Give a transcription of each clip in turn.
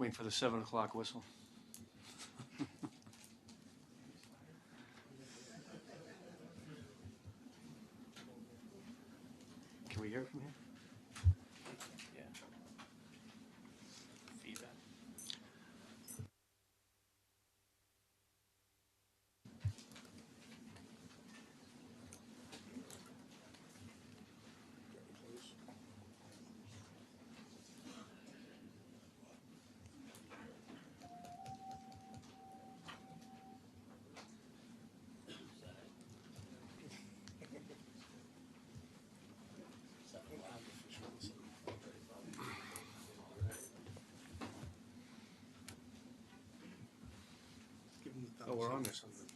Waiting for the 7 o'clock whistle. Can we hear it from here? Yeah. Feedback. Oh, we're on there something.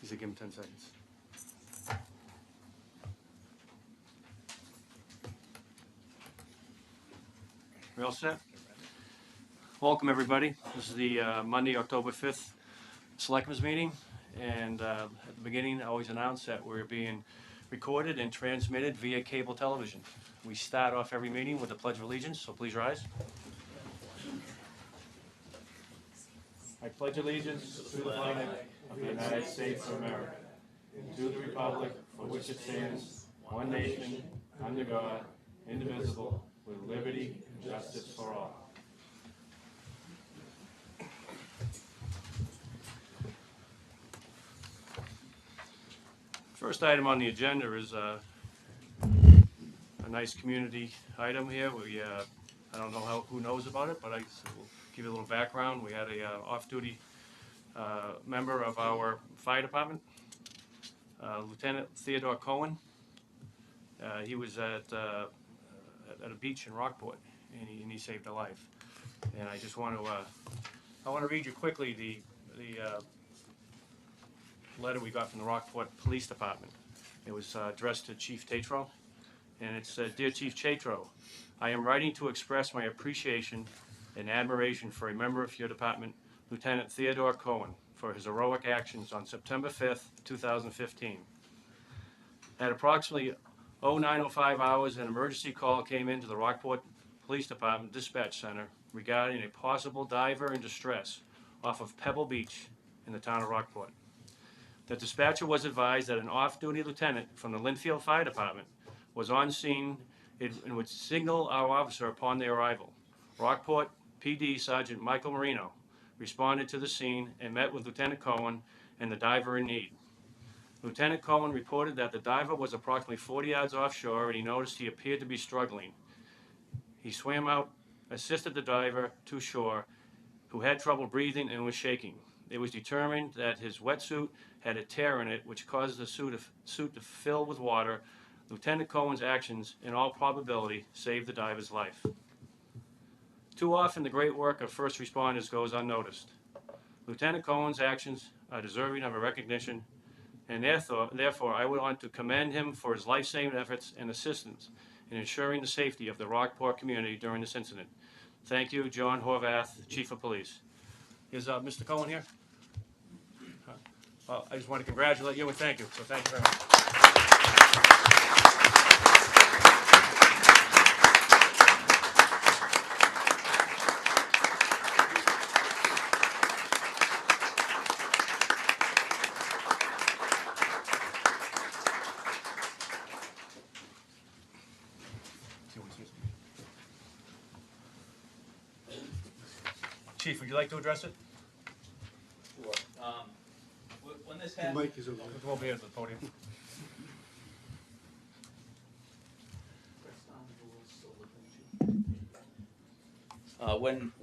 He said give him 10 seconds. We all set? Welcome, everybody. This is the Monday, October 5th Selectmen's meeting. And at the beginning, I always announce that we're being recorded and transmitted via cable television. We start off every meeting with the Pledge of Allegiance, so please rise. I pledge allegiance to the flag of the United States of America, and to the republic for which it stands, one nation, under God, indivisible, with liberty and justice for all. First item on the agenda is a nice community item here. I don't know who knows about it, but I will give you a little background. We had a off-duty member of our fire department, Lieutenant Theodore Cohen. He was at a beach in Rockport, and he saved a life. And I just want to read you quickly the letter we got from the Rockport Police Department. It was addressed to Chief Tatro, and it said, "Dear Chief Tatro, I am writing to express my appreciation and admiration for a member of your department, Lieutenant Theodore Cohen, for his heroic actions on September 5th, 2015. At approximately 09:05 hours, an emergency call came into the Rockport Police Department Dispatch Center regarding a possible diver in distress off of Pebble Beach in the town of Rockport. The dispatcher was advised that an off-duty lieutenant from the Linfield Fire Department was on scene and would signal our officer upon their arrival. Rockport PD Sergeant Michael Marino responded to the scene and met with Lieutenant Cohen and the diver in need. Lieutenant Cohen reported that the diver was approximately 40 yards offshore, and he noticed he appeared to be struggling. He swam out, assisted the diver to shore, who had trouble breathing and was shaking. It was determined that his wetsuit had a tear in it, which caused the suit to fill with water. Lieutenant Cohen's actions, in all probability, saved the diver's life. Too often, the great work of first responders goes unnoticed. Lieutenant Cohen's actions are deserving of a recognition, and therefore, I would want to commend him for his life-saving efforts and assistance in ensuring the safety of the Rockport community during this incident. Thank you, John Horvath, Chief of Police." Is Mr. Cohen here? Well, I just want to congratulate you and thank you. So thank you very much. Chief, would you like to address it? Sure. When this happened, Mike is over there. Come over here to the podium.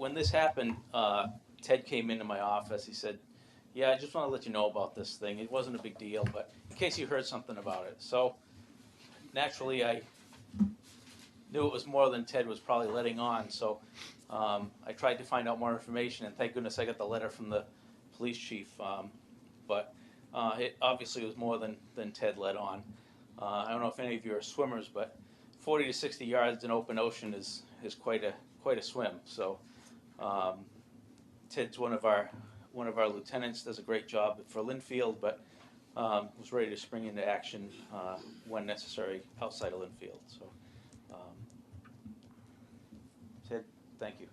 when this happened, Ted came into my office. He said, "Yeah, I just want to let you know about this thing. It wasn't a big deal, but in case you heard something about it." So naturally, I knew it was more than Ted was probably letting on. So I tried to find out more information, and thank goodness I got the letter from the police chief. But it obviously was more than Ted let on. I don't know if any of you are swimmers, but 40 to 60 yards in open ocean is quite a swim. So Ted's one of our lieutenants, does a great job for Linfield, but was ready to spring into action when necessary outside of Linfield. So Thank you.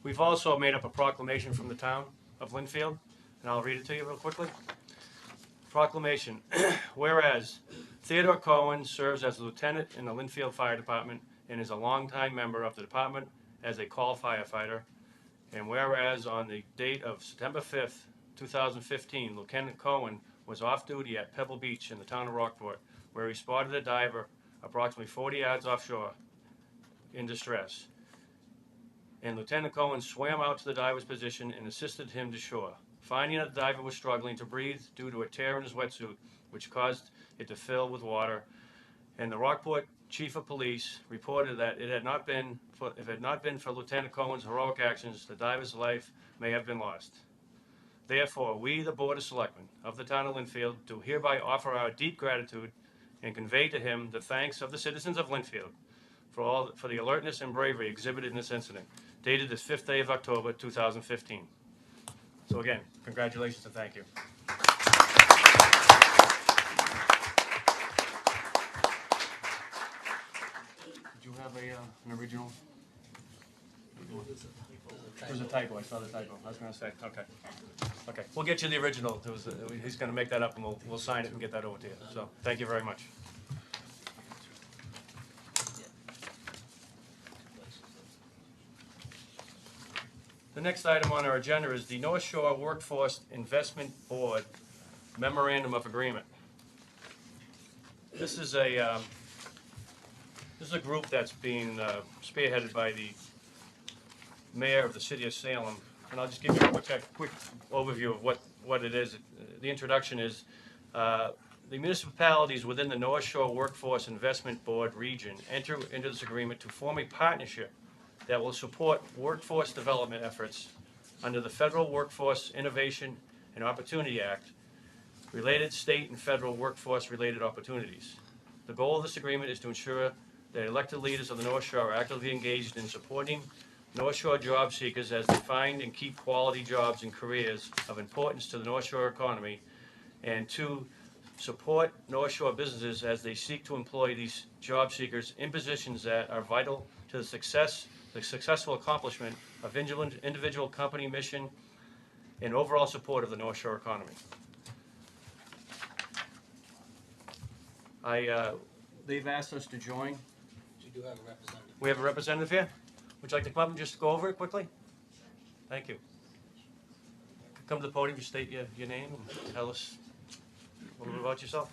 We've also made up a proclamation from the town of Linfield, and I'll read it to you real quickly. Proclamation. Whereas Theodore Cohen serves as a lieutenant in the Linfield Fire Department and is a longtime member of the department as a call firefighter. And whereas on the date of September 5th, 2015, Lieutenant Cohen was off duty at Pebble Beach in the town of Rockport, where he spotted a diver approximately 40 yards offshore in distress. And Lieutenant Cohen swam out to the diver's position and assisted him to shore. Finding that the diver was struggling to breathe due to a tear in his wetsuit, which caused it to fill with water, and the Rockport Chief of Police reported that if it had not been for Lieutenant Cohen's heroic actions, the diver's life may have been lost. Therefore, we, the Board of Selectmen of the town of Linfield, do hereby offer our deep gratitude and convey to him the thanks of the citizens of Linfield for the alertness and bravery exhibited in this incident, dated this 5th day of October, 2015. So again, congratulations and thank you. Did you have an original? There's a typo. I saw the typo. I was going to say, okay. Okay, we'll get you the original. He's going to make that up, and we'll sign it and get that over to you. So thank you very much. The next item on our agenda is the North Shore Workforce Investment Board Memorandum of Agreement. This is a group that's being spearheaded by the mayor of the city of Salem, and I'll just give you a quick overview of what it is. The introduction is the municipalities within the North Shore Workforce Investment Board region enter into this agreement to form a partnership that will support workforce development efforts under the Federal Workforce Innovation and Opportunity Act, related state and federal workforce-related opportunities. The goal of this agreement is to ensure that elected leaders of the North Shore are actively engaged in supporting North Shore job seekers as they find and keep quality jobs and careers of importance to the North Shore economy, and to support North Shore businesses as they seek to employ these job seekers in positions that are vital to the successful accomplishment of individual company mission and overall support of the North Shore economy. They've asked us to join. You do have a representative. We have a representative here. Would you like to come up and just go over it quickly? Thank you. Come to the podium, just state your name and tell us a little bit about yourself.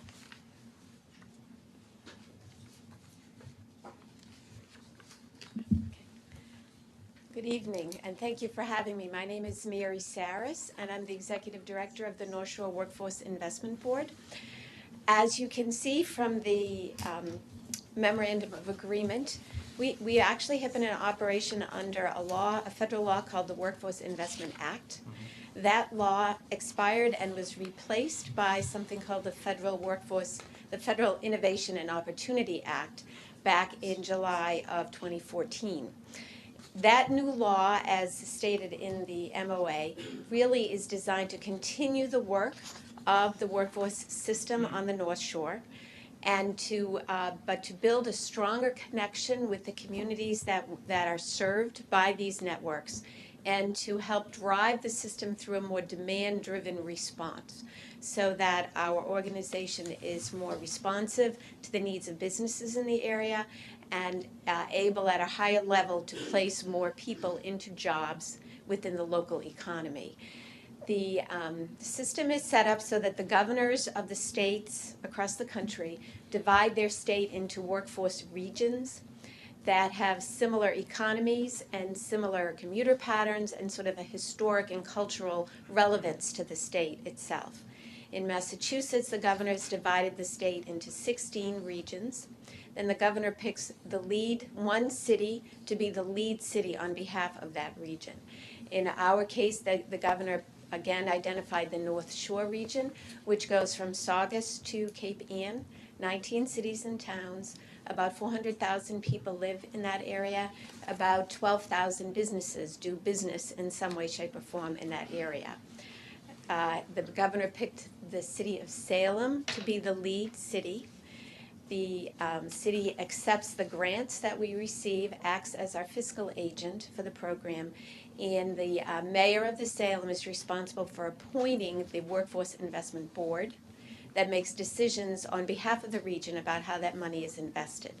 Good evening, and thank you for having me. My name is Mary Saris, and I'm the Executive Director of the North Shore Workforce Investment Board. As you can see from the Memorandum of Agreement, we actually have been in operation under a federal law called the Workforce Investment Act. Mm-hmm. That law expired and was replaced by something called the Federal Innovation and Opportunity Act back in July of 2014. That new law, as stated in the MOA, really is designed to continue the work of the workforce system on the North Shore, and but to build a stronger connection with the communities that are served by these networks, and to help drive the system through a more demand-driven response, so that our organization is more responsive to the needs of businesses in the area and able at a higher level to place more people into jobs within the local economy. The system is set up so that the governors of the states across the country divide their state into workforce regions that have similar economies and similar commuter patterns and sort of a historic and cultural relevance to the state itself. In Massachusetts, the governors divided the state into 16 regions. Then the governor picks one city to be the lead city on behalf of that region. In our case, the governor again identified the North Shore region, which goes from Saugus to Cape Ann, 19 cities and towns. About 400,000 people live in that area. About 12,000 businesses do business in some way, shape, or form in that area. the governor picked the city of Salem to be the lead city. The city accepts the grants that we receive, acts as our fiscal agent for the program, and the mayor of the Salem is responsible for appointing the Workforce Investment Board that makes decisions on behalf of the region about how that money is invested.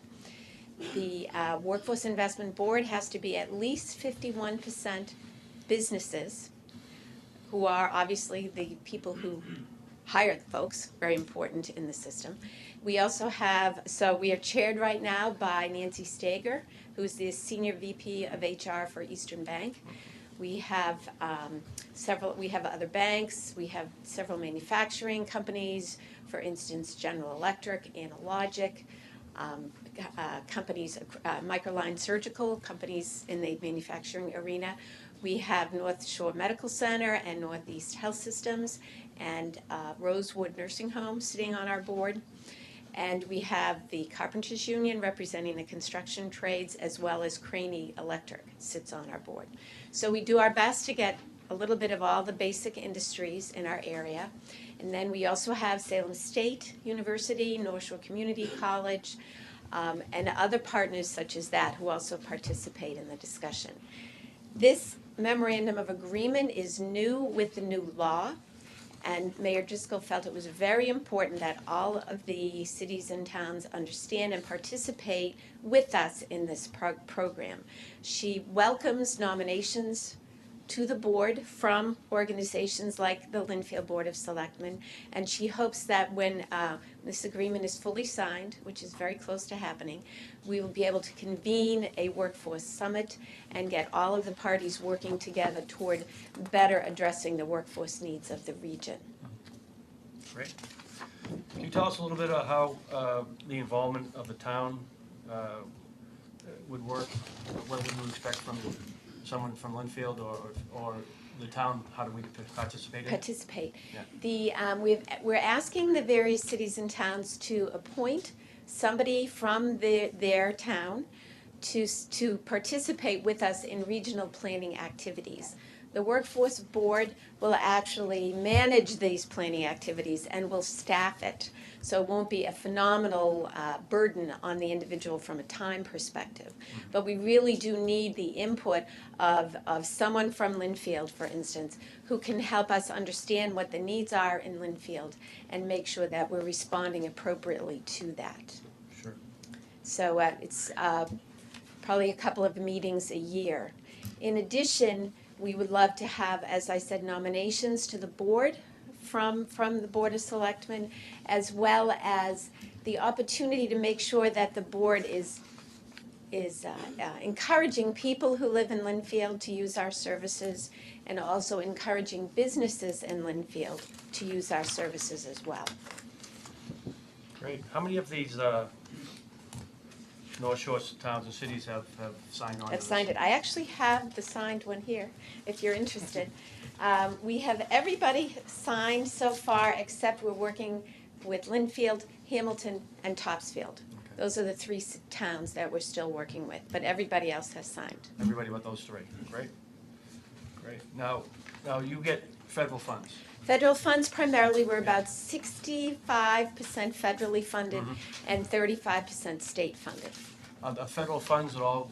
The Workforce Investment Board has to be at least 51% businesses, who are obviously the people who hire the folks, very important in the system. We also have, so we are chaired right now by Nancy Stager, who's the Senior VP of HR for Eastern Bank. We have we have other banks, we have several manufacturing companies, for instance, General Electric, Analogic, companies, Microline Surgical, companies in the manufacturing arena. We have North Shore Medical Center and Northeast Health Systems and Rosewood Nursing Home sitting on our board. And we have the Carpenters Union representing the construction trades, as well as Craney Electric sits on our board. So we do our best to get a little bit of all the basic industries in our area. And then we also have Salem State University, North Shore Community College, and other partners such as that who also participate in the discussion. This memorandum of agreement is new with the new law, and Mayor Driscoll felt it was very important that all of the cities and towns understand and participate with us in this program. She welcomes nominations to the board from organizations like the Linfield Board of Selectmen, and she hopes that when this agreement is fully signed, which is very close to happening, we will be able to convene a workforce summit and get all of the parties working together toward better addressing the workforce needs of the region. Great. Can you tell us a little bit about how the involvement of the town would work? What would you expect from someone from Linfield or the town? How do we participate in it? Participate. Yeah. We're asking the various cities and towns to appoint somebody from their town to participate with us in regional planning activities. The Workforce Board will actually manage these planning activities and will staff it. So it won't be a phenomenal burden on the individual from a time perspective. But we really do need the input of someone from Linfield, for instance, who can help us understand what the needs are in Linfield and make sure that we're responding appropriately to that. Sure. So it's probably a couple of meetings a year. In addition, we would love to have, as I said, nominations to the board from the Board of Selectmen, as well as the opportunity to make sure that the board is encouraging people who live in Linfield to use our services, and also encouraging businesses in Linfield to use our services as well. Great. How many of these North Shore towns and cities have signed on to I've this? signed it. I actually have the signed one here, if you're interested. We have everybody signed so far, except we're working with Linfield, Hamilton, and Topsfield. Okay. Those are the three towns that we're still working with, but everybody else has signed. Everybody but those three. Great. Great. Now you get federal funds. Federal funds primarily, we're about 65% federally funded and 35% state funded. Are the federal funds at all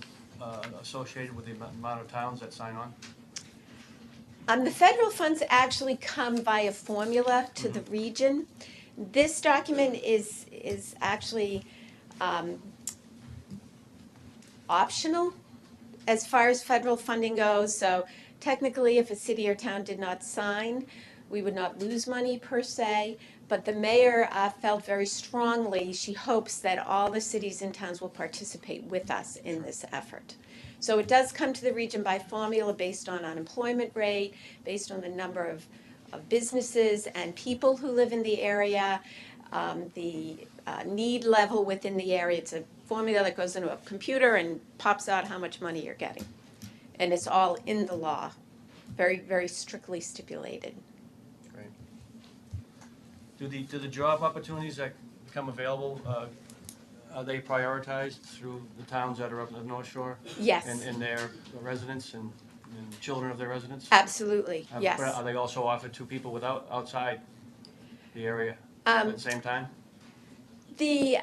associated with the amount of towns that sign on? The federal funds actually come via formula to the region. This document is actually optional as far as federal funding goes. So technically, if a city or town did not sign, we would not lose money per se. But the mayor felt very strongly, she hopes that all the cities and towns will participate with us in this effort. So it does come to the region by formula based on unemployment rate, based on the number of businesses and people who live in the area, the need level within the area. It's a formula that goes into a computer and pops out how much money you're getting. And it's all in the law, very, very strictly stipulated. Great. Do the job opportunities that become available, are they prioritized through the towns that are up in the North Shore? Yes. And their residents? And and children of their residents? Absolutely, But yes. are they also offered to people outside the area at the same time? The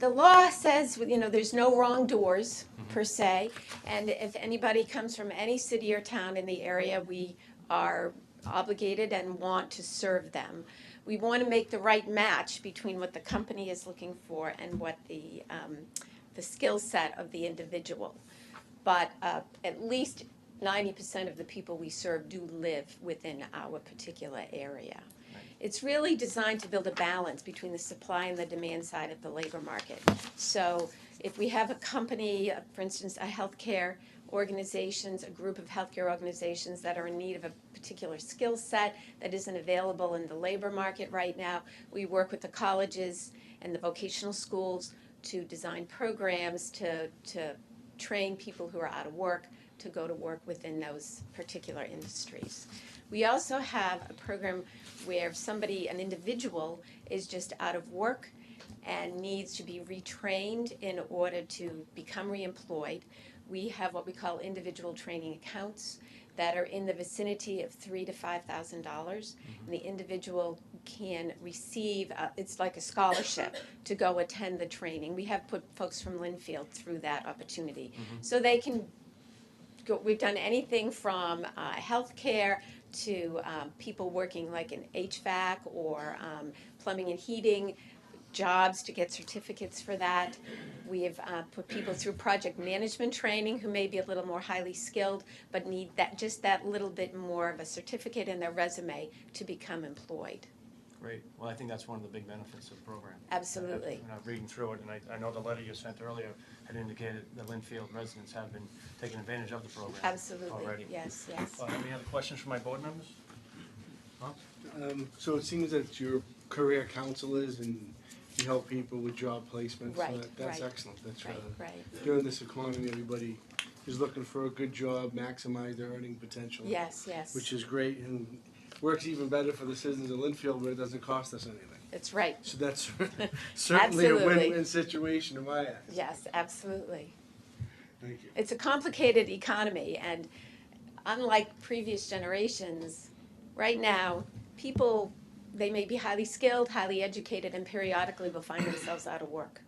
law says, there's no wrong doors per se, and if anybody comes from any city or town in the area, we are obligated and want to serve them. We want to make the right match between what the company is looking for and what the skill set of the individual. But at least 90% of the people we serve do live within our particular area. It's really designed to build a balance between the supply and the demand side of the labor market. So if we have a company, for instance, a healthcare organizations, a group of healthcare organizations that are in need of a particular skill set that isn't available in the labor market right now, we work with the colleges and the vocational schools to design programs to train people who are out of work to go to work within those particular industries. We also have a program where an individual is just out of work and needs to be retrained in order to become reemployed. We have what we call individual training accounts that are in the vicinity of $3,000 to $5,000, and the individual can receive, it's like a scholarship to go attend the training. We have put folks from Linfield through that opportunity. So they can go, we've done anything from healthcare to people working like in HVAC or plumbing and heating, jobs to get certificates for that. We have put people through project management training who may be a little more highly skilled but need that little bit more of a certificate in their resume to become employed. Great. Well, I think that's one of the big benefits of the program. Absolutely. Reading through it, and I know the letter you sent earlier had indicated the Linfield residents have been taking advantage of the program. Absolutely. Already. Yes. Any other questions from my board members? So it seems that you're career counselors and you help people with job placements. Right, So that's right. excellent. That's Right. during this economy, everybody is looking for a good job, maximize their earning potential. Yes. Which is great and works even better for the citizens of Linfield where it doesn't cost us anything. That's right. So that's certainly a Absolutely. win-win situation in my eyes. Yes, absolutely. Thank you. It's a complicated economy, and unlike previous generations, right now, people, they may be highly skilled, highly educated, and periodically will find themselves out of work.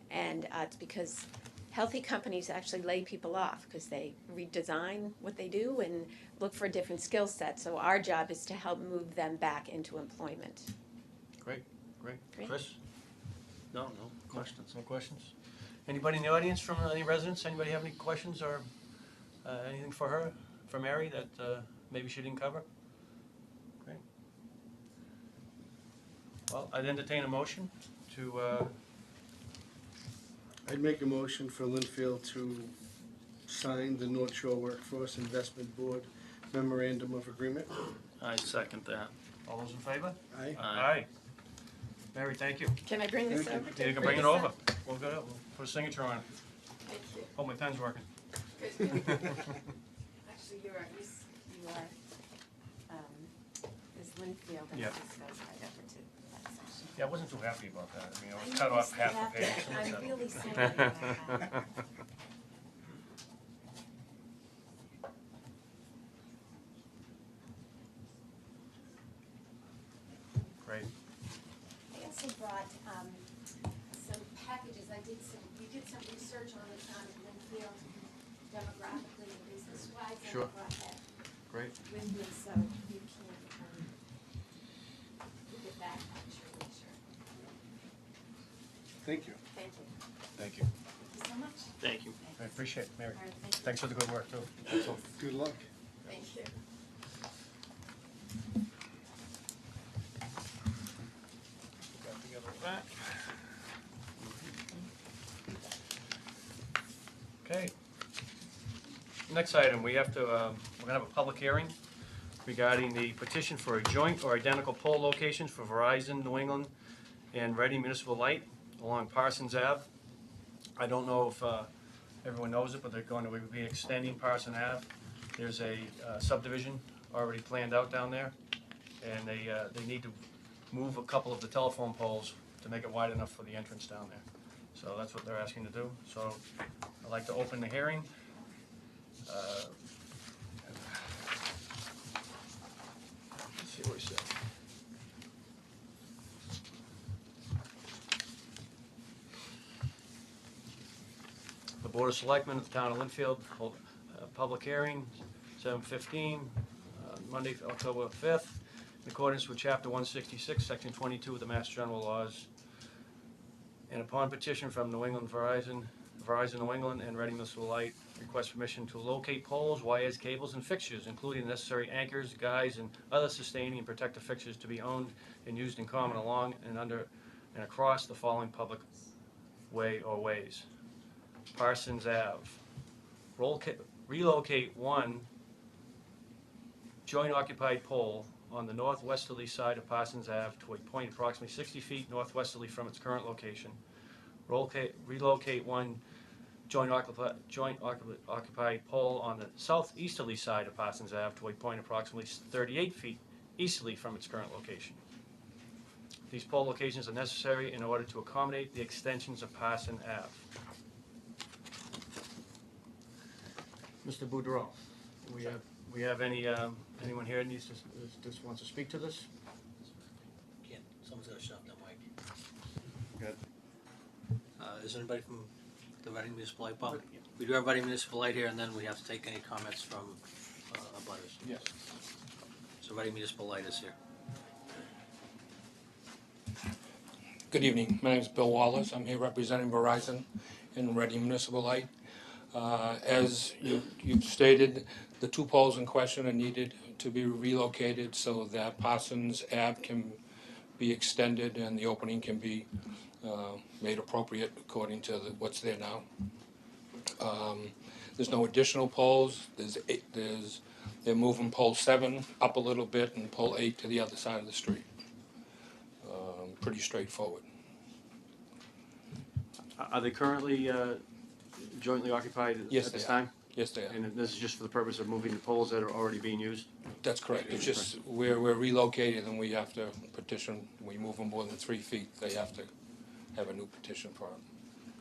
And it's because healthy companies actually lay people off because they redesign what they do and look for a different skill set. So our job is to help move them back into employment. Great. Great. Chris? No questions. No questions? Anybody in the audience from any residents? Anybody have any questions or anything for her, for Mary, that maybe she didn't cover? Great. Well, I'd entertain a motion to, I'd make a motion for Linfield to sign the North Shore Workforce Investment Board Memorandum of Agreement. I second that. all those in favor? Aye. Aye. Mary, thank you. Can I bring this Thank over? Yeah, you can bring it over. We'll go, we'll put a signature on it. Thank you. Oh, my pen's working. Actually, you are, is Linfield, and Yep. this goes right over to that section. Yeah, I wasn't too happy about that. I mean, I was cut off half the page. I'm really sorry about that. Great. I also brought some packages. We did some research on the town of Linfield demographically and business-wise. Sure. And I brought that Great. with me, so you can look at that at your leisure. Thank you. Thank you. Thank you. Thank you so much. Thank you. I appreciate it, Mary. All right, thank you. Thanks for the good work, too. Good luck. Thank you. Got together with that. Okay. Next item, we have to, we're gonna have a public hearing regarding the petition for a joint or identical pole locations for Verizon, New England, and Reading Municipal Light along Parsons Ave. I don't know if everyone knows it, but they're going to be extending Parsons Ave. There's a subdivision already planned out down there, and they need to move a couple of the telephone poles to make it wide enough for the entrance down there. So that's what they're asking to do. So I'd like to open the hearing. Board of Selectmen of the Town of Linfield, hold a public hearing, 7:15, Monday, October 5th, in accordance with Chapter 166, Section 22 of the Mass General Laws, and upon petition from New England Verizon New England and Reading Municipal Light, request permission to locate poles, wires, cables, and fixtures, including necessary anchors, guides, and other sustaining and protective fixtures to be owned and used in common along and under and across the following public way or ways. Parsons Ave. Relocate one joint occupied pole on the northwesterly side of Parsons Ave to a point approximately 60 feet northwesterly from its current location. Relocate one joint occupied pole on the southeasterly side of Parsons Ave to a point approximately 38 feet easterly from its current location. These pole locations are necessary in order to accommodate the extensions of Parsons Ave. Mr. Boudreau, we have anyone here needs to, just wants to speak to this? Can't, someone's gotta shut off their mic. Good. Is anybody from the Reading Municipal Light? Bob? We do have Reading Municipal Light here, and then we have to take any comments from abutters. Yes. So Reading Municipal Light is here. Good evening. My name is Bill Wallace. I'm here representing Verizon in Reading Municipal Light. As you've stated, the two poles in question are needed to be relocated so that Parsons Ave can be extended and the opening can be made appropriate according to what's there now. There's no additional poles. They're moving pole 7 up a little bit and pole 8 to the other side of the street. Pretty straightforward. Are they currently jointly occupied Yes, at this they are. time? Yes, they are. And this is just for the purpose of moving the poles that are already being used? That's correct. It's just we're relocated and we have to petition. We move them more than 3 feet. They have to have a new petition for them.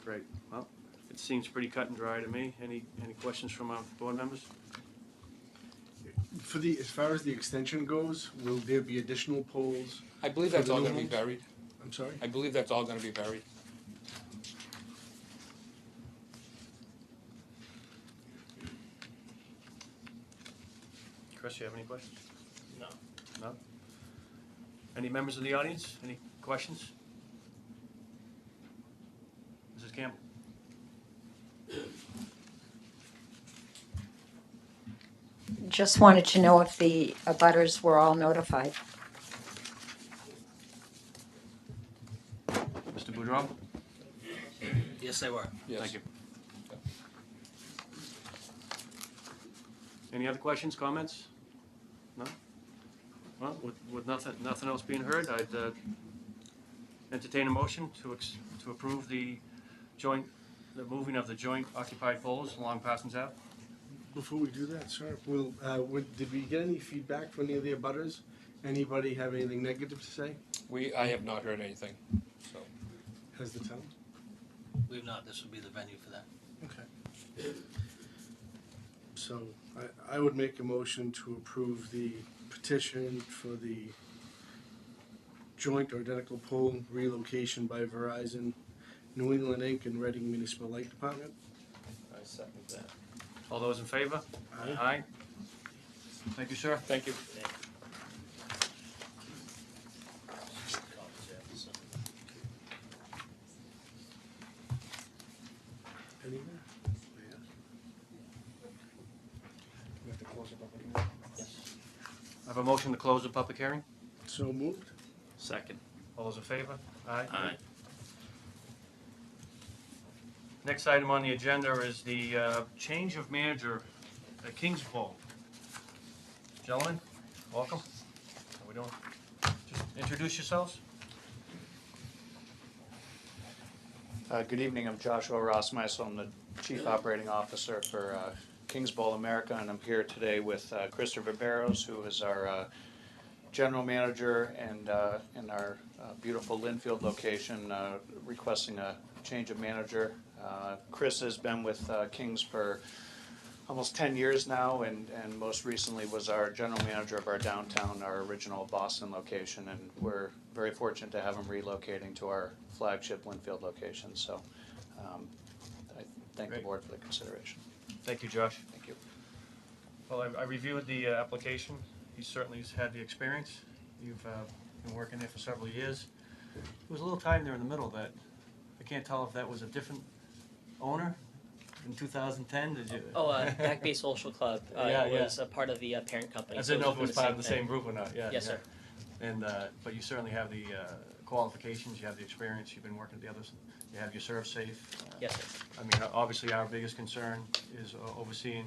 Great. Well, it seems pretty cut and dry to me. Any questions from our board members? As far as the extension goes, will there be additional poles? I believe For that's the all new going to be ones? buried. I'm sorry? I believe that's all going to be buried. Chris, you have any questions? No. No? Any members of the audience? Any questions? Mrs. Campbell? Just wanted to know if the abutters were all notified. Mr. Boudreau? Yes, they were. Yes. Thank you. Any other questions, comments? No? Well, with nothing else being heard, I'd entertain a motion to approve the moving of the joint occupied poles along Parsons Ave. Before we do that, sir, did we get any feedback from any of the abutters? Anybody have anything negative to say? I have not heard anything. So Has the town? We've not, this would be the venue for that. Okay. So I would make a motion to approve the petition for the joint or identical pole relocation by Verizon, New England Inc. and Reading Municipal Light Department. I second that. All those in favor? Aye. Aye. Thank you, sir. thank you. Anything? We have to close it up. I have a motion to close the public hearing. So moved. Second. All those in favor? Aye. Aye. Next item on the agenda is the change of manager at Kings Bowl. Gentlemen, welcome. How we doing? Just introduce yourselves. Good evening, I'm Joshua Rossmeister, I'm the Chief Operating Officer for Kings Bowl America, and I'm here today with Christopher Barrows, who is our General Manager and in our beautiful Linfield location, requesting a change of manager. Chris has been with Kings for almost 10 years now, and most recently was our General Manager of our downtown, our original Boston location, and we're very fortunate to have him relocating to our flagship Linfield location. So thank the Great. board for the consideration. Thank you, Josh. Thank you. Well, I reviewed the application. He certainly has had the experience. You've been working there for several years. There was a little time there in the middle that, I can't tell if that was a different owner in 2010, did you? Back Bay Social Club Yeah, yeah. was a part of the parent company. I so didn't know if it doing was part of the thing. same group or not, yeah. Yes, yeah. sir. And, but you certainly have the qualifications, you have the experience, you've been working at the others, you have your serve safe. Yes, sir. I mean, obviously, our biggest concern is overseeing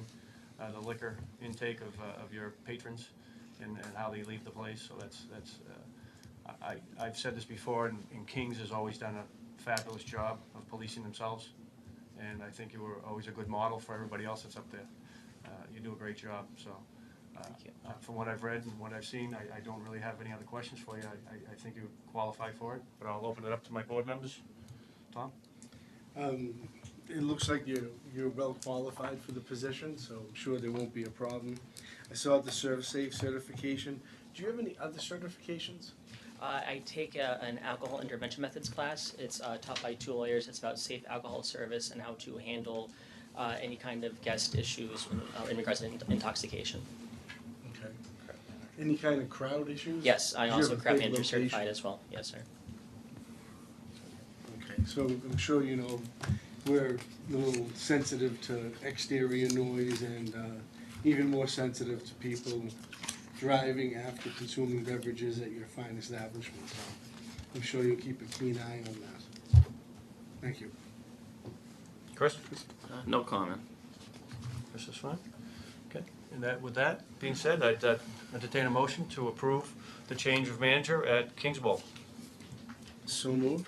the liquor intake of your patrons and how they leave the place, so that's I've said this before, and King's has always done a fabulous job of policing themselves, and I think you were always a good model for everybody else that's up there. You do a great job, so. Thank you. From what I've read and what I've seen, I don't really have any other questions for you. I think you qualify for it, but I'll open it up to my board members. Tom? It looks like you're well qualified for the position, so I'm sure there won't be a problem. I saw the Serve Safe certification. Do you have any other certifications? I take an alcohol intervention methods class. It's taught by 2 lawyers. It's about safe alcohol service and how to handle any kind of guest issues in regards to intoxication. Okay. Any kind of crowd issues? Yes, I You also have a crowd big manager location. certified as well. Yes, sir. Okay, so I'm sure you know we're a little sensitive to exterior noise and even more sensitive to people driving after consuming beverages at your fine establishment. So I'm sure you'll keep a keen eye on that. Thank you. Chris? No comment. Chris is fine? Okay. And with that being said, I'd entertain a motion to approve the change of manager at Kings Bowl. So moved.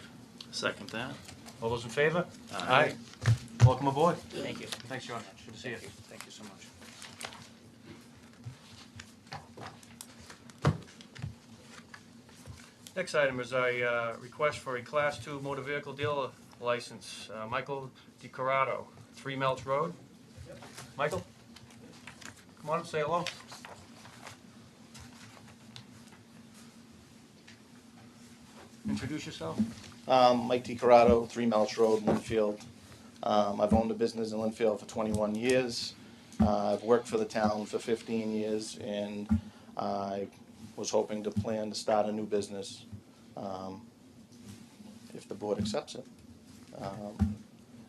Second that. All those in favor? Aye. Welcome aboard. Thank you. Thanks, John. Good to see you. Thank you so much. Next item is a request for a Class 2 motor vehicle dealer license. Michael DiCorrado, 3 Melch Road. Michael? Come on up, say hello. Introduce yourself. Mike DiCorrado, 3 Melch Road, Linfield. I've owned a business in Linfield for 21 years. I've worked for the town for 15 years, and I was hoping to plan to start a new business if the board accepts it.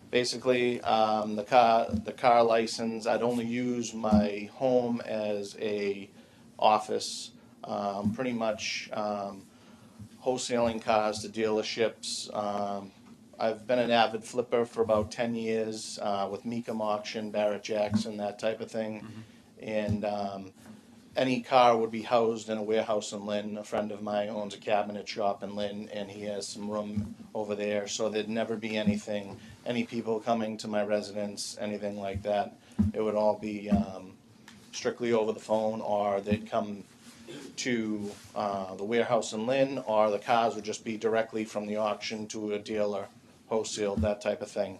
Basically, the car license, I'd only use my home as a office, pretty much wholesaling cars to dealerships. I've been an avid flipper for about 10 years with Mecum Auction, Barrett Jackson, that type of thing. And any car would be housed in a warehouse in Lynn. A friend of mine owns a cabinet shop in Lynn, and he has some room over there, so there'd never be anything, any people coming to my residence, anything like that. It would all be strictly over the phone, or they'd come to the warehouse in Lynn, or the cars would just be directly from the auction to a dealer, wholesale, that type of thing.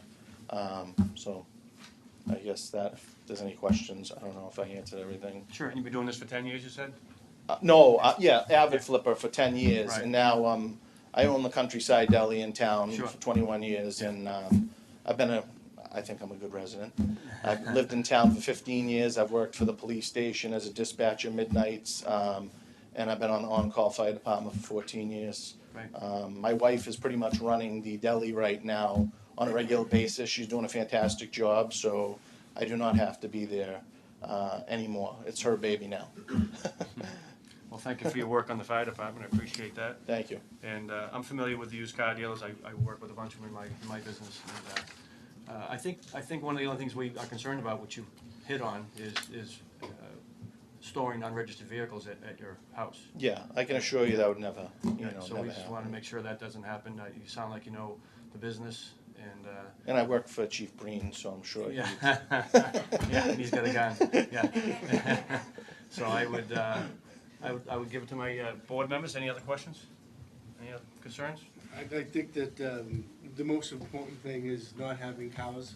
So I guess that, if there's any questions, I don't know if I answered everything. Sure. And you've been doing this for 10 years, you said? No, yeah, avid flipper for 10 years, Right. and now I own the Countryside Deli in town Sure. for 21 years, and I think I'm a good resident. I've lived in town for 15 years. I've worked for the police station as a dispatcher midnights, and I've been on the on-call fire department for 14 years. Right. My wife is pretty much running the deli right now on a regular basis. She's doing a fantastic job, so I do not have to be there anymore. It's her baby now. Well, thank you for your work on the fire department. I appreciate that. Thank you. And I'm familiar with the used car dealers. I work with a bunch of them in my business. And, I think one of the only things we are concerned about, which you hit on, is storing unregistered vehicles at your house. Yeah, I can assure you that would never, So never we just want to happen. make sure that doesn't happen. You sound like you know the business, and And I work for Chief Breen, so I'm sure. yeah, yeah, and he's got a gun. Yeah. So I would give it to my board members. Any other questions? Any other concerns? I think that the most important thing is not having cars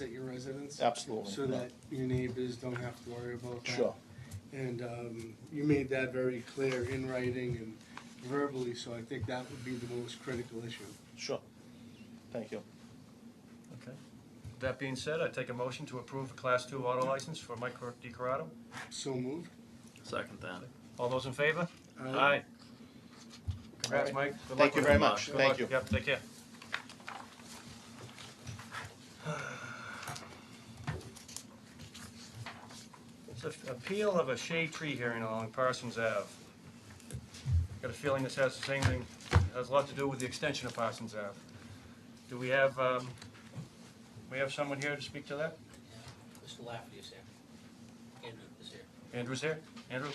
at your residence. Absolutely. So that your neighbors don't have to worry about that. Sure. And you made that very clear in writing and verbally, so I think that would be the most critical issue. Sure. Thank you. Okay. That being said, I take a motion to approve a Class 2 auto license for Mike DiCorrado. So moved. Second that. All those in favor? Aye. Congrats, Mike. Good luck Thank you with very it. much. Good Thank luck. you. Yep, take care. It's an appeal of a shade tree hearing along Parsons Ave. Got a feeling this has the same thing, has a lot to do with the extension of Parsons Ave. Do we have someone here to speak to that? Mr. Lafferty is here. Andrew is here. Andrew's here? Andrew?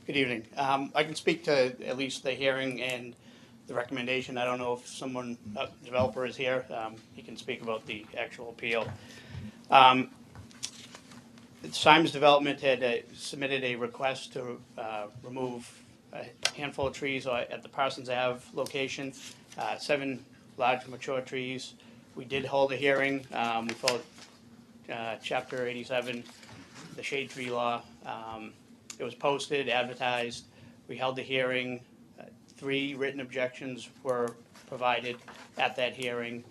Good evening. I can speak to at least the hearing and the recommendation. I don't know if someone, a developer is here. He can speak about the actual appeal. Symes Development had submitted a request to remove a handful of trees at the Parsons Ave location, 7 large mature trees. We did hold a hearing. We followed Chapter 87, the shade tree law. It was posted, advertised. We held the hearing. 3 written objections were provided at that hearing,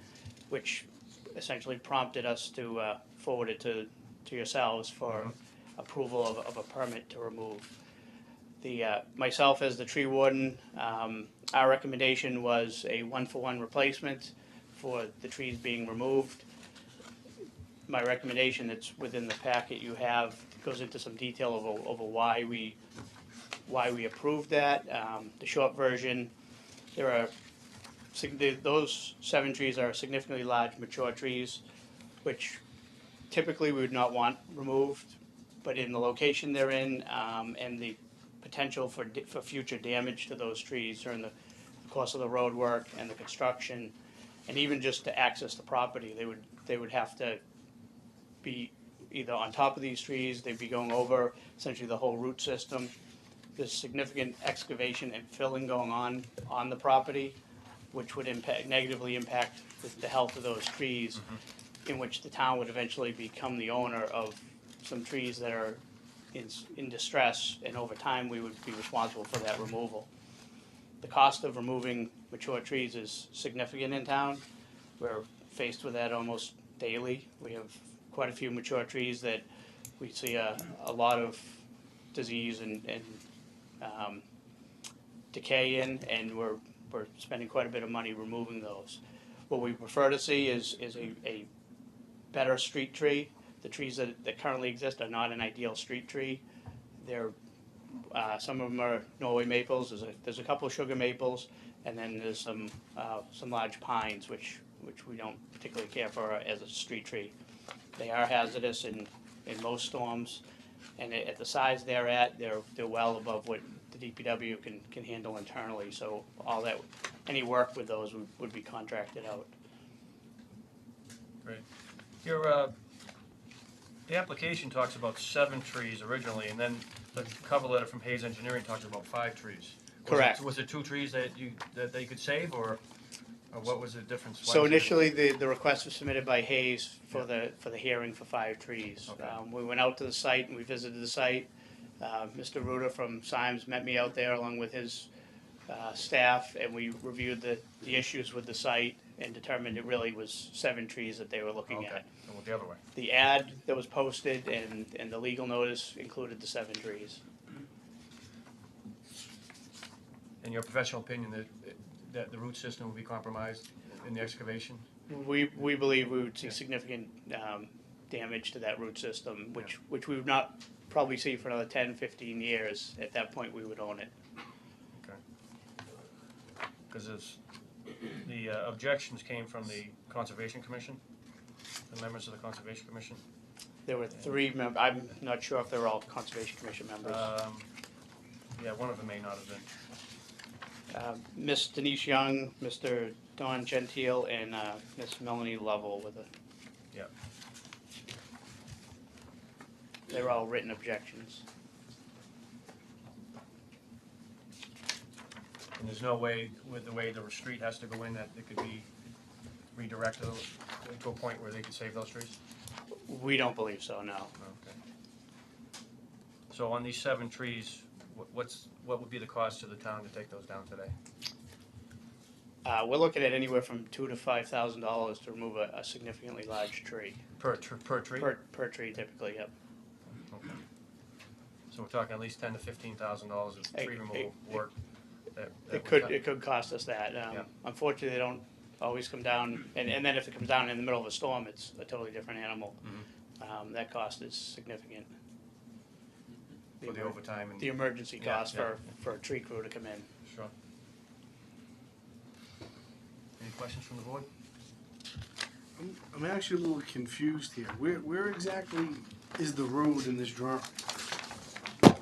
which essentially prompted us to forward it to yourselves for approval of a permit to remove. Myself as the tree warden, our recommendation was a 1-for-1 replacement for the trees being removed. My recommendation that's within the packet you have goes into some detail over why we approved that. The short version, those 7 trees are significantly large mature trees, which typically we would not want removed, but in the location they're in, and the potential for future damage to those trees during the course of the road work and the construction, and even just to access the property, they would have to be either on top of these trees, they'd be going over essentially the whole root system. There's significant excavation and filling going on the property, which would negatively impact the health of those trees, in which the town would eventually become the owner of some trees that are in distress, and over time we would be responsible for that removal. The cost of removing mature trees is significant in town. We're faced with that almost daily. We have quite a few mature trees that we see a lot of disease and decay in, and we're spending quite a bit of money removing those. What we prefer to see is a better street tree. The trees that currently exist are not an ideal street tree. They're some of them are Norway maples. There's a couple of sugar maples, and then there's some large pines, which we don't particularly care for as a street tree. They are hazardous in most storms, and at the size they're at, they're well above what the DPW can handle internally. So any work with those would be contracted out. Great. The application talks about 7 trees originally, and then the cover letter from Hayes Engineering talks about 5 trees. Correct. Was it 2 trees that they could save, or what was the difference? Why So was it- initially, the request was submitted by Hayes for the hearing for 5 trees. Okay. We went out to the site and we visited the site. Mr. Ruda from Symes met me out there along with his staff, and we reviewed the issues with the site and determined it really was 7 trees that they were looking Okay, at. so went the other way. The ad that was posted and the legal notice included the 7 trees. In your professional opinion, that the root system will be compromised in the excavation? We believe we would see significant damage to that root system, which we would not probably see for another 10, 15 years. At that point, we would own it. Okay. Because the objections came from the Conservation Commission, the members of the Conservation Commission. There were 3 members. I'm not sure if they were all Conservation Commission members. Yeah, one of them may not have been. Miss Denise Young, Mr. Don Gentile, and Miss Melanie Lovell with it. Yeah. They were all written objections. And there's no way, with the way the street has to go in, that it could be redirected to a point where they could save those trees? We don't believe so, no. Okay. So on these 7 trees, what would be the cost to the town to take those down today? We're looking at anywhere from $2,000 to $5,000 to remove a significantly large tree. Per tree? Per tree typically, yep. Okay. So we're talking at least $10,000 to $15,000 of tree removal work. It could cost us that. Yeah. Unfortunately, they don't always come down, and then if it comes down in the middle of a storm, it's a totally different animal. That cost is significant. For the overtime and. The emergency Yeah, cost yeah. for a tree crew to come in. Sure. Any questions from the board? I'm actually a little confused here. Where exactly is the road in this drawing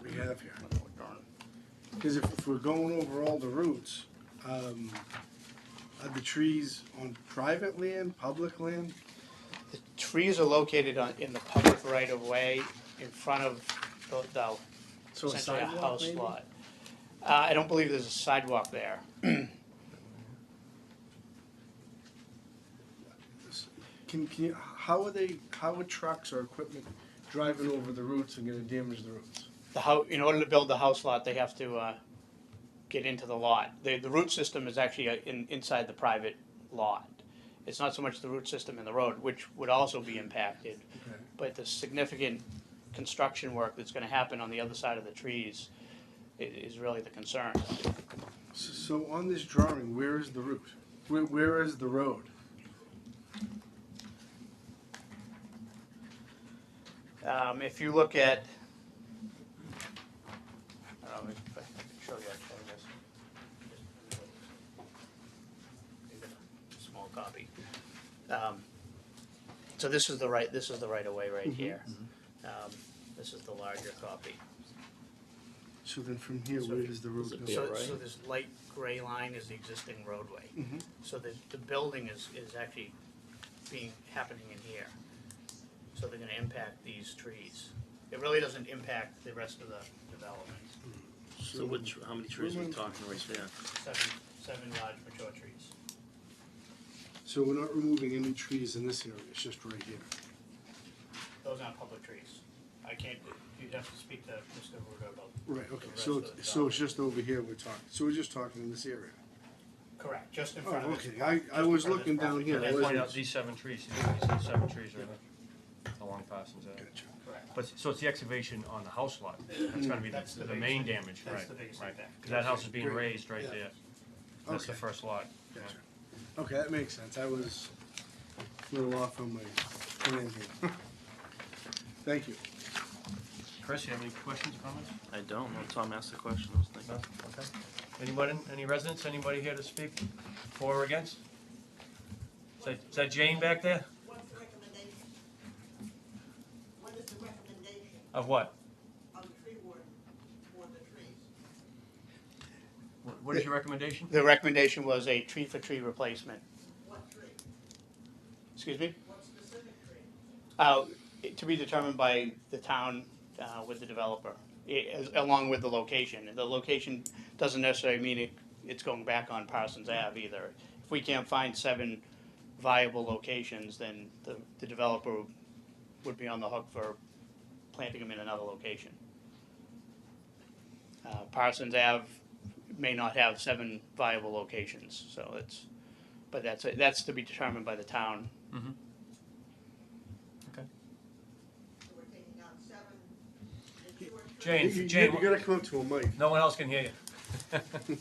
we have here? Because if we're going over all the routes, are the trees on private land, public land? The trees are located in the public right of way in front of the So a essentially a sidewalk, house maybe? lot. I don't believe there's a sidewalk there. How are trucks or equipment driving over the routes and gonna damage the routes? In order to build the house lot, they have to get into the lot. The root system is actually inside the private lot. It's not so much the root system in the road, which would also be impacted, Okay. but the significant construction work that's gonna happen on the other side of the trees is really the concern. So on this drawing, where is the route? Where is the road? If you look at, I don't know if I can show you actually this. A small copy. So this is the right of way right here. This is the larger copy. So then from here, where does the road go? So this light gray line is the existing roadway. Mhm. So the building is actually happening in here. So they're gonna impact these trees. It really doesn't impact the rest of the development. So how many trees are we talking right there? Seven large mature trees. So we're not removing any trees in this area, it's just right here. Those aren't public trees. I can't, you'd have to speak to Mr. Ruda about. Right, okay, the rest so, of the so it's just over here we're talking, so we're just talking in this area? Correct, just in Oh, front of this. okay, just I in was front of this looking down property. here. They I point wasn't- out these 7 trees, these 7 trees right there, along Parsons Ave. Gotcha. Correct. But, so it's the excavation on the house lot, that's gonna be That's the the main biggest- damage, that's right, the biggest right. impact. Because that house is being Great. raised right Yeah. there. That's the Okay. first lot. Gotcha. Okay, that makes sense, I was a little off on my plan here. Thank you. Chris, you have any questions, comments? I don't know. Tom asked the question. I was thinking. No? Okay. Anybody, any residents, anybody here to speak for or against? Is that Jane back there? What's the recommendation? What is the recommendation Of what? of the tree warden for the trees? What is your recommendation? The recommendation was a tree-for-tree replacement. What tree? Excuse me? What specific tree? To be determined by the town with the developer, along with the location. And the location doesn't necessarily mean it's going back on Parsons Ave either. If we can't find 7 viable locations, then the developer would be on the hook for planting them in another location. Parsons Ave may not have 7 viable locations, so but that's to be determined by the town. Mm-hmm. Okay. So we're taking out 7 mature trees. Jane, You gotta come up to a mic. no one else can hear you.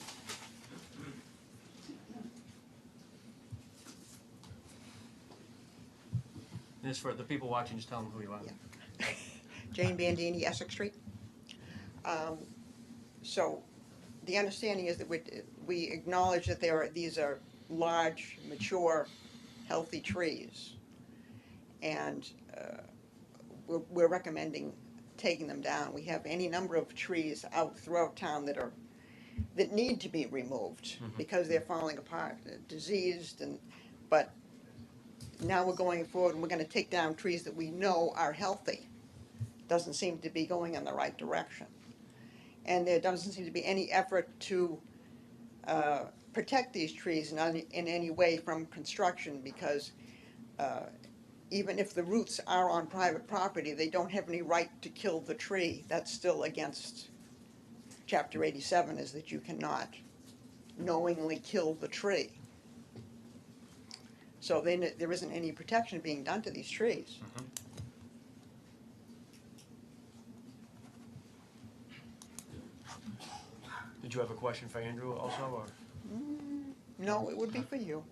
This for the people watching, just tell them who you are. Yeah. Jane Bandini, Essex Street. So the understanding is that we acknowledge that these are large, mature, healthy trees. And we're recommending taking them down. We have any number of trees out throughout town that need to be removed because they're falling apart, they're diseased, but now we're going forward and we're gonna take down trees that we know are healthy. Doesn't seem to be going in the right direction. And there doesn't seem to be any effort to protect these trees in any way from construction because even if the roots are on private property, they don't have any right to kill the tree. That's still against Chapter 87 is that you cannot knowingly kill the tree. So then there isn't any protection being done to these trees. Did you have a question for Andrew also, or? No, it would be for you.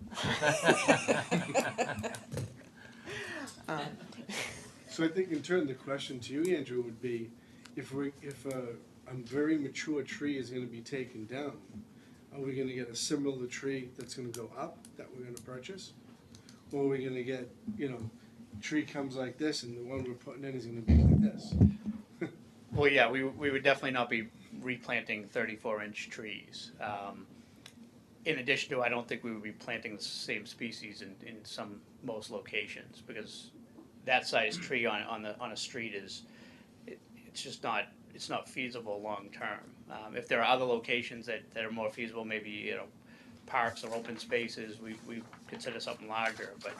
So I think in turn, the question to you, Andrew, would be, if a very mature tree is gonna be taken down, are we gonna get a similar tree that's gonna go up that we're gonna purchase? Or are we gonna get, tree comes like this and the one we're putting in is gonna be like this? Well, yeah, we would definitely not be replanting 34-inch trees. In addition to, I don't think we would be planting the same species in most locations, because that size tree on a street it's just not, it's not feasible long term. If there are other locations that are more feasible, maybe, parks or open spaces, we consider something larger, but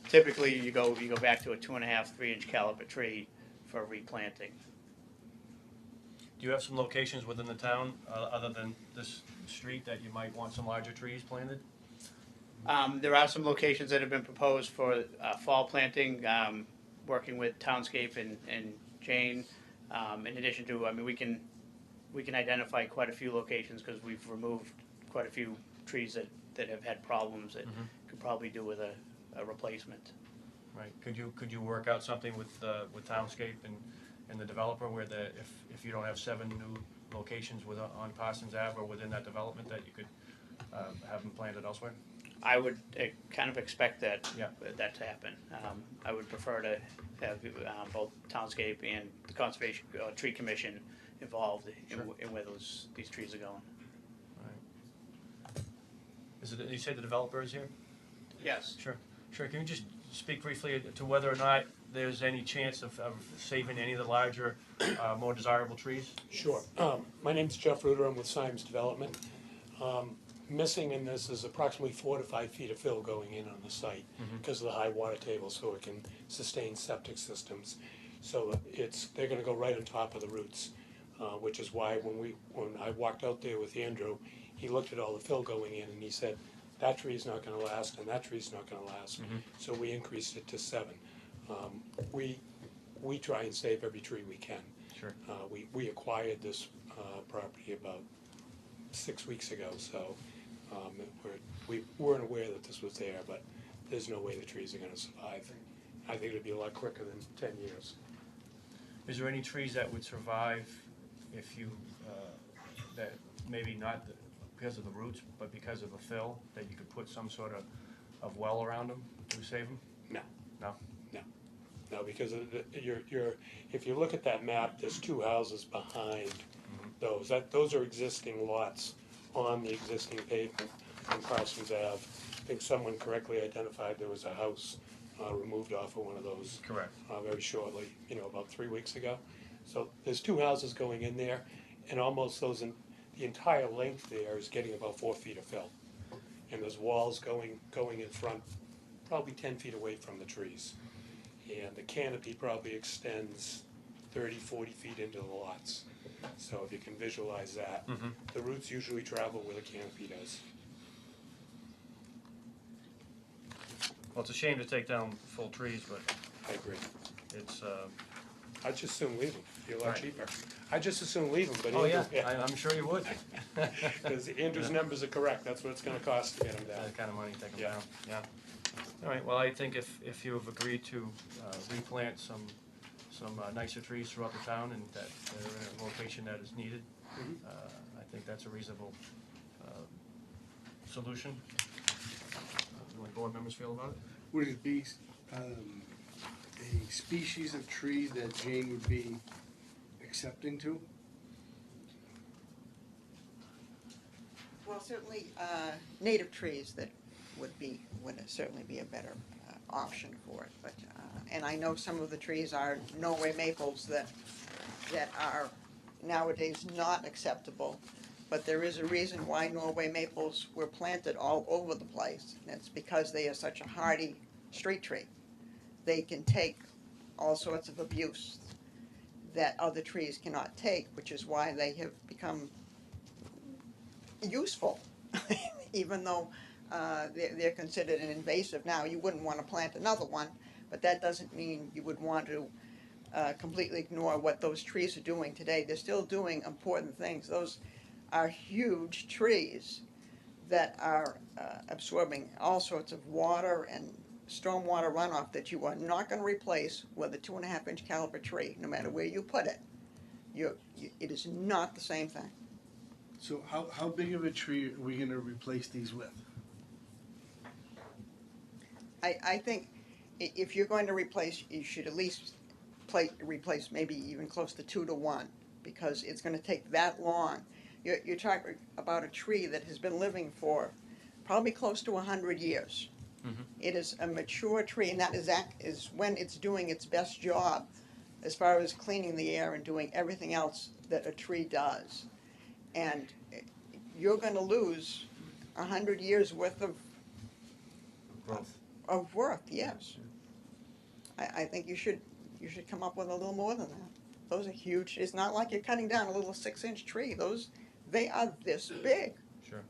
typically you go back to a 2.5, 3-inch caliber tree for replanting. Do you have some locations within the town, other than this street, that you might want some larger trees planted? There are some locations that have been proposed for fall planting, working with Townscape and Jane. In addition to, I mean, we can identify quite a few locations, because we've removed quite a few trees that have had problems that could probably do with a replacement. Right, could you work out something with Townscape and the developer, where if you don't have 7 new locations on Parsons Ave or within that development, that you could have them planted elsewhere? I would kind of expect that Yeah. that to happen. I would prefer to have both Townscape and the Conservation Tree Commission involved in where these trees are going. Right. You say the developer is here? Yes. Sure. Can you just speak briefly to whether or not there's any chance of saving any of the larger, more desirable trees? Sure. My name's Jeff Ruder. I'm with Symes Development. Missing in this is approximately 4 to 5 feet of fill going in on the site because of the high water table, so it can sustain septic systems. So they're going to go right on top of the roots, which is why when I walked out there with Andrew, he looked at all the fill going in and he said, that tree's not going to last and that tree's not going to last. So we increased it to 7. We try and save every tree we can. Sure. We acquired this property about 6 weeks ago, so we weren't aware that this was there, but there's no way the trees are going to survive. I think it'd be a lot quicker than 10 years. Is there any trees that would survive if you, that maybe not because of the roots, but because of the fill, that you could put some sort of well around them to save them? No. No? No, because if you look at that map, there's 2 houses behind those. Those are existing lots on the existing pavement on Parsons Ave. I think someone correctly identified there was a house removed off of one of those. Correct. Very shortly, about 3 weeks ago. So there's 2 houses going in there, and almost the entire length there is getting about 4 feet of fill. And there's walls going in front, probably 10 feet away from the trees. And the canopy probably extends 30, 40 feet into the lots. So if you can visualize that, the roots usually travel where the canopy does. Well, it's a shame to take down full trees, but I agree. it's, I'd just assume leave them, be a lot Right. cheaper. I'd just assume leave them, but oh Andrew, yeah, I'm sure you would. Because Andrew's numbers are correct, that's what it's gonna cost to get them down. That kind of money, take them Yeah. down, yeah. All right, well, I think if you have agreed to replant some nicer trees throughout the town, and that they're in a location that is needed, I think that's a reasonable solution. What do board members feel about it? Would it be a species of tree that Jane would be accepting to? Well, certainly, native trees that would certainly be a better option for it, but, and I know some of the trees are Norway maples that are nowadays not acceptable, but there is a reason why Norway maples were planted all over the place, and it's because they are such a hardy street tree. They can take all sorts of abuse that other trees cannot take, which is why they have become useful, even though they're considered an invasive. Now, you wouldn't want to plant another one, but that doesn't mean you would want to completely ignore what those trees are doing today. They're still doing important things. Those are huge trees that are absorbing all sorts of water and stormwater runoff that you are not going to replace with a 2.5-inch caliber tree, no matter where you put it. It is not the same thing. So how big of a tree are we gonna replace these with? I think if you're going to replace, you should at least replace maybe even close to 2 to 1, because it's going to take that long. You're talking about a tree that has been living for probably close to 100 years. Mhm. It is a mature tree, and that is when it's doing its best job as far as cleaning the air and doing everything else that a tree does. And you're going to lose 100 years worth of worth, yes. I think you should come up with a little more than that. Those are huge. It's not like you're cutting down a little 6-inch tree. They are this big. Sure.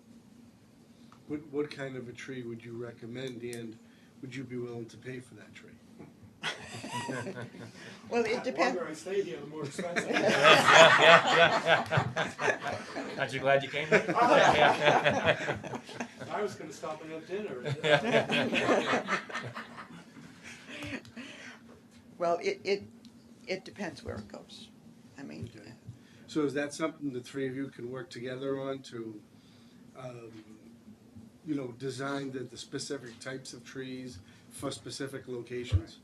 What kind of a tree would you recommend, and would you be willing to pay for that tree? Well, it depends. The longer I stay here, the more expensive. Yeah. Aren't you glad you came here? I was gonna stop and have dinner. Well, it depends where it goes. I mean, Okay. So is that something the three of you can work together on to, design the specific types of trees for specific locations?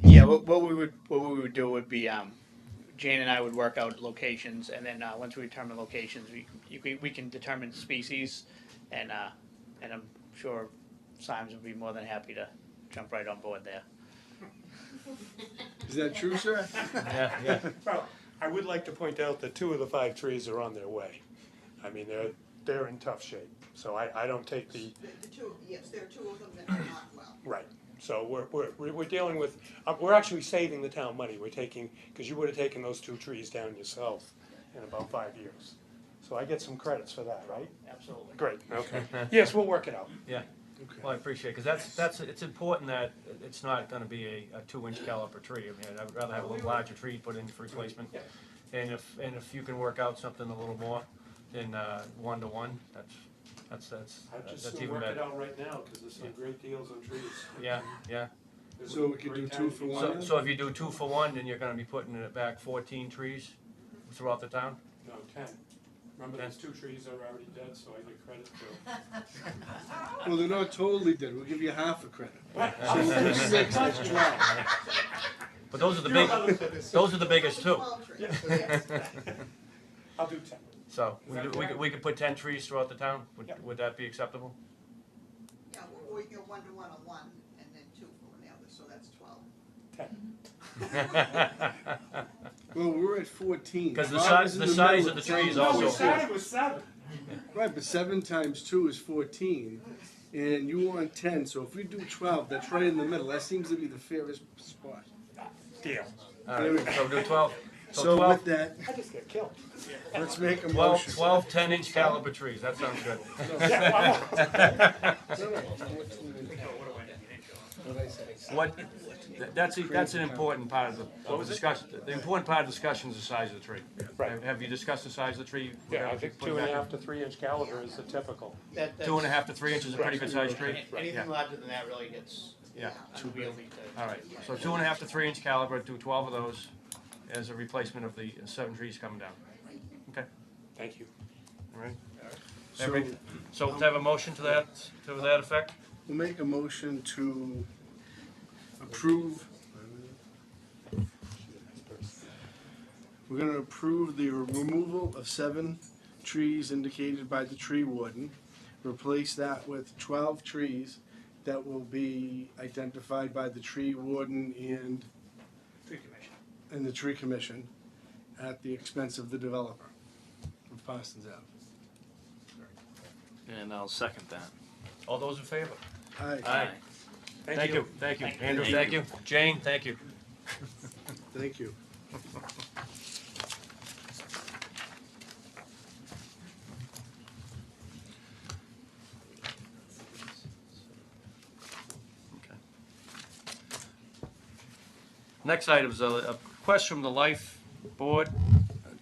Yeah, what we would do would be, Jane and I would work out locations, and then once we determine locations, we can determine species, and I'm sure Simons would be more than happy to jump right on board there. Is that true, sir? Yeah. Well, I would like to point out that 2 of the 5 trees are on their way. I mean, they're in tough shape, so I don't take the. Yes, there are 2 of them that are not well. Right. So we're dealing with, we're actually saving the town money. We're taking, because you would have taken those 2 trees down yourself in about 5 years. So I get some credits for that, right? Absolutely. Great, okay. Yes, we'll work it out. Yeah. Okay. Well, I appreciate it, because it's important that it's not gonna be a 2-inch caliber tree. I mean, I'd rather have a little larger tree put in for replacement. And if you can work out something a little more than 1 to 1, I'd just that's soon even work it better. out right now, because there's some great deals on trees. Yeah. So we could do 2 for 1? So if you do 2 for 1, then you're gonna be putting it back 14 trees throughout the town? No, 10. Remember, those 2 trees are already dead, so I get credit for. Well, they're not totally dead. We'll give you half a credit. So we'll do 6, that's 12. But those are the biggest too. I'll do 10. So we could put 10 trees throughout the town. Would that be acceptable? Yeah, we can go 1 to 1 on one, and then 2 for the other, so that's 12. 10. Well, we're at 14. Because the Bob is size in size middle of the at tree is 10. also No, we said important. it was 7. Right, but 7 times 2 is 14, and you want 10, so if we do 12, that's right in the middle. That seems to be the fairest spot. Deal. All right, so do 12. So 12, with that, I just get killed. let's make a 12, motion. 12 10-inch caliber trees. That sounds good. That's an important part of the discussion. The important part of the discussion is the size of the tree. Right. Have you discussed the size of the tree? Yeah, I think 2.5 to 3 inch caliber is the typical. 2.5 to 3 inches is a pretty good sized tree. Anything larger than that really gets Yeah. unwieldy to. All right. So 2.5 to 3 inch caliber. Do 12 of those as a replacement of the 7 trees coming down. Okay. Thank you. All right. So So to have a motion to that effect? we'll make a motion to approve. We're gonna approve the removal of 7 trees indicated by the tree warden. Replace that with 12 trees that will be identified by the tree warden and the tree commission at the expense of the developer of Parsons Ave. And I'll second that. All those in favor? Aye. Thank you. Thank you. Andrew, thank you. Jane, thank you. Thank you. Next item is a request from the Life Board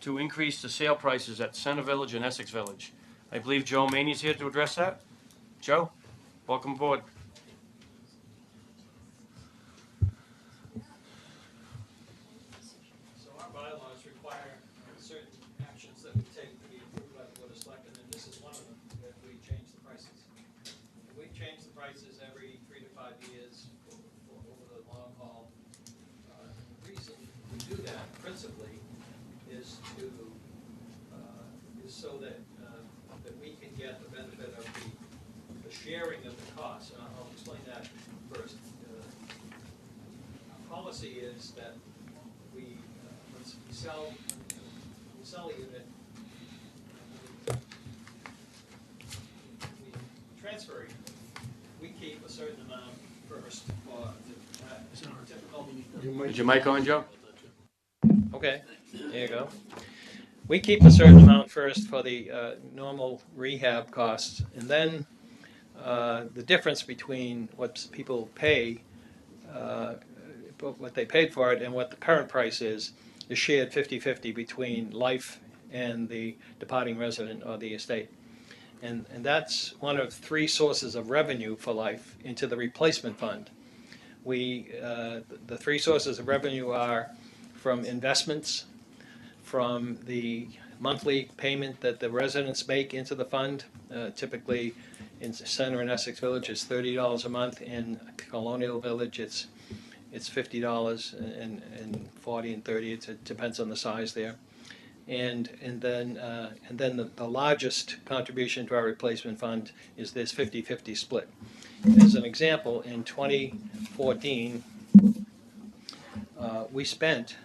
to increase the sale prices at Center Village and Essex Village. I believe Joe Maney's here to address that. Joe, welcome aboard. So our bylaws require certain actions that we take to be approved by the Board of Selectmen, and this is one of them, that we change the prices. And we change the prices every 3 to 5 years over the long haul. The reason we do that principally is so that we can get the benefit of the sharing of the costs. And I'll explain that first. Our policy is that we sell a unit, we transfer a unit, we keep a certain amount first for the typical. Is your mic on, Joe? Okay, there you go. We keep a certain amount first for the normal rehab costs, and then the difference between what people pay, what they paid for it, and what the current price is shared 50-50 between Life and the departing resident or the estate. And that's one of 3 sources of revenue for Life into the replacement fund. The 3 sources of revenue are from investments, from the monthly payment that the residents make into the fund. Typically in Center and Essex Village it's $30 a month. In Colonial Village it's $50 and $40 and $30. It depends on the size there. And then the largest contribution to our replacement fund is this 50-50 split. As an example, in 2014 we spent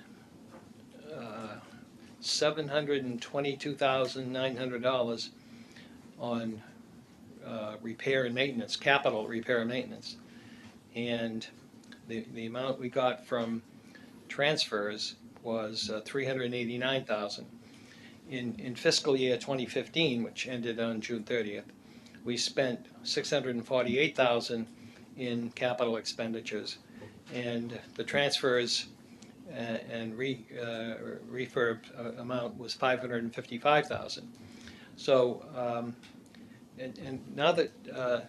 $722,900 on repair and maintenance, capital repair and maintenance. And the amount we got from transfers was $389,000. In fiscal year 2015, which ended on June 30th, we spent $648,000 in capital expenditures, and the transfers and refurb amount was $555,000. So, and now that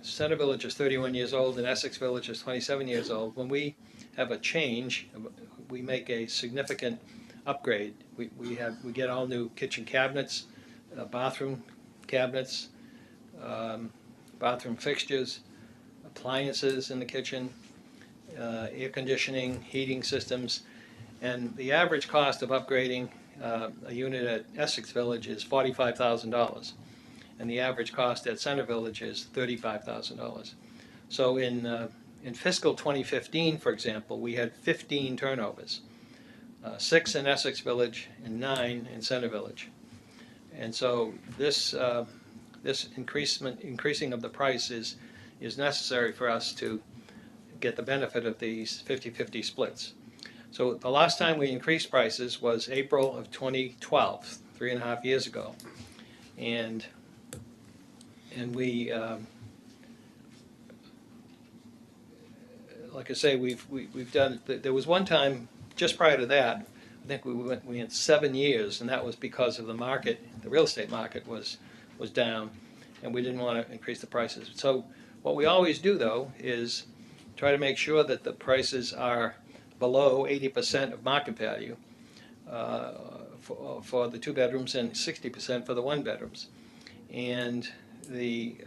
Center Village is 31 years old and Essex Village is 27 years old, when we have a change, we make a significant upgrade. We get all new kitchen cabinets, bathroom cabinets, bathroom fixtures, appliances in the kitchen, air conditioning, heating systems. And the average cost of upgrading a unit at Essex Village is $45,000, and the average cost at Center Village is $35,000. So in fiscal 2015, for example, we had 15 turnovers, 6 in Essex Village and 9 in Center Village. And so this increasing of the price is necessary for us to get the benefit of these 50-50 splits. So the last time we increased prices was April of 2012, 3.5 years ago, and we, like I say, we've done. There was one time just prior to that, I think we had 7 years, and that was because of the market. The real estate market was down, and we didn't want to increase the prices. So what we always do though is try to make sure that the prices are below 80% of market value for the 2 bedrooms and 60% for the 1 bedrooms. And the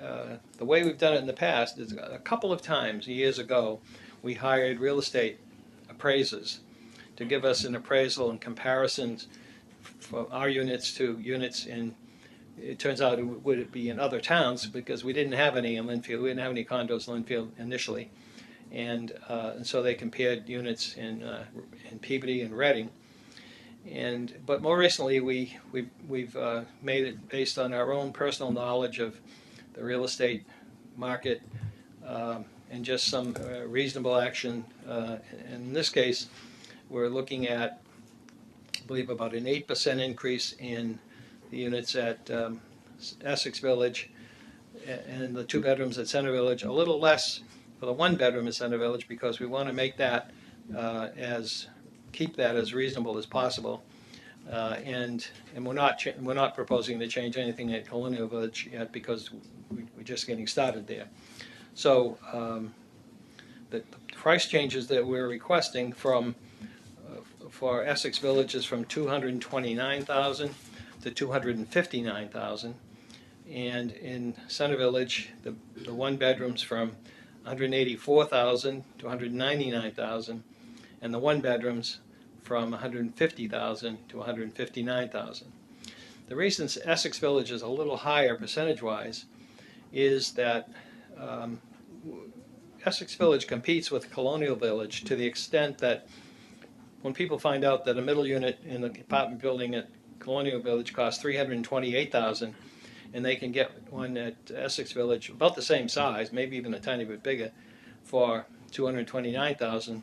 way we've done it in the past is a couple of times years ago we hired real estate appraisers to give us an appraisal and comparisons for our units to units in, it turns out it would be in other towns because we didn't have any in Linfield. We didn't have any condos in Linfield initially. And so they compared units in Peabody and Reading. But more recently, we've made it based on our own personal knowledge of the real estate market and just some reasonable action. In this case, we're looking at, I believe, about an 8% increase in the units at Essex Village and the 2 bedrooms at Center Village, a little less for the 1 bedroom at Center Village because we want to make that as keep that as reasonable as possible. And we're not proposing to change anything at Colonial Village yet because we're just getting started there. So the price changes that we're requesting for Essex Village is from $229,000 to $259,000, and in Center Village, the one bedrooms from $184,000 to $199,000, and the one bedrooms from $150,000 to $159,000. The reason Essex Village is a little higher percentage-wise is that Essex Village competes with Colonial Village to the extent that when people find out that a middle unit in the apartment building at Colonial Village costs $328,000, and they can get one at Essex Village about the same size, maybe even a tiny bit bigger, for $229,000,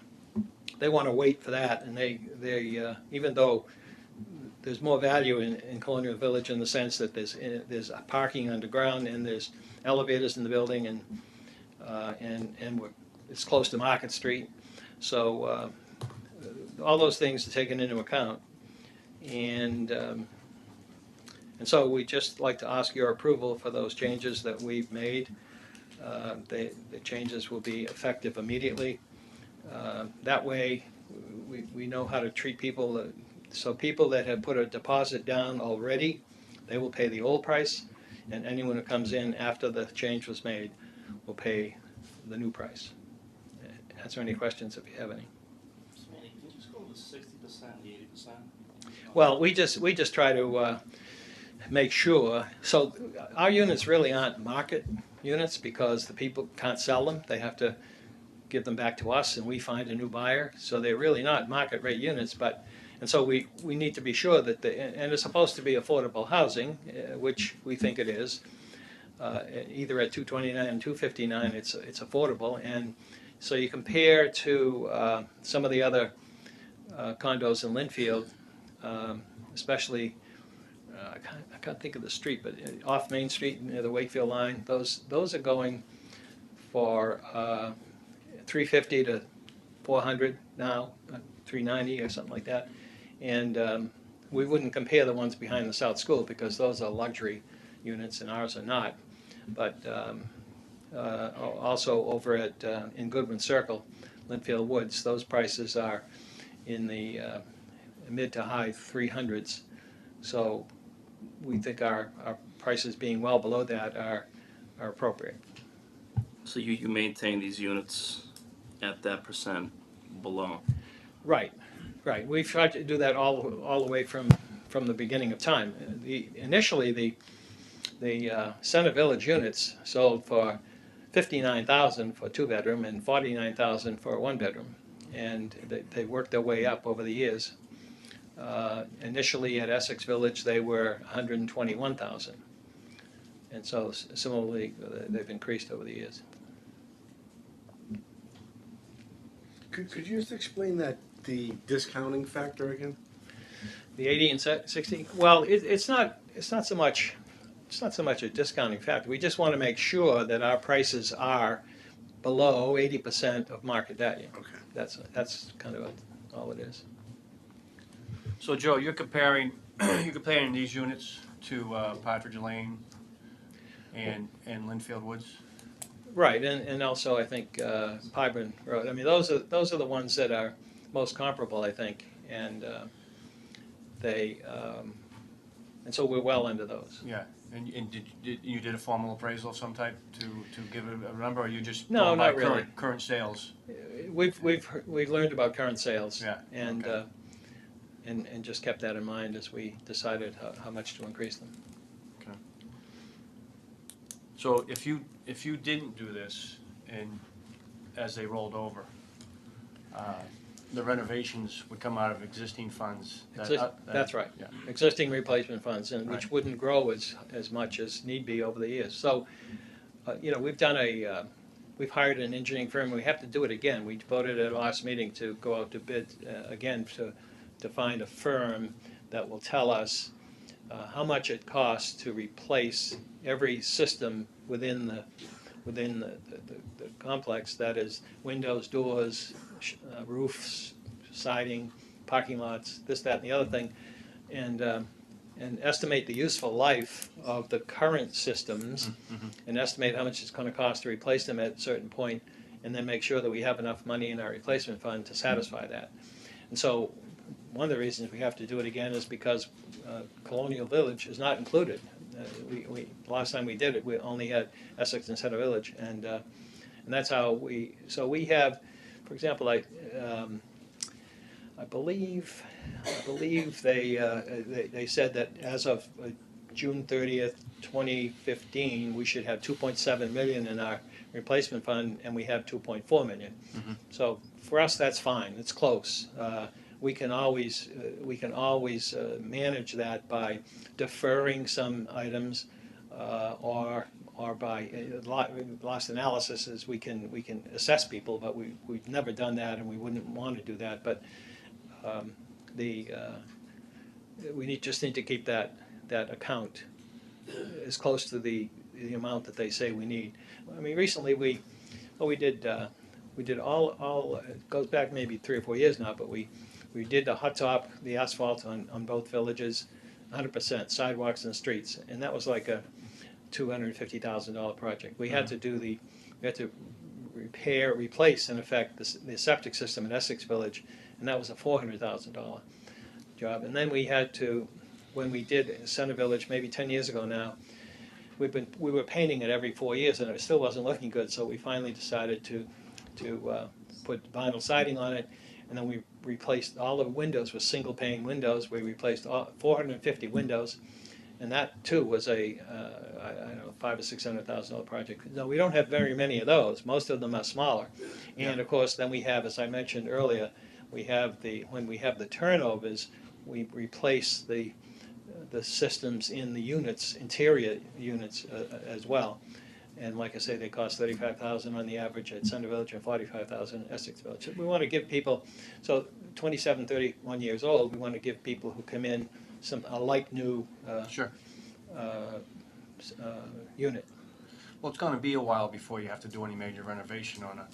they want to wait for that, and they even though there's more value in Colonial Village in the sense that there's parking underground and there's elevators in the building, and it's close to Market Street, so all those things are taken into account, and so we just like to ask your approval for those changes that we've made. The changes will be effective immediately. That way, we know how to treat people. So people that have put a deposit down already, they will pay the old price, and anyone who comes in after the change was made will pay the new price. Answer any questions if you have any. Can you just go with 60% and 80%? Well, we just try to make sure. So our units really aren't market units because the people can't sell them. They have to give them back to us, and we find a new buyer. So they're really not market rate units, and so we need to be sure that and it's supposed to be affordable housing, which we think it is. Either at 229 and 259, it's affordable, and so you compare to some of the other condos in Linfield, especially. I can't think of the street, but off Main Street near the Wakefield line, those are going for $350 to $400 now, $390 or something like that, and we wouldn't compare the ones behind the South School because those are luxury units and ours are not. But also over at in Goodwin Circle, Linfield Woods, those prices are in the mid to high 300s. So we think our prices being well below that are appropriate. So you maintain these units at that percent below? Right. We've tried to do that all the way from the beginning of time. Initially, the Center Village units sold for $59,000 for a two-bedroom and $49,000 for a one-bedroom, and they worked their way up over the years. Initially at Essex Village, they were $121,000, and so similarly, they've increased over the years. Could you just explain the discounting factor again? The 80 and 60. Well, it's not so much a discounting factor. We just want to make sure that our prices are below 80% of market value. Okay. That's kind of all it is. So Joe, you're comparing these units to Partridge Lane and Linfield Woods? Right, and also I think Pyburn Road. I mean, those are the ones that are most comparable, I think, and and so we're well into those. Yeah, and you did a formal appraisal of some type to give it a number, or you just No, going by not really. current sales? We've learned about current sales. Yeah. And okay. and just kept that in mind as we decided how much to increase them. Okay. So if you didn't do this, and as they rolled over, the renovations would come out of existing funds. That's right. Yeah. Existing replacement funds, and which Right. wouldn't grow as much as need be over the years. So, we've done we've hired an engineering firm. We have to do it again. We voted at our last meeting to go out to bid again to find a firm that will tell us how much it costs to replace every system within the complex. That is windows, doors, roofs, siding, parking lots, this, that, and the other thing, and estimate the useful life of the current systems, and estimate how much it's going to cost to replace them at a certain point, and then make sure that we have enough money in our replacement fund to satisfy that. And so, one of the reasons we have to do it again is because Colonial Village is not included. Last time we did it, we only had Essex and Center Village, and that's how we. So we have, for example, I believe they said that as of June 30th, 2015, we should have 2.7 million in our replacement fund, and we have 2.4 million. So for us, that's fine. It's close. We can always manage that by deferring some items, or by last analysis is we can assess people, but we've never done that, and we wouldn't want to do that. But we just need to keep that account as close to the amount that they say we need. I mean, recently we did all it goes back maybe 3 or 4 years now, but we did the hot top, the asphalt on both villages, 100%, sidewalks and streets, and that was like a $250,000 project. We had to replace in effect the septic system in Essex Village, and that was a $400,000 job. And then we had to, when we did Center Village maybe 10 years ago now, we were painting it every 4 years, and it still wasn't looking good. So we finally decided to put vinyl siding on it, and then we replaced all the windows with single pane windows. We replaced 450 windows, and that too was a I don't know, $500,000 or $600,000 project. No, we don't have very many of those. Most of them are smaller, and of course, then we have, as I mentioned earlier, when we have the turnovers, we replace the systems in the units, interior units as well. And like I say, they cost $35,000 on the average at Center Village and $45,000 at Essex Village. We want to give people, so 27, 31 years old, we want to give people who come in a like new unit. Well, it's gonna be a while before you have to do any major renovation on a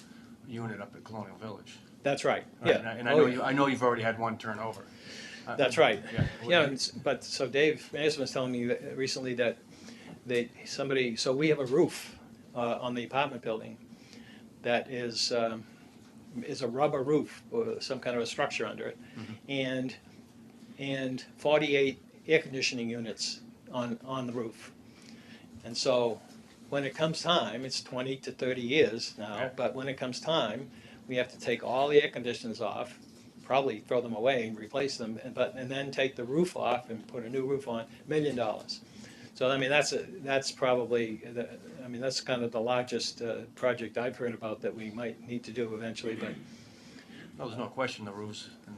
unit up at Colonial Village. That's right, Right, yeah. And I know you've already had one turnover. That's right. Yeah. But so Dave Mason was telling me recently that so we have a roof on the apartment building that is a rubber roof with some kind of a structure under it, and 48 air conditioning units on the roof. And so when it comes time, it's 20 to 30 years now, but when it comes time, we have to take all the air conditioners off, probably throw them away and replace them, and then take the roof off and put a new roof on, $1 million. So I mean that's probably that's kind of the largest project I've heard about that we might need to do eventually. But no, there's no question the roofs and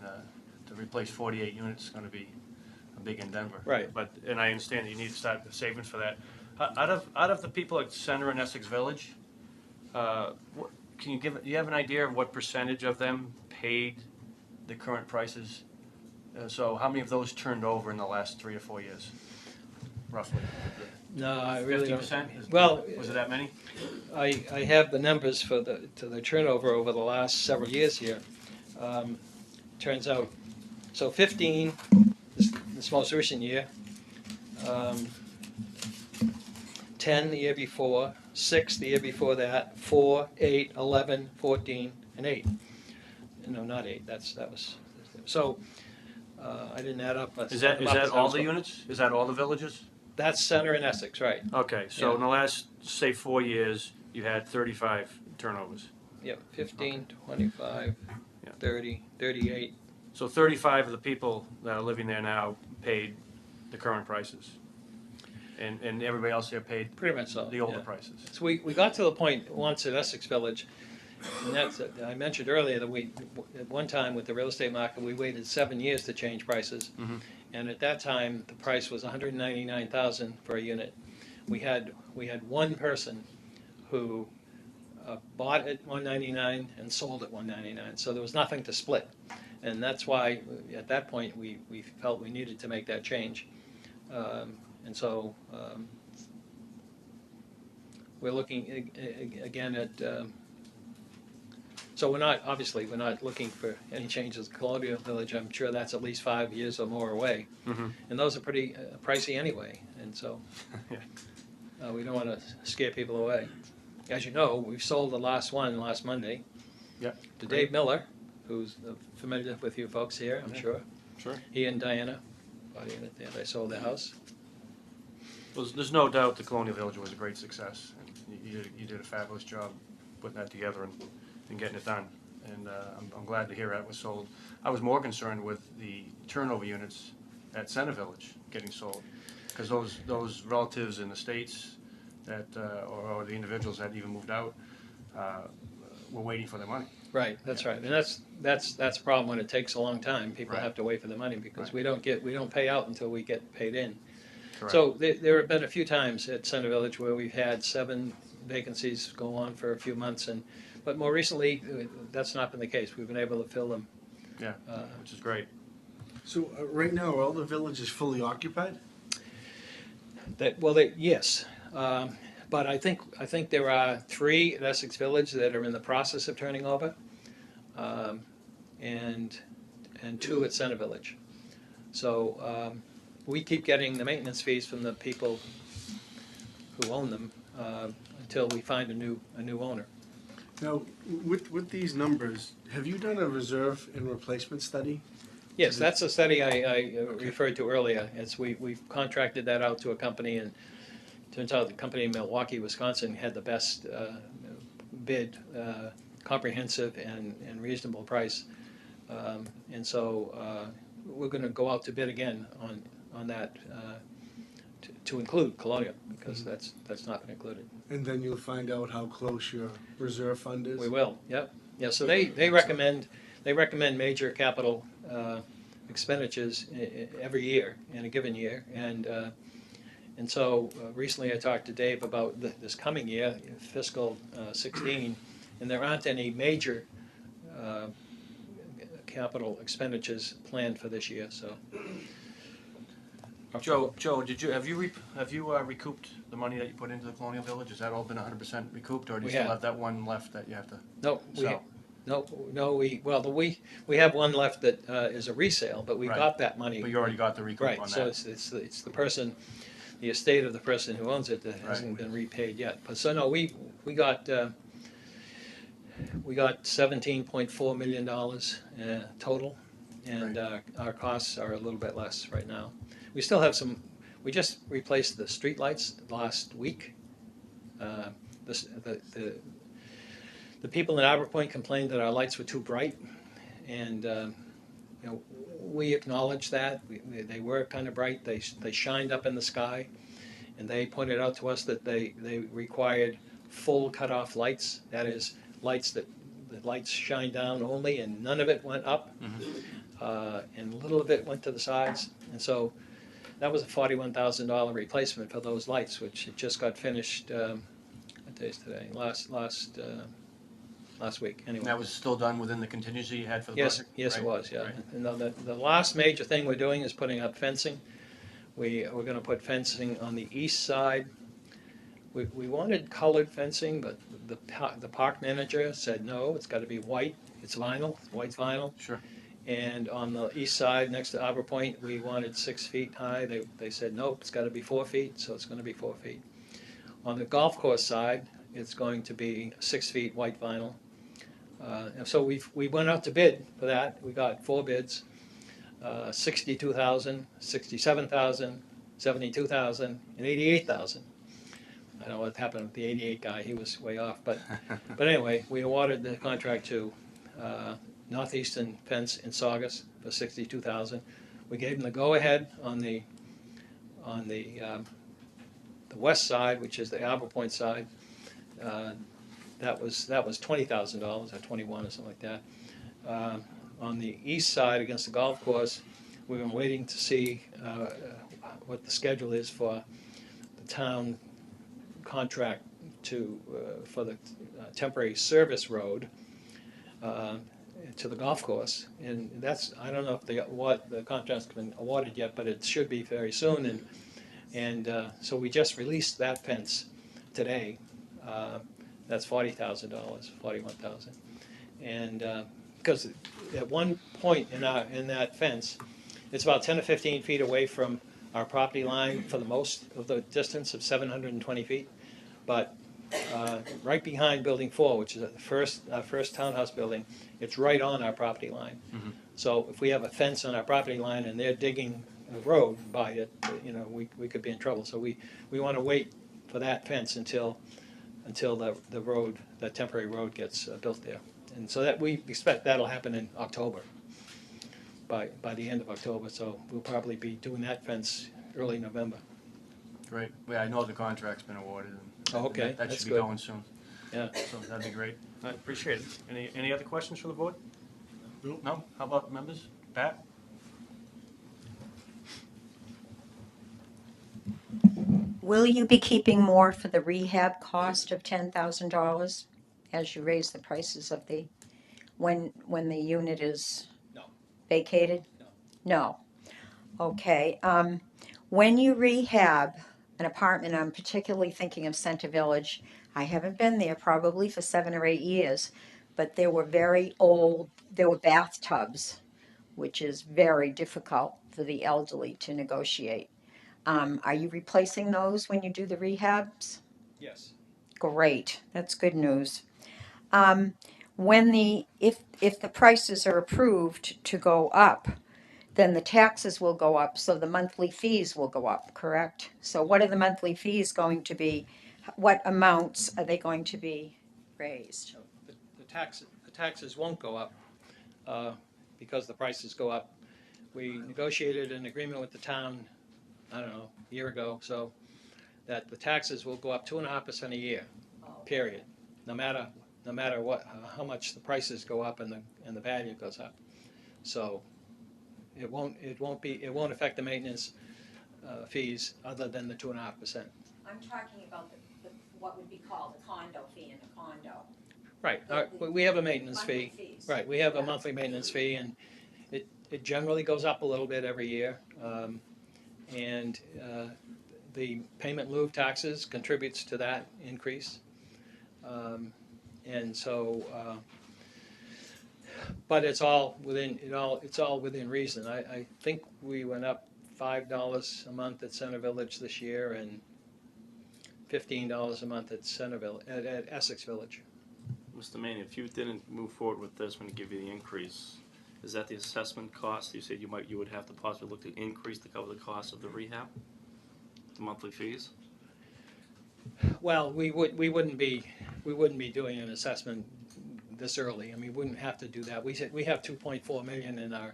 to replace 48 units is going to be a big endeavor. Right. And I understand that you need to start the savings for that. Out of the people at Center and Essex Village, do you have an idea of what percentage of them paid the current prices? So how many of those turned over in the last 3 or 4 years, roughly? No, I really 50%? Well, was it that many? I have the numbers for the turnover over the last several years here. Turns out, so 15, this most recent year, 10 the year before, 6 the year before that, 4, 8, 11, 14, and 8. No, not 8. That was so. I didn't add up. Is that all the units? Is that all the villages? That's Center and Essex, right? Okay, so in the last say 4 years, you had 35 turnovers. Yeah, 15, 25, 30, 38. So 35 of the people that are living there now paid the current prices, and everybody else there paid pretty much so, the older prices. So we got to the point once at Essex Village, and I mentioned earlier that at one time with the real estate market we waited 7 years to change prices, and at that time the price was $199,000 for a unit. We had one person who bought at $199 and sold at $199, so there was nothing to split. And that's why, at that point, we felt we needed to make that change. And so we're looking again at... So we're not, obviously, we're not looking for any changes to Colonial Village. I'm sure that's at least 5 years or more away. And those are pretty pricey anyway, and so we don't want to scare people away. As you know, we've sold the last one last Monday to Dave Miller, who's familiar with you folks here, I'm sure. Sure. He and Diana, they sold their house. Well, there's no doubt the Colonial Village was a great success. And you did a fabulous job putting that together and getting it done. And I'm glad to hear that was sold. I was more concerned with the turnover units at Center Village getting sold, because those relatives in the States that or the individuals that even moved out were waiting for their money. Right, that's right, and that's a problem when it takes a long time. People have to wait for the money because we don't pay out until we get paid in. Correct. So there have been a few times at Center Village where we've had 7 vacancies go on for a few months, but more recently that's not been the case. We've been able to fill them. Yeah, which is great. So right now, are all the villages fully occupied? Yes. But I think there are 3 at Essex Village that are in the process of turning over, and 2 at Center Village. So we keep getting the maintenance fees from the people who own them until we find a new owner. Now, with these numbers, have you done a reserve and replacement study? Yes, that's a study I referred to earlier. We've contracted that out to a company, and turns out the company in Milwaukee, Wisconsin had the best bid, comprehensive and reasonable price. And so we're going to go out to bid again on that to include Colonial, because that's not been included. And then you'll find out how close your reserve fund is? We will, yep. Yeah, so they recommend major capital expenditures every year, in a given year. And so recently I talked to Dave about this coming year, fiscal 16, and there aren't any major capital expenditures planned for this year, so. Joe, have you recouped the money that you put into the Colonial Village? Has that all been 100% recouped, or do you still have that one left that you have to sell? We have one left that is a resale, but we got that money. But you already got the recoup on that. Right, so it's the person, the estate of the person who owns it that hasn't been repaid yet. But so no, we got $17.4 million total, and our costs are a little bit less right now. We still have some. We just replaced the street lights last week. The people in Arbor Point complained that our lights were too bright, and we acknowledged that. They were kind of bright. They shined up in the sky, and they pointed out to us that they required full cutoff lights. That is, lights that the lights shine down only, and none of it went up, and a little of it went to the sides, and so. That was a $41,000 replacement for those lights, which just got finished. What day is today? Last week. Anyway. And that was still done within the contingency you had for the project? Yes, it was. Yeah. Right. And the last major thing we're doing is putting up fencing. We're going to put fencing on the east side. We wanted colored fencing, but the park manager said no. It's got to be white. It's vinyl. White vinyl. Sure. And on the east side, next to Arbor Point, we wanted 6 feet high. They said, nope, it's got to be 4 feet, so it's going to be 4 feet. On the golf course side, it's going to be 6 feet white vinyl. And so we went out to bid for that. We got 4 bids, $62,000, $67,000, $72,000, and $88,000. I don't know what happened with the 88 guy. He was way off. But anyway, we awarded the contract to Northeastern Fence in Saugus for $62,000. We gave them the go-ahead on the west side, which is the Arbor Point side. That was $20,000 or $21,000 or something like that. On the east side, against the golf course, we've been waiting to see what the schedule is for the town contract for the temporary service road to the golf course, and that's, I don't know if the contract's been awarded yet, but it should be very soon, and so we just released that fence today. That's $40,000, $41,000, And because at one point in that fence, it's about 10 or 15 feet away from our property line for the most of the distance of 720 feet. But right behind Building 4, which is our first townhouse building, it's right on our property line. So if we have a fence on our property line and they're digging a road by it, we could be in trouble. So we want to wait for that fence until the road, that temporary road gets built there. And so that we expect that'll happen in October, by the end of October. So we'll probably be doing that fence early November. Great. Yeah, I know the contract's been awarded. Oh, okay. That That's should be good. going soon. Yeah. So that'd be great. I appreciate it. Any other questions from the board? No? How about members? Pat? Will you be keeping more for the rehab cost of $10,000 as you raise the prices of when the unit is No. vacated? No. No. Okay. When you rehab an apartment, I'm particularly thinking of Center Village. I haven't been there probably for 7 or 8 years, but there were bathtubs, which is very difficult for the elderly to negotiate. Are you replacing those when you do the rehabs? Yes. Great, that's good news. If the prices are approved to go up, then the taxes will go up, so the monthly fees will go up, correct? So what are the monthly fees going to be? What amounts are they going to be raised? The taxes won't go up because the prices go up. We negotiated an agreement with the town, I don't know, a year ago, so that the taxes will go up 2.5% a year, period. No matter how much the prices go up and the value goes up. So it won't affect the maintenance fees other than the 2.5%. I'm talking about what would be called a condo fee in a condo. Right. We have a maintenance fee. Fees. Right. We have a monthly maintenance fee, and it generally goes up a little bit every year. And the payment in lieu of taxes contributes to that increase. And so, but it's all within reason. I think we went up $5 a month at Center Village this year, and $15 a month at at Essex Village. Mr. Manning, if you didn't move forward with this when you give you the increase, is that the assessment cost? You said you would have to possibly look to increase to cover the cost of the rehab, the monthly fees? Well, we wouldn't be doing an assessment this early. I mean, we wouldn't have to do that. We have 2.4 million in our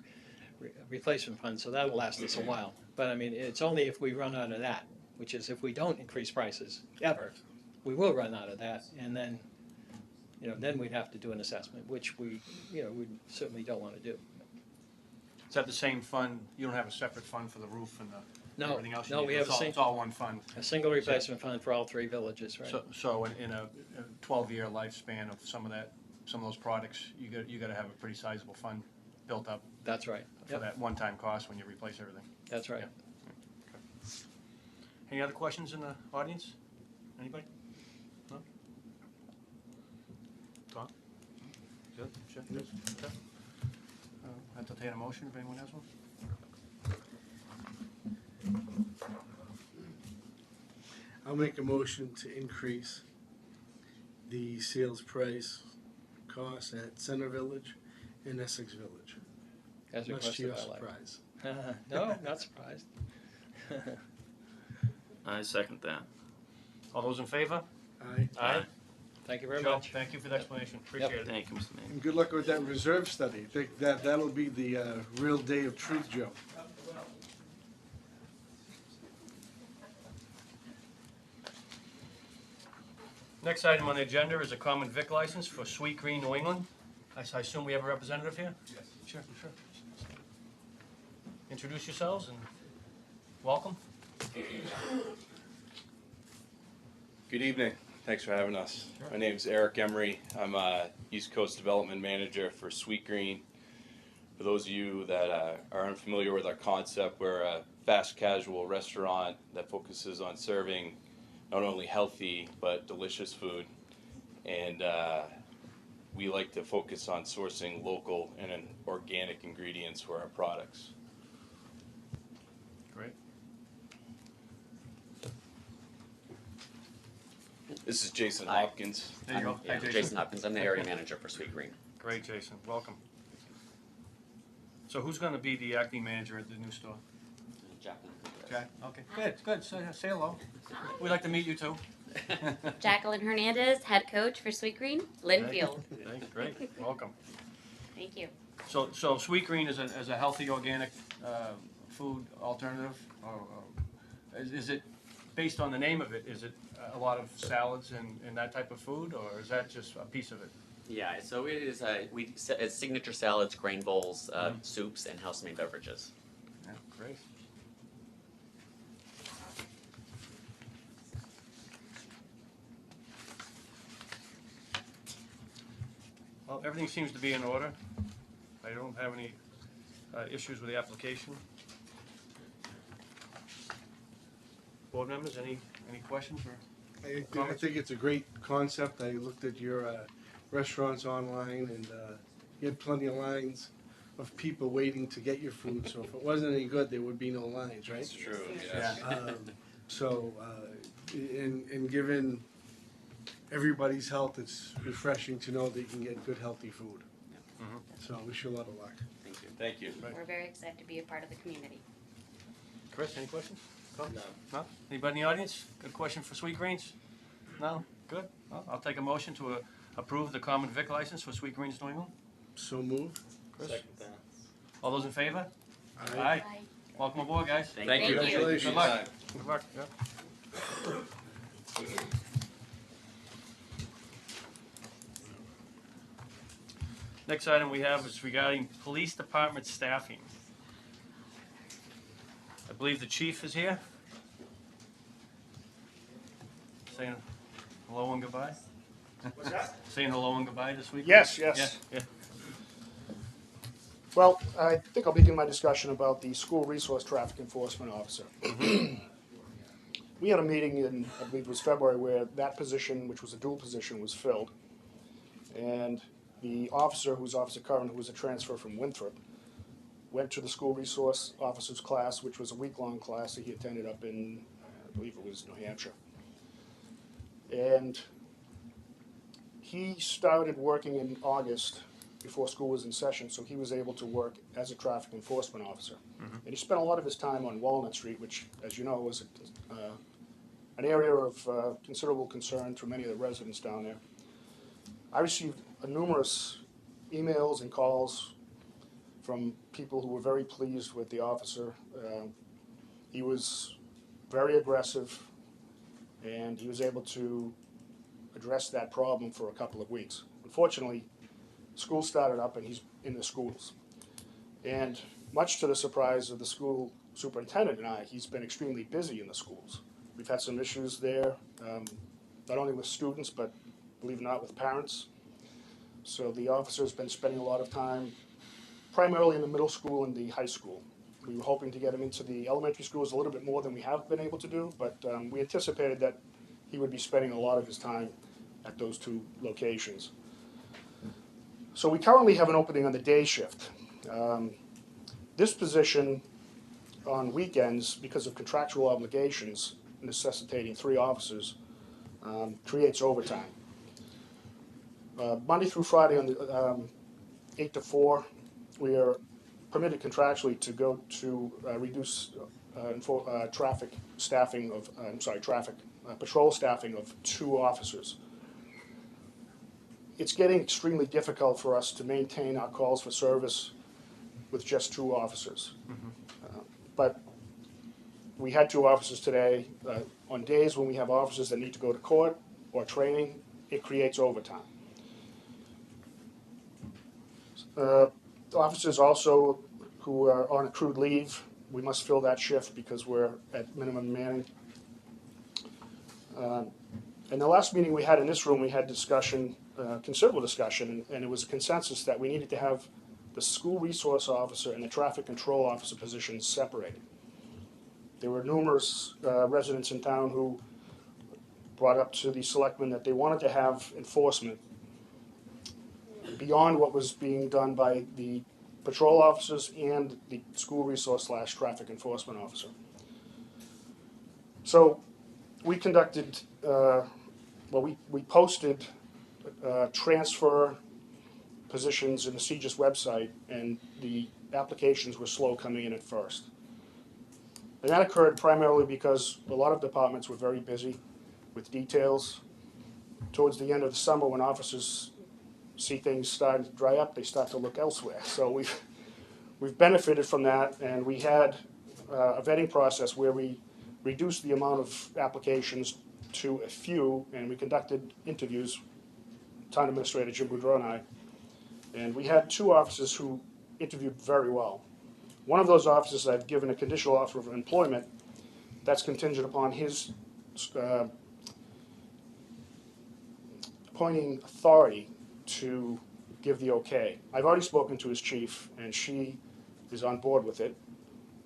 replacement fund, so that'll last us a while. But I mean, it's only if we run out of that, which is if we don't increase prices ever, we will run out of that, and then then we'd have to do an assessment, which we certainly don't want to do. Is that the same fund? You don't have a separate fund for the roof and No, everything else? no, we have It's all one fund. a single replacement fund for all 3 villages, right? So in a 12-year lifespan of some of those products, you got to have a pretty sizable fund built up. That's right. For Yep. that one-time cost when you replace everything. That's right. Yeah. Okay. Any other questions in the audience? Anybody? No? Tom? Good? Sure? Good? Okay. Entertain a motion if anyone has one. I'll make a motion to increase the sales price cost at Center Village and Essex Village. As Much to requested your by Larry. surprise. No, not surprised. I second that. All those in favor? Aye. Aye. Thank you very Joe, much. thank you for the explanation. Appreciate it. Thank you, Mr. Manning. And good luck with that reserve study. I think that'll be the real day of truth, Joe. Next item on the agenda is a common vic license for Sweet Green, New England. I assume we have a representative here? Yes. Sure. Introduce yourselves and welcome. Good evening. Thanks for having us. My name is Eric Emery. I'm a East Coast Development Manager for Sweet Green. For those of you that are unfamiliar with our concept, we're a fast casual restaurant that focuses on serving not only healthy but delicious food. And we like to focus on sourcing local and organic ingredients for our products. Great. This is Jason Hopkins. There you go. Hi, Jason. Jason Hopkins. I'm the area manager for Sweet Green. Great, Jason. Welcome. So who's going to be the acting manager at the new store? Jacqueline. Jack. Okay. Good. Good. Say hello. We'd like to meet you too. Jacqueline Hernandez, head coach for Sweet Green, Linfield. Great. Welcome. Thank you. So Sweet Green is a healthy organic food alternative, or is it based on the name of it? Is it a lot of salads and that type of food, or is that just a piece of it? Yeah, so it is it's signature salads, grain bowls, soups, and house-made beverages. Yeah, great. Well, everything seems to be in order. I don't have any issues with the application. Board members, any questions or I comments? think it's a great concept. I looked at your restaurants online, and you had plenty of lines of people waiting to get your food. So if it wasn't any good, there would be no lines, right? That's true, yes. And given everybody's health, it's refreshing to know that you can get good, healthy food. So I wish you a lot of luck. Thank you. Thank you. We're very excited to be a part of the community. Chris, any questions? No? Anybody in the audience? Good question for Sweet Greens? No? Good. Well, I'll take a motion to approve the common vic license for Sweet Greens New England. So moved. Chris? Second that. All those in favor? Aye. Welcome aboard, guys. Thank you. Congratulations. Good luck. Good luck. Yeah. Next item we have is regarding police department staffing. I believe the chief is here. Saying hello and goodbye. What's that? Saying hello and goodbye this week? Yes. Yeah. Well, I think I'll begin my discussion about the school resource traffic enforcement officer. We had a meeting in, I believe it was February, where that position, which was a dual position, was filled. And the officer, who's Officer Curran, who was a transfer from Winthrop, went to the school resource officer's class, which was a week-long class that he attended up in, I believe it was New Hampshire. And he started working in August before school was in session, so he was able to work as a traffic enforcement officer. And he spent a lot of his time on Walnut Street, which, as you know, was an area of considerable concern to many of the residents down there. I received numerous emails and calls from people who were very pleased with the officer. He was very aggressive, and he was able to address that problem for a couple of weeks. Unfortunately, school started up and he's in the schools. And much to the surprise of the school superintendent and I, he's been extremely busy in the schools. We've had some issues there, not only with students, but believe it or not, with parents. So the officer's been spending a lot of time primarily in the middle school and the high school. We were hoping to get him into the elementary schools a little bit more than we have been able to do, but we anticipated that he would be spending a lot of his time at those two locations. So we currently have an opening on the day shift. This position on weekends, because of contractual obligations necessitating 3 officers, creates overtime. Monday through Friday on the 8 to 4, we are permitted contractually to go to reduce traffic staffing of, patrol staffing of 2 officers. It's getting extremely difficult for us to maintain our calls for service with just 2 officers. But we had 2 officers today. On days when we have officers that need to go to court or training, it creates overtime. Officers also who are on accrued leave, we must fill that shift because we're at minimum manning. In the last meeting we had in this room, we had discussion, considerable discussion, and it was a consensus that we needed to have the school resource officer and the traffic control officer positions separated. There were numerous residents in town who brought up to the selectmen that they wanted to have enforcement beyond what was being done by the patrol officers and the school resource / traffic enforcement officer. So we conducted, we posted transfer positions in the CGIS website, and the applications were slow coming in at first. And that occurred primarily because a lot of departments were very busy with details. Towards the end of the summer, when officers see things starting to dry up, they start to look elsewhere. So we've benefited from that, and we had a vetting process where we reduced the amount of applications to a few, and we conducted interviews, Town Administrator Jim Boudreau and I, and we had 2 officers who interviewed very well. One of those officers I've given a conditional offer of employment that's contingent upon his appointing authority to give the okay. I've already spoken to his chief, and she is on board with it.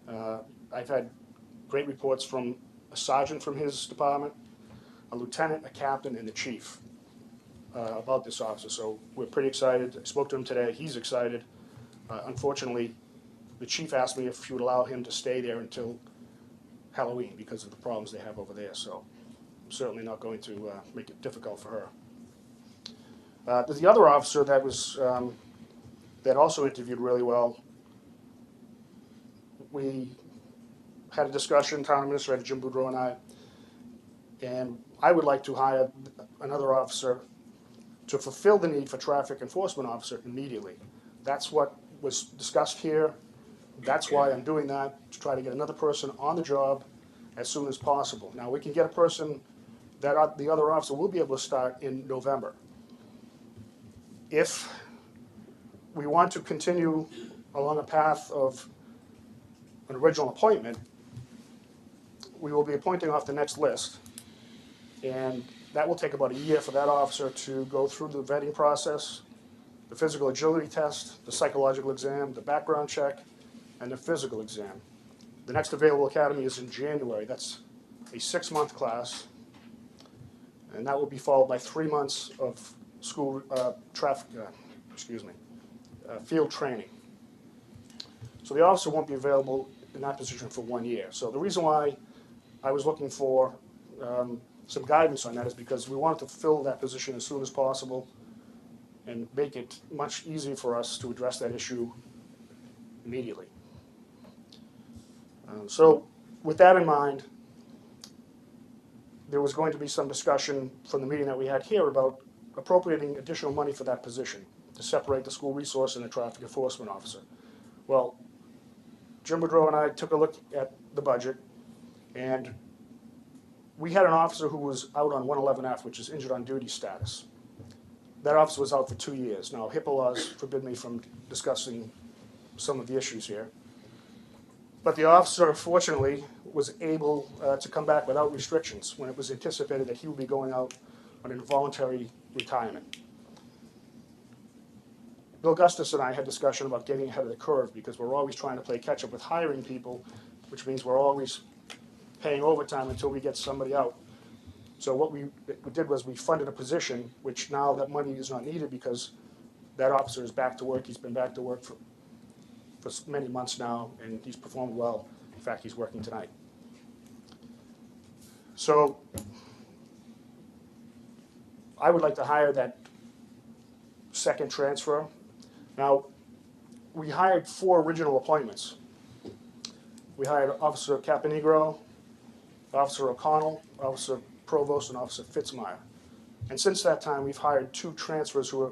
I've had great reports from a sergeant from his department, a lieutenant, a captain, and the chief about this officer. So we're pretty excited. I spoke to him today. He's excited. Unfortunately, the chief asked me if he would allow him to stay there until Halloween because of the problems they have over there. So I'm certainly not going to make it difficult for her. There's the other officer that was that also interviewed really well. We had a discussion, Town Administrator Jim Boudreau and I would like to hire another officer to fulfill the need for traffic enforcement officer immediately. That's what was discussed here. That's why I'm doing that, to try to get another person on the job as soon as possible. Now, we can get a person that the other officer will be able to start in November. If we want to continue along a path of an original appointment, we will be appointing off the next list, and that will take about a year for that officer to go through the vetting process, the physical agility test, the psychological exam, the background check, and the physical exam. The next available academy is in January. That's a 6-month class, and that will be followed by 3 months of school field training. So the officer won't be available in that position for 1 year. So the reason why I was looking for some guidance on that is because we wanted to fill that position as soon as possible and make it much easier for us to address that issue immediately. So with that in mind, there was going to be some discussion from the meeting that we had here about appropriating additional money for that position to separate the school resource and the traffic enforcement officer. Well, Jim Boudreau and I took a look at the budget, and we had an officer who was out on 111F, which is injured on duty status. That officer was out for 2 years. Now, HIPAA laws forbid me from discussing some of the issues here. But the officer, fortunately, was able to come back without restrictions when it was anticipated that he would be going out on involuntary retirement. Bill Gustus and I had discussion about getting ahead of the curve because we're always trying to play catch up with hiring people, which means we're always paying overtime until we get somebody out. So what we did was we funded a position, which now that money is not needed because that officer is back to work. He's been back to work for many months now, and he's performed well. In fact, he's working tonight. So I would like to hire that second transfer. Now, we hired 4 original appointments. We hired Officer Caponegro, Officer O'Connell, Officer Provost, and Officer Fitzmeyer. And since that time, we've hired 2 transfers who are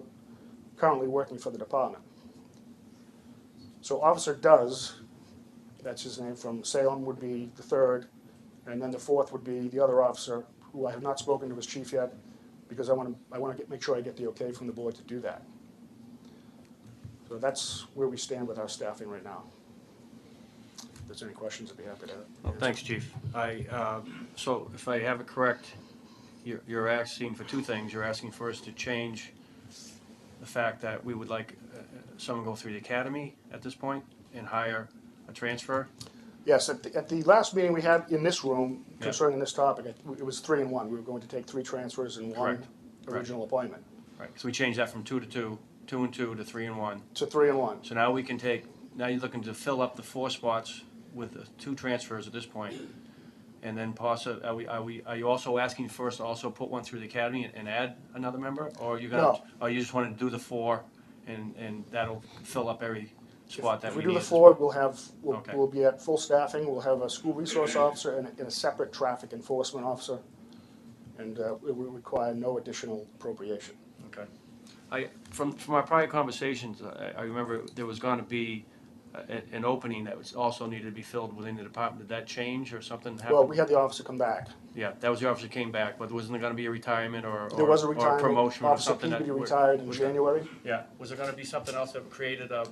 currently working for the department. So Officer Does, that's his name, from Salem, would be the 3rd, and then the 4th would be the other officer, who I have not spoken to his chief yet, because I want to make sure I get the okay from the board to do that. So that's where we stand with our staffing right now. If there's any questions, I'd be happy to answer. Well, thanks, Chief. So if I have it correct, you're asking for 2 things. You're asking for us to change the fact that we would like someone go through the academy at this point and hire a transfer? Yes, at the last meeting we had in this room concerning this topic, it was 3 and 1. We were going to take 3 transfers and 1 original appointment. Right, so we changed that from 2 to 2 2 and 2 to 3 and 1. to 3 and 1. So now we can take, now you're looking to fill up the 4 spots with the 2 transfers at this point. And then are you also asking for us to also put one through the academy and add another member? Or you No. or you just want to do the 4 and that'll fill up every spot that If we we need? do the at this 4, point? we'll be at full staffing. We'll have a school resource officer and a separate traffic enforcement officer. And it will require no additional appropriation. Okay. From our prior conversations, I remember there was going to be an opening that was also needed to be filled within the department. Did that change or something happen? Well, we had the officer come back. Yeah, that was the officer came back, but wasn't there going to be a retirement There was a or a retirement. promotion or Officer something? Peabody retired in January. Yeah. Was there going to be something else that created a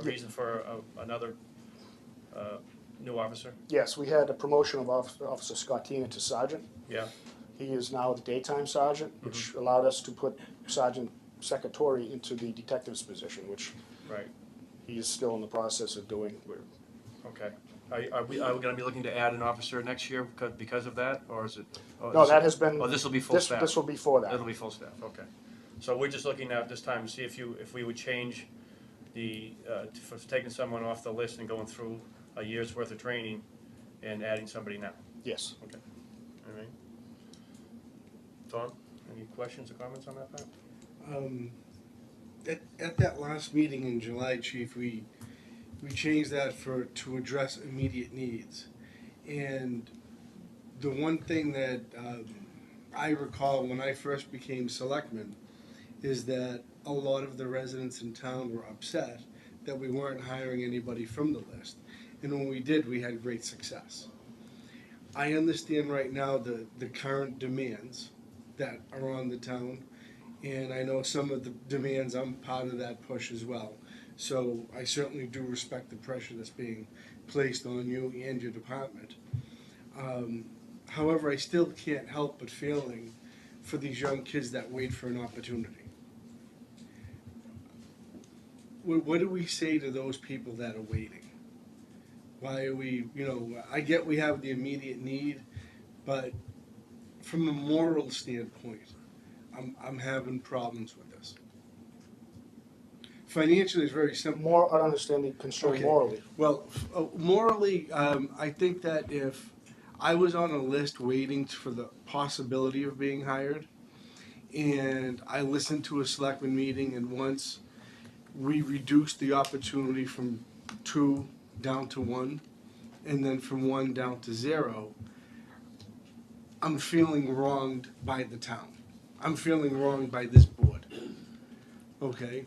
reason for another new officer? Yes, we had a promotion of Officer Scottina to sergeant. Yeah. He is now the daytime sergeant, which allowed us to put Sergeant Secretary into the detective's position, which Right. he is still in the process of doing. Okay. Are we going to be looking to add an officer next year because of that, or is it? No, that has been. Oh, this will be full staff. This will be for that. It'll be full staff. Okay. So we're just looking at this time to see if we would change for taking someone off the list and going through a year's worth of training and adding somebody now. Yes. Okay. All right. Tom, any questions or comments on that part? At that last meeting in July, Chief, we changed that to address immediate needs. And the one thing that I recall when I first became selectman is that a lot of the residents in town were upset that we weren't hiring anybody from the list. And when we did, we had great success. I understand right now the current demands that are on the town, and I know some of the demands, I'm part of that push as well. So I certainly do respect the pressure that's being placed on you and your department. However, I still can't help but feeling for these young kids that wait for an opportunity. What do we say to those people that are waiting? Why are we, I get we have the immediate need, but from a moral standpoint, I'm having problems with this. Financially, it's very simple. I don't understand the concern Okay. morally. Well, morally, I think that if I was on a list waiting for the possibility of being hired, and I listened to a selectman meeting, and once we reduced the opportunity from 2 down to 1, and then from 1 down to 0, I'm feeling wronged by the town. I'm feeling wronged by this board. Okay?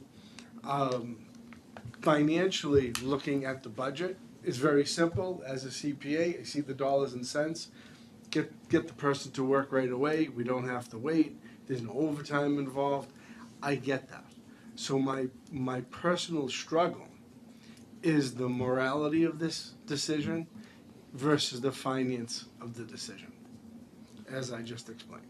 Financially, looking at the budget is very simple. As a CPA, I see the dollars and cents. Get the person to work right away. We don't have to wait. There's no overtime involved. I get that. So my personal struggle is the morality of this decision versus the finance of the decision, as I just explained.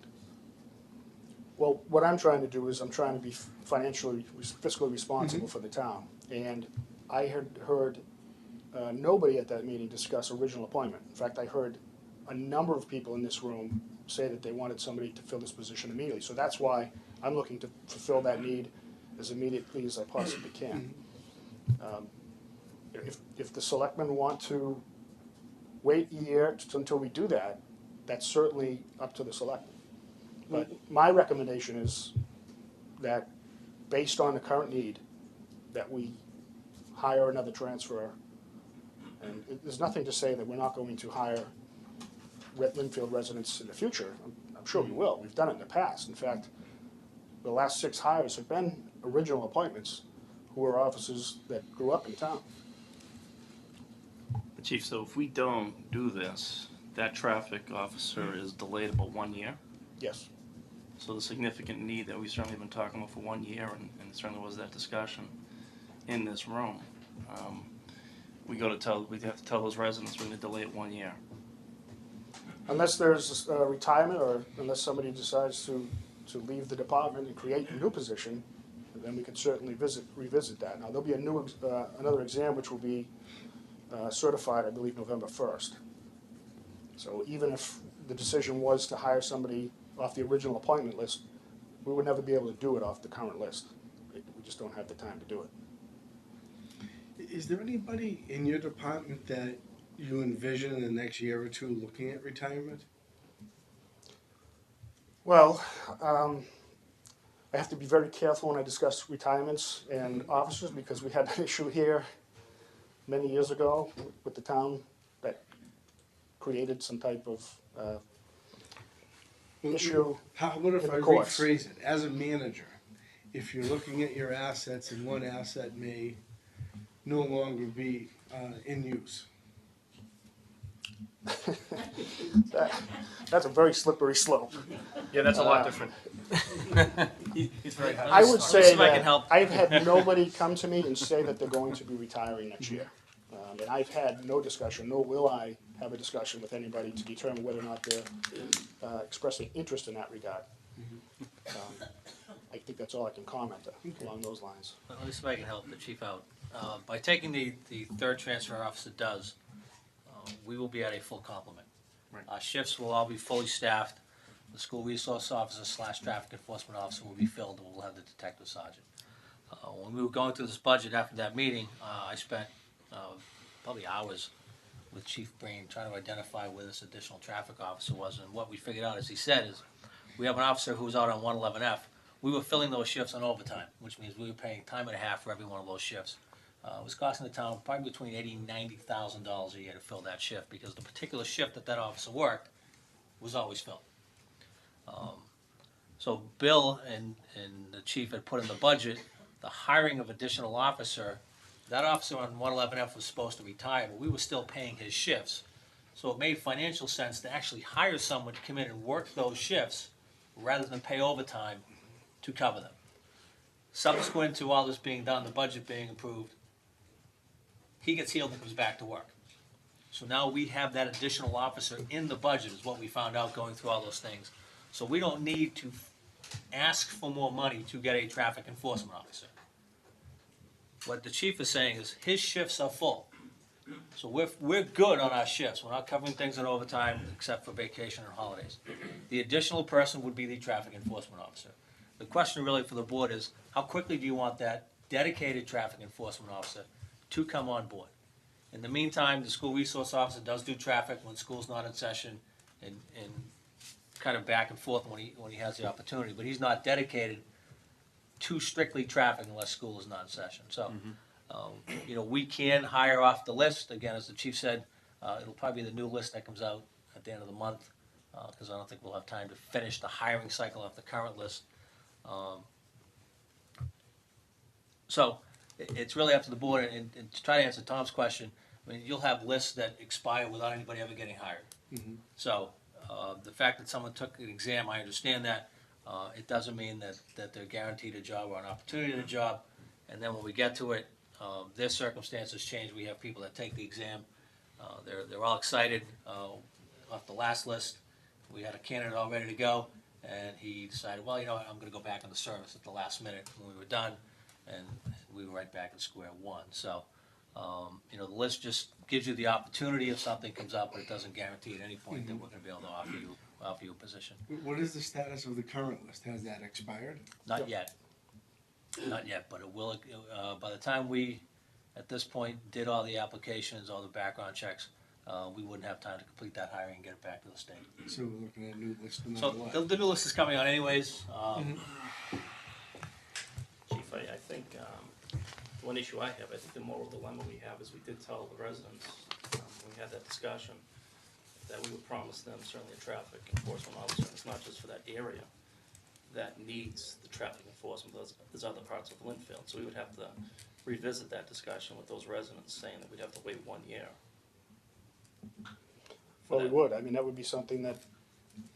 Well, what I'm trying to do is I'm trying to be fiscally responsible for the town. And I had heard nobody at that meeting discuss original appointment. In fact, I heard a number of people in this room say that they wanted somebody to fill this position immediately. So that's why I'm looking to fulfill that need as immediately as I possibly can. If the selectmen want to wait a year until we do that, that's certainly up to the selectmen. But my recommendation is that, based on the current need, that we hire another transfer. And there's nothing to say that we're not going to hire Linfield residents in the future. I'm sure we will. We've done it in the past. In fact, the last 6 hires have been original appointments who were officers that grew up in town. But Chief, so if we don't do this, that traffic officer is delayed about 1 year? Yes. So the significant need that we certainly have been talking about for 1 year, and certainly was that discussion in this room. We have to tell those residents we're going to delay it 1 year. Unless there's a retirement, or unless somebody decides to leave the department and create a new position, then we can certainly revisit that. Now, there'll be another exam which will be certified, I believe, November 1st. So even if the decision was to hire somebody off the original appointment list, we would never be able to do it off the current list. We just don't have the time to do it. Is there anybody in your department that you envision in the next year or two looking at retirement? Well, I have to be very careful when I discuss retirements and officers because we had an issue here many years ago with the town that created some type of issue. How about if in I the courts. rephrase it? As a manager, if you're looking at your assets and one asset may no longer be in use. That's a very slippery slope. Yeah, that's a lot different. He's very happy. I would say Let's see if I can that help. I've had nobody come to me and say that they're going to be retiring next year. And I've had no discussion, nor will I have a discussion with anybody to determine whether or not they're expressing interest in that regard. I think that's all I can comment along those lines. Let me see if I can help the chief out. By taking the third transfer officer does, we will be at a full complement. Right. Our shifts will all be fully staffed. The school resource officer / traffic enforcement officer will be filled, and we'll have the detective sergeant. When we were going through this budget after that meeting, I spent probably hours with Chief Breen trying to identify where this additional traffic officer was. And what we figured out, as he said, is we have an officer who was out on 111F. We were filling those shifts on overtime, which means we were paying time and a half for every one of those shifts. It was costing the town probably between $80,000 and $90,000 a year to fill that shift because the particular shift that officer worked was always filled. So Bill and the chief had put in the budget the hiring of additional officer. That officer on 111F was supposed to retire, but we were still paying his shifts. So it made financial sense to actually hire someone to come in and work those shifts rather than pay overtime to cover them. Subsequent to all this being done, the budget being approved, he gets healed and comes back to work. So now we have that additional officer in the budget is what we found out going through all those things. So we don't need to ask for more money to get a traffic enforcement officer. What the chief is saying is his shifts are full. So we're good on our shifts. We're not covering things in overtime except for vacation and holidays. The additional person would be the traffic enforcement officer. The question really for the board is how quickly do you want that dedicated traffic enforcement officer to come on board? In the meantime, the school resource officer does do traffic when school's not in session and kind of back and forth when he has the opportunity, but he's not dedicated to strictly traffic unless school is not in session. So, we can hire off the list. Again, as the chief said, it'll probably be the new list that comes out at the end of the month because I don't think we'll have time to finish the hiring cycle of the current list. So it's really up to the board, and to try to answer Tom's question, I mean, you'll have lists that expire without anybody ever getting hired. Mm-hmm. So the fact that someone took an exam, I understand that. It doesn't mean that they're guaranteed a job or an opportunity at a job. And then when we get to it, their circumstances change. We have people that take the exam. They're all excited. Off the last list, we had a candidate all ready to go, and he decided, well, I'm going to go back on the service at the last minute when we were done, and we were right back at square one. So, the list just gives you the opportunity if something comes up, but it doesn't guarantee at any point that we're going to be able to offer you a position. What is the status of the current list? Has that expired? Not yet. Not yet, but it will. By the time we, at this point, did all the applications, all the background checks, we wouldn't have time to complete that hiring and get it back to the state. So we're looking at a new list no So matter what. the new list is coming out anyways. Chief, I think one issue I have, I think the moral dilemma we have is we did tell the residents, when we had that discussion, that we would promise them certainly a traffic enforcement officer. It's not just for that area that needs the traffic enforcement. There's other parts of Linfield. So we would have to revisit that discussion with those residents, saying that we'd have to wait 1 year. Well, we would. I mean, that would be something that,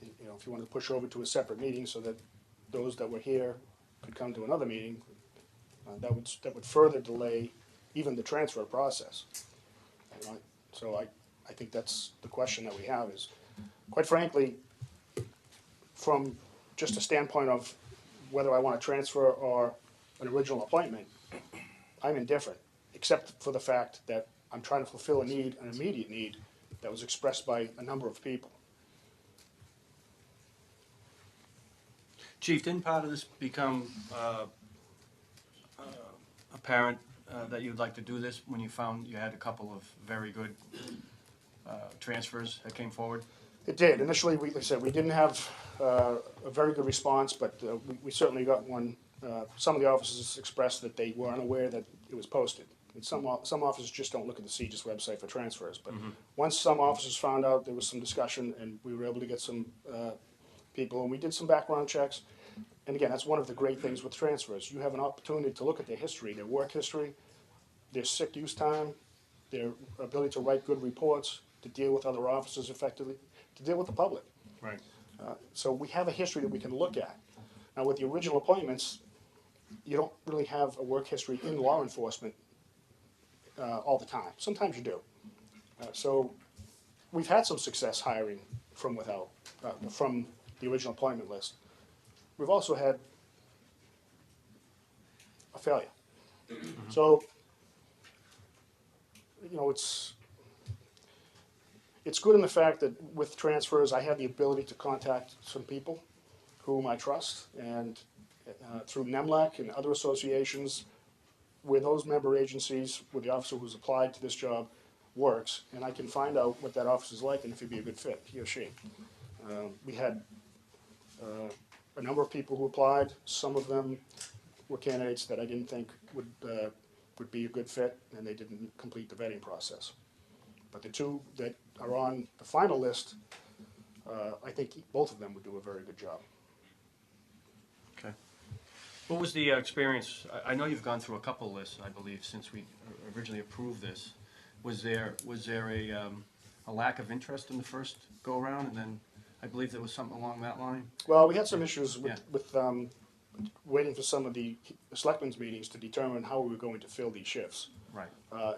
if you wanted to push over to a separate meeting so that those that were here could come to another meeting, that would further delay even the transfer process. So I think that's the question that we have is, quite frankly, from just a standpoint of whether I want to transfer or an original appointment, I'm indifferent, except for the fact that I'm trying to fulfill an immediate need that was expressed by a number of people. Chief, didn't part of this become apparent that you'd like to do this when you found you had a couple of very good transfers that came forward? It did. Initially, like I said, we didn't have a very good response, but we certainly got one. Some of the officers expressed that they were unaware that it was posted. And some officers just don't look at the CJIS website for transfers. But once some officers found out, there was some discussion, and we were able to get some people, and we did some background checks. And again, that's one of the great things with transfers. You have an opportunity to look at their history, their work history, their sick use time, their ability to write good reports, to deal with other officers effectively, to deal with the public. Right. So we have a history that we can look at. Now, with the original appointments, you don't really have a work history in law enforcement all the time. Sometimes you do. So we've had some success hiring from without, from the original appointment list. We've also had a failure. So, you know, it's good in the fact that with transfers, I have the ability to contact some people whom I trust, and through NEMLAC and other associations, where those member agencies, where the officer who's applied to this job works, and I can find out what that officer's like and if he'd be a good fit, he or she. We had a number of people who applied. Some of them were candidates that I didn't think would be a good fit, and they didn't complete the vetting process. But the two that are on the final list, I think both of them would do a very good job. Okay. What was the experience? I know you've gone through a couple lists, I believe, since we originally approved this. Was there a lack of interest in the first go-around, and then I believe there was something along that line? Well, we had some issues with waiting for some of the selectmen's meetings to determine how we were going to fill these shifts. Right.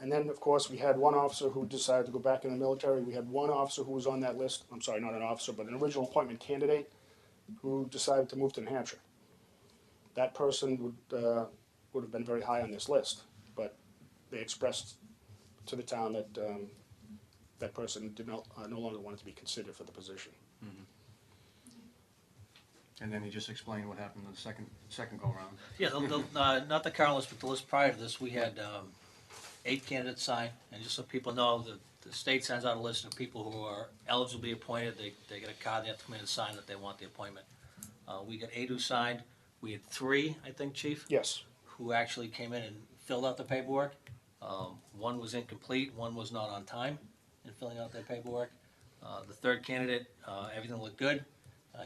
And then, of course, we had one officer who decided to go back in the military. We had one officer who was on that list. I'm sorry, not an officer, but an original appointment candidate who decided to move to New Hampshire. That person would have been very high on this list, but they expressed to the town that that person did not no longer wanted to be considered for the position. Mm-hmm. And then he just explained what happened in the second go-around. Yeah, not the current list, but the list prior to this, we had 8 candidates sign, and just so people know, the state sends out a list of people who are eligible to be appointed. They get a card, they have to come in and sign that they want the appointment. We got 8 who signed. We had 3, I think, Chief? Yes. Who actually came in and filled out the paperwork. One was incomplete, one was not on time in filling out their paperwork. The third candidate, everything looked good.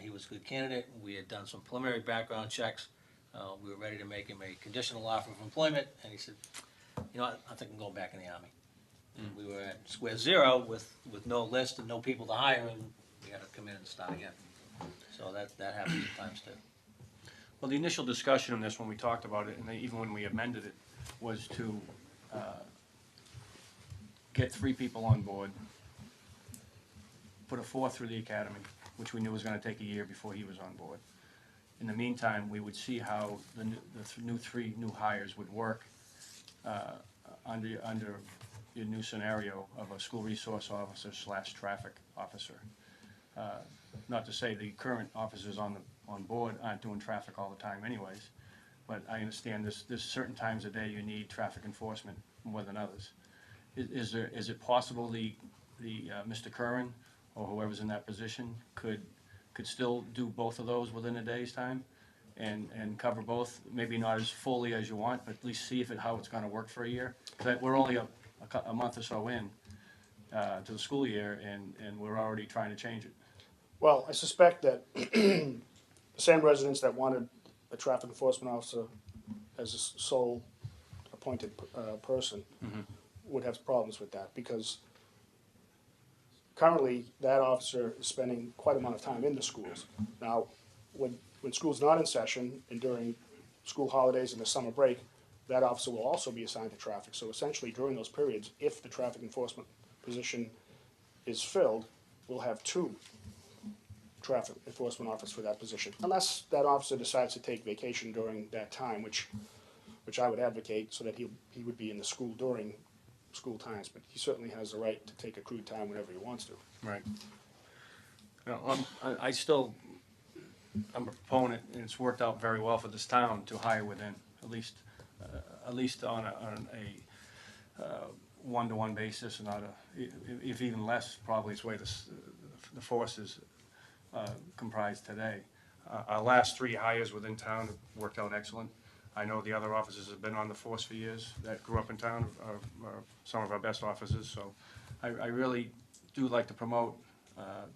He was a good candidate. We had done some preliminary background checks. We were ready to make him a conditional offer of employment, and he said, you know what, I'm thinking of going back in the Army. And we were at square zero with no list and no people to hire, and we had to come in and start again. So that happens at times too. Well, the initial discussion on this, when we talked about it, and even when we amended it, was to get 3 people on board, put a 4th through the academy, which we knew was going to take a year before he was on board. In the meantime, we would see how the 3 new hires would work under your new scenario of a school resource officer / traffic officer. Not to say the current officers on board aren't doing traffic all the time anyways, but I understand there's certain times of day you need traffic enforcement more than others. Is it possible the Mr. Curran or whoever's in that position could still do both of those within a day's time and cover both, maybe not as fully as you want, but at least see how it's going to work for a year? Because we're only a month or so in to the school year, and we're already trying to change it. Well, I suspect that the same residents that wanted a traffic enforcement officer as a sole appointed person would have problems with that, because currently that officer is spending quite a amount of time in the schools. Now, when school's not in session and during school holidays and the summer break, that officer will also be assigned to traffic. So essentially during those periods, if the traffic enforcement position is filled, we'll have 2 traffic enforcement officers for that position, unless that officer decides to take vacation during that time, which I would advocate, so that he would be in the school during school times. But he certainly has the right to take accrued time whenever he wants to. Right. I'm a proponent, and it's worked out very well for this town to hire within at least at least on a one-to-one basis, and not if even less, probably is the way the force is comprised today. Our last 3 hires within town have worked out excellent. I know the other officers have been on the force for years that grew up in town, are some of our best officers, so I really do like to promote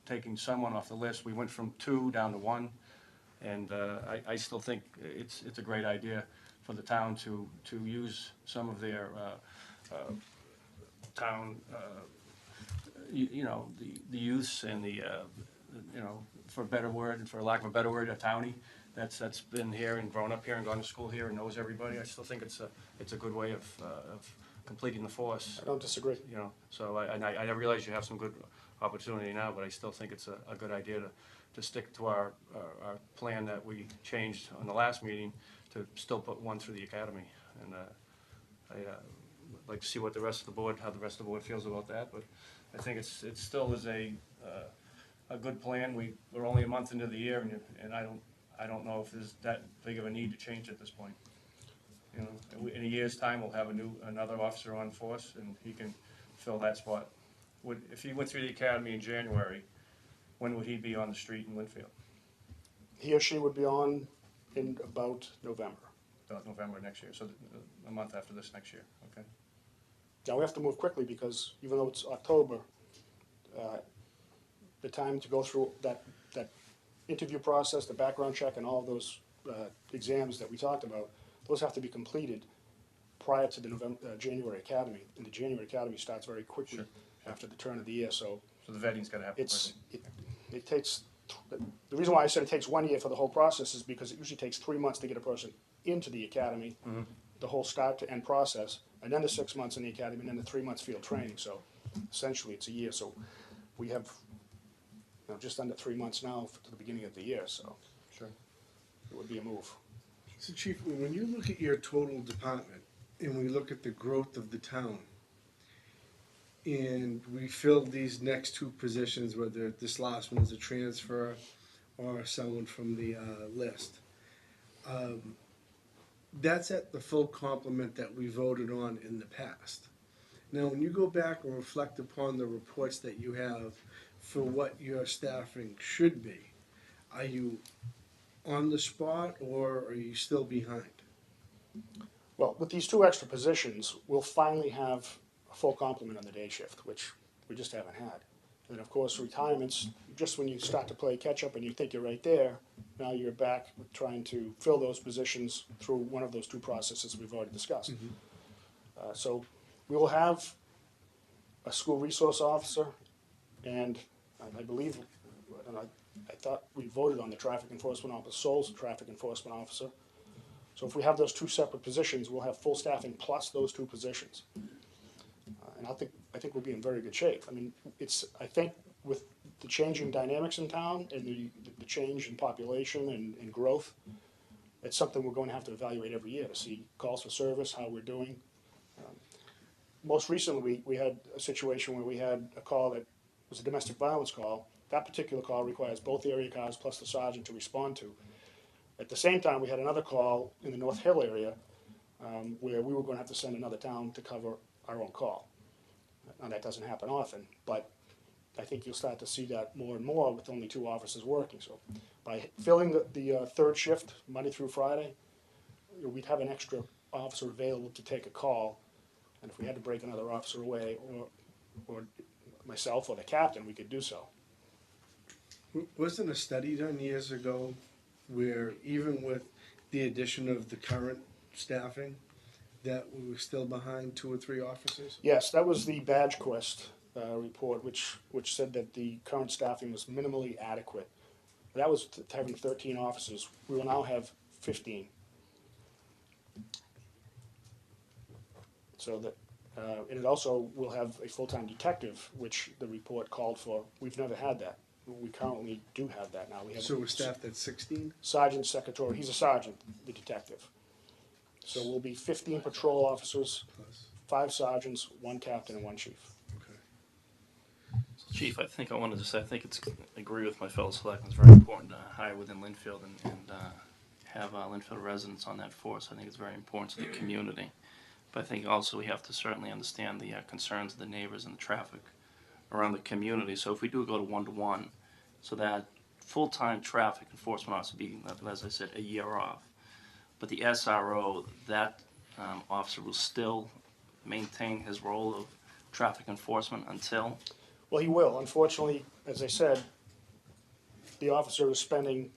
taking someone off the list. We went from 2 down to 1, and I still think it's a great idea for the town to use some of their town, you know, the youths and the, you know, for a better word, and for lack of a better word, a townie that's been here and grown up here and gone to school here and knows everybody. I still think it's a good way of completing the force. I don't disagree. You know, so I realize you have some good opportunity now, but I still think it's a good idea to stick to our plan that we changed on the last meeting, to still put 1 through the academy. And I'd like to see what the rest of the board, how the rest of the board feels about that, but I think it still is a good plan. We're only a month into the year, and I don't know if there's that big of a need to change at this point. You know, in a year's time, we'll have another officer on force, and he can fill that spot. If he went through the academy in January, when would he be on the street in Linfield? He or she would be on in about November. About November next year, so a month after this next year, okay? Now, we have to move quickly because even though it's October, the time to go through that interview process, the background check, and all of those exams that we talked about, those have to be completed prior to the January Academy. And the January Academy starts very quickly after the turn of the year, so. So the vetting's gotta happen quickly. It takes, the reason why I said it takes 1 year for the whole process is because it usually takes 3 months to get a person into the academy, the whole start to end process, and then the 6 months in the academy, and then the 3 months field training, so essentially it's a year. So we have, you know, just under 3 months now to the beginning of the year, so. Sure. It would be a move. So Chief, when you look at your total department, and we look at the growth of the town, and we filled these next 2 positions, whether this last one is a transfer or someone from the list, that's at the full complement that we voted on in the past. Now, when you go back and reflect upon the reports that you have for what your staffing should be, are you on the spot or are you still behind? Well, with these 2 extra positions, we'll finally have a full complement on the day shift, which we just haven't had. And of course, retirements, just when you start to play catch-up and you think you're right there, now you're back trying to fill those positions through one of those 2 processes we've already discussed. So we will have a school resource officer, and I believe, and I thought we voted on the traffic enforcement officer, sole traffic enforcement officer. So if we have those 2 separate positions, we'll have full staffing plus those 2 positions. And I think we'll be in very good shape. I mean, I think with the changing dynamics in town and the change in population and growth, it's something we're going to have to evaluate every year to see calls for service, how we're doing. Most recently, we had a situation where we had a call that was a domestic violence call. That particular call requires both area cars plus the sergeant to respond to. At the same time, we had another call in the North Hill area where we were going to have to send another town to cover our own call. Now, that doesn't happen often, but I think you'll start to see that more and more with only 2 officers working. So by filling the 3rd shift, Monday through Friday, we'd have an extra officer available to take a call. And if we had to break another officer away, or myself or the captain, we could do so. Wasn't a study done years ago where even with the addition of the current staffing, that we were still behind 2 or 3 officers? Yes, that was the Badge Quest report, which said that the current staffing was minimally adequate. That was having 13 officers. We will now have 15. So that, and it also will have a full-time detective, which the report called for. We've never had that. We currently do have that now. We have So we're staffed at 16? Sergeant Secretary, he's a sergeant, the detective. So we'll be 15 patrol officers, 5 sergeants, 1 captain, and 1 chief. Chief, I think I wanted to say, I think I agree with my fellow selectmen. It's very important to hire within Linfield and have Linfield residents on that force. I think it's very important to the community. But I think also we have to certainly understand the concerns of the neighbors and the traffic around the community. So if we do go to 1-to-1, so that full-time traffic enforcement officer be, as I said, a year off. But the SRO, that officer will still maintain his role of traffic enforcement until? Well, he will. Unfortunately, as I said, the officer is spending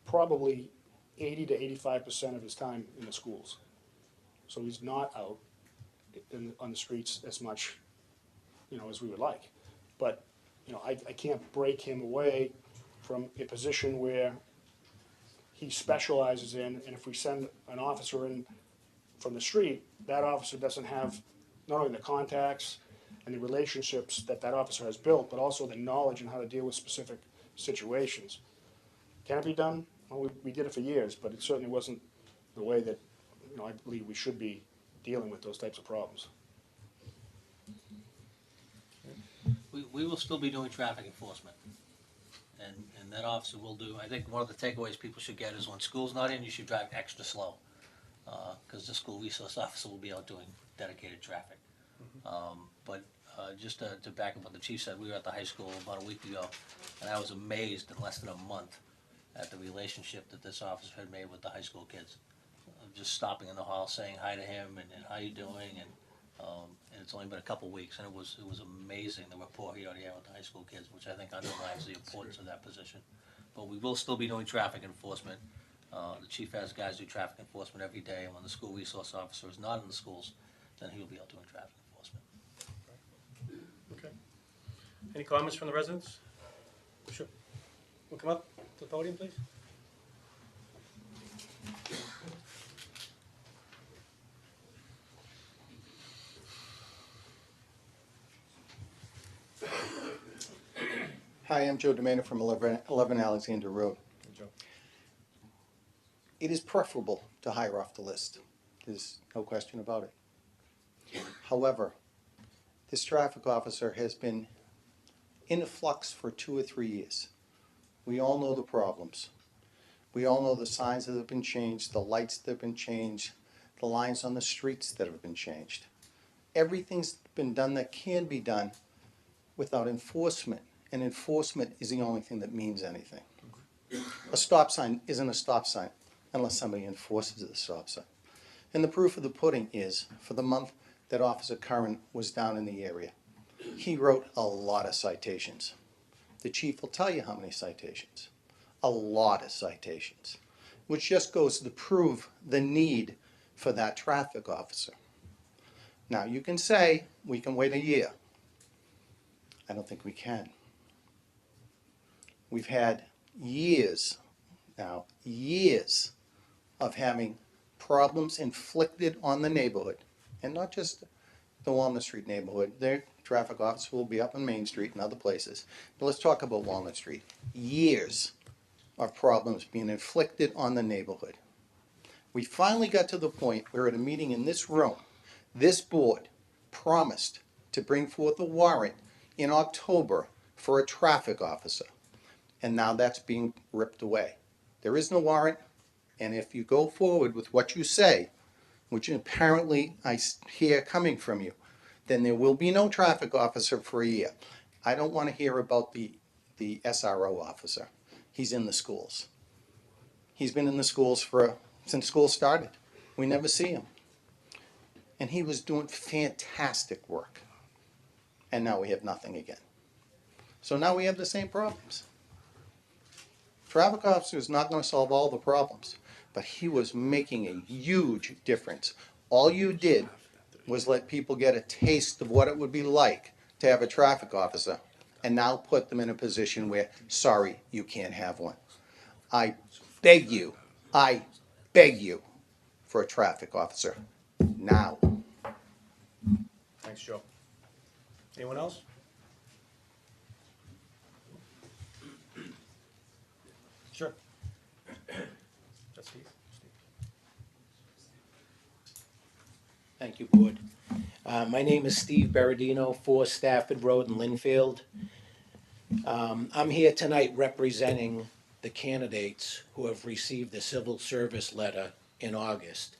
probably 80 to 85% of his time in the schools. So he's not out on the streets as much, as we would like. But, I can't break him away from a position where he specializes in, and if we send an officer in from the street, that officer doesn't have not only the contacts and the relationships that officer has built, but also the knowledge and how to deal with specific situations. Can it be done? Well, we did it for years, but it certainly wasn't the way that, I believe we should be dealing with those types of problems. We will still be doing traffic enforcement. And that officer will do, I think one of the takeaways people should get is when school's not in, you should drive extra slow. Because the school resource officer will be out doing dedicated traffic. But just to back up what the chief said, we were at the high school about a week ago, and I was amazed in less than a month at the relationship that this officer had made with the high school kids. Just stopping in the hall, saying hi to him, and how you doing, and it's only been a couple weeks, and it was amazing the rapport he already had with the high school kids, which I think underlines the importance of that position. But we will still be doing traffic enforcement. The chief has guys do traffic enforcement every day, and when the school resource officer is not in the schools, then he will be out doing traffic enforcement. Okay. Any comments from the residents? Sure. We'll come up to the podium, please. Hi, I'm Joe Domena from 11 Alexander Road. Hey, Joe. It is preferable to hire off the list. There's no question about it. However, this traffic officer has been in flux for 2 or 3 years. We all know the problems. We all know the signs that have been changed, the lights that have been changed, the lines on the streets that have been changed. Everything's been done that can be done without enforcement. And enforcement is the only thing that means anything. A stop sign isn't a stop sign unless somebody enforces the stop sign. And the proof of the pudding is, for the month that Officer Curran was down in the area, he wrote a lot of citations. The chief will tell you how many citations. A lot of citations. Which just goes to prove the need for that traffic officer. Now you can say, we can wait a year. I don't think we can. We've had years of having problems inflicted on the neighborhood, and not just the Walnut Street neighborhood. Their traffic officer will be up on Main Street and other places. But let's talk about Walnut Street. Years of problems being inflicted on the neighborhood. We finally got to the point where at a meeting in this room, this board promised to bring forth a warrant in October for a traffic officer. And now that's being ripped away. There is no warrant, and if you go forward with what you say, which apparently I hear coming from you, then there will be no traffic officer for a year. I don't want to hear about the SRO officer. He's in the schools. He's been in the schools since school started. We never see him. And he was doing fantastic work. And now we have nothing again. So now we have the same problems. Traffic officer is not going to solve all the problems, but he was making a huge difference. All you did was let people get a taste of what it would be like to have a traffic officer, and now put them in a position where, sorry, you can't have one. I beg you for a traffic officer now. Thanks, Joe. Anyone else? Sure. That's Steve. Thank you, Board. My name is Steve Berardino, 4 Stafford Road in Linfield. I'm here tonight representing the candidates who have received the civil service letter in August.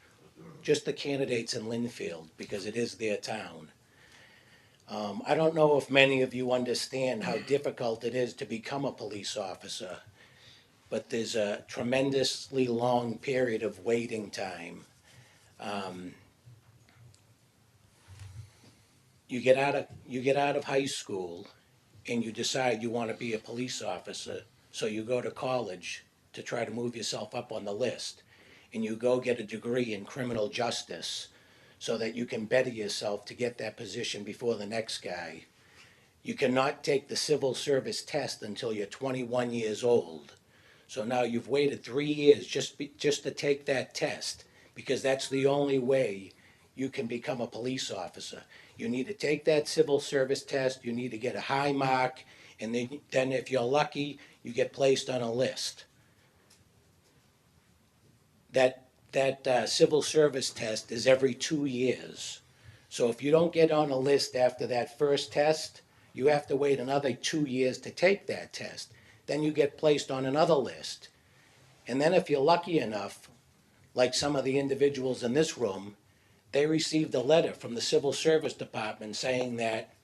Just the candidates in Linfield, because it is their town. I don't know if many of you understand how difficult it is to become a police officer, but there's a tremendously long period of waiting time. You get out of high school and you decide you want to be a police officer, so you go to college to try to move yourself up on the list, and you go get a degree in criminal justice so that you can better yourself to get that position before the next guy. You cannot take the civil service test until you're 21 years old. So now you've waited 3 years just to take that test, because that's the only way you can become a police officer. You need to take that civil service test, you need to get a high mark, and then if you're lucky, you get placed on a list. That civil service test is every 2 years. So if you don't get on a list after that first test, you have to wait another 2 years to take that test. Then you get placed on another list. And then if you're lucky enough, like some of the individuals in this room, they received a letter from the Civil Service Department saying that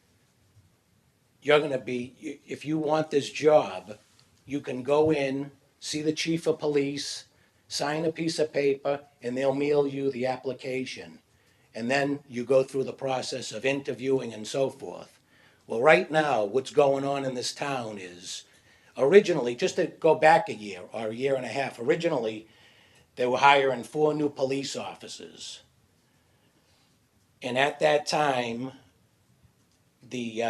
you're going to be, if you want this job, you can go in, see the chief of police, sign a piece of paper, and they'll mail you the application. And then you go through the process of interviewing and so forth. Well, right now, what's going on in this town is, originally, just to go back a year or a year and a half, originally, they were hiring 4 new police officers. And at that time, the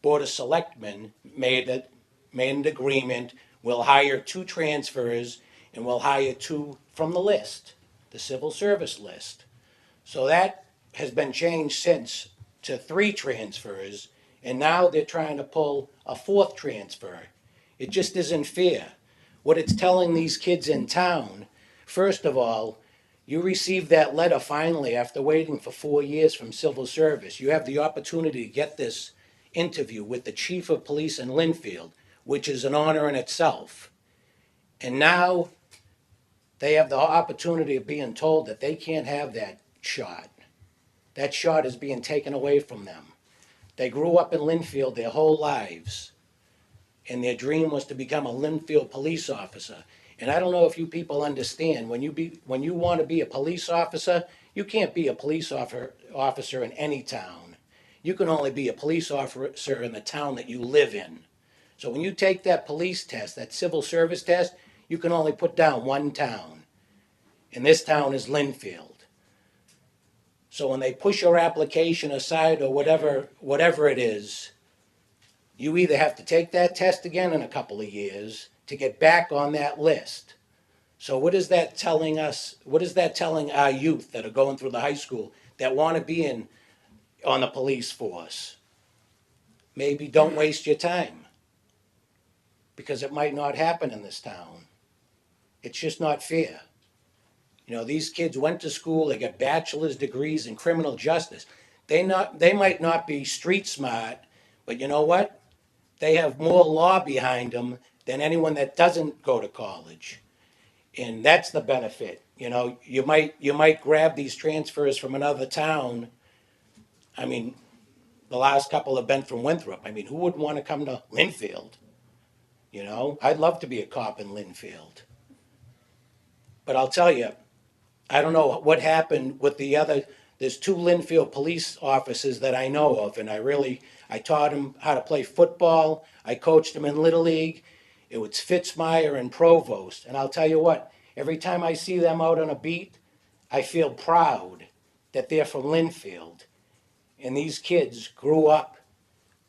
Board of Selectmen made an agreement, we'll hire 2 transfers and we'll hire 2 from the list, the civil service list. So that has been changed since to 3 transfers, and now they're trying to pull a 4th transfer. It just isn't fair. What it's telling these kids in town, first of all, you received that letter finally after waiting for 4 years from civil service. You have the opportunity to get this interview with the chief of police in Linfield, which is an honor in itself. And now they have the opportunity of being told that they can't have that shot. That shot is being taken away from them. They grew up in Linfield their whole lives, and their dream was to become a Linfield police officer. And I don't know if you people understand, when you want to be a police officer, you can't be a police officer in any town. You can only be a police officer in the town that you live in. So when you take that police test, that civil service test, you can only put down one town. And this town is Linfield. So when they push your application aside or whatever it is, you either have to take that test again in a couple of years to get back on that list. So what is that telling us? What is that telling our youth that are going through the high school that want to be on the police force? Maybe don't waste your time, because it might not happen in this town. It's just not fair. You know, these kids went to school, they got bachelor's degrees in criminal justice. They might not be street smart, but you know what? They have more law behind them than anyone that doesn't go to college. And that's the benefit. You know, you might grab these transfers from another town. I mean, the last couple have been from Winthrop. I mean, who wouldn't want to come to Linfield? You know, I'd love to be a cop in Linfield. But I'll tell you, I don't know what happened with the other. There's 2 Linfield police officers that I know of, and I taught them how to play football. I coached them in Little League. It was Fitzmyer and Provost. And I'll tell you what, every time I see them out on a beat, I feel proud that they're from Linfield. And these kids grew up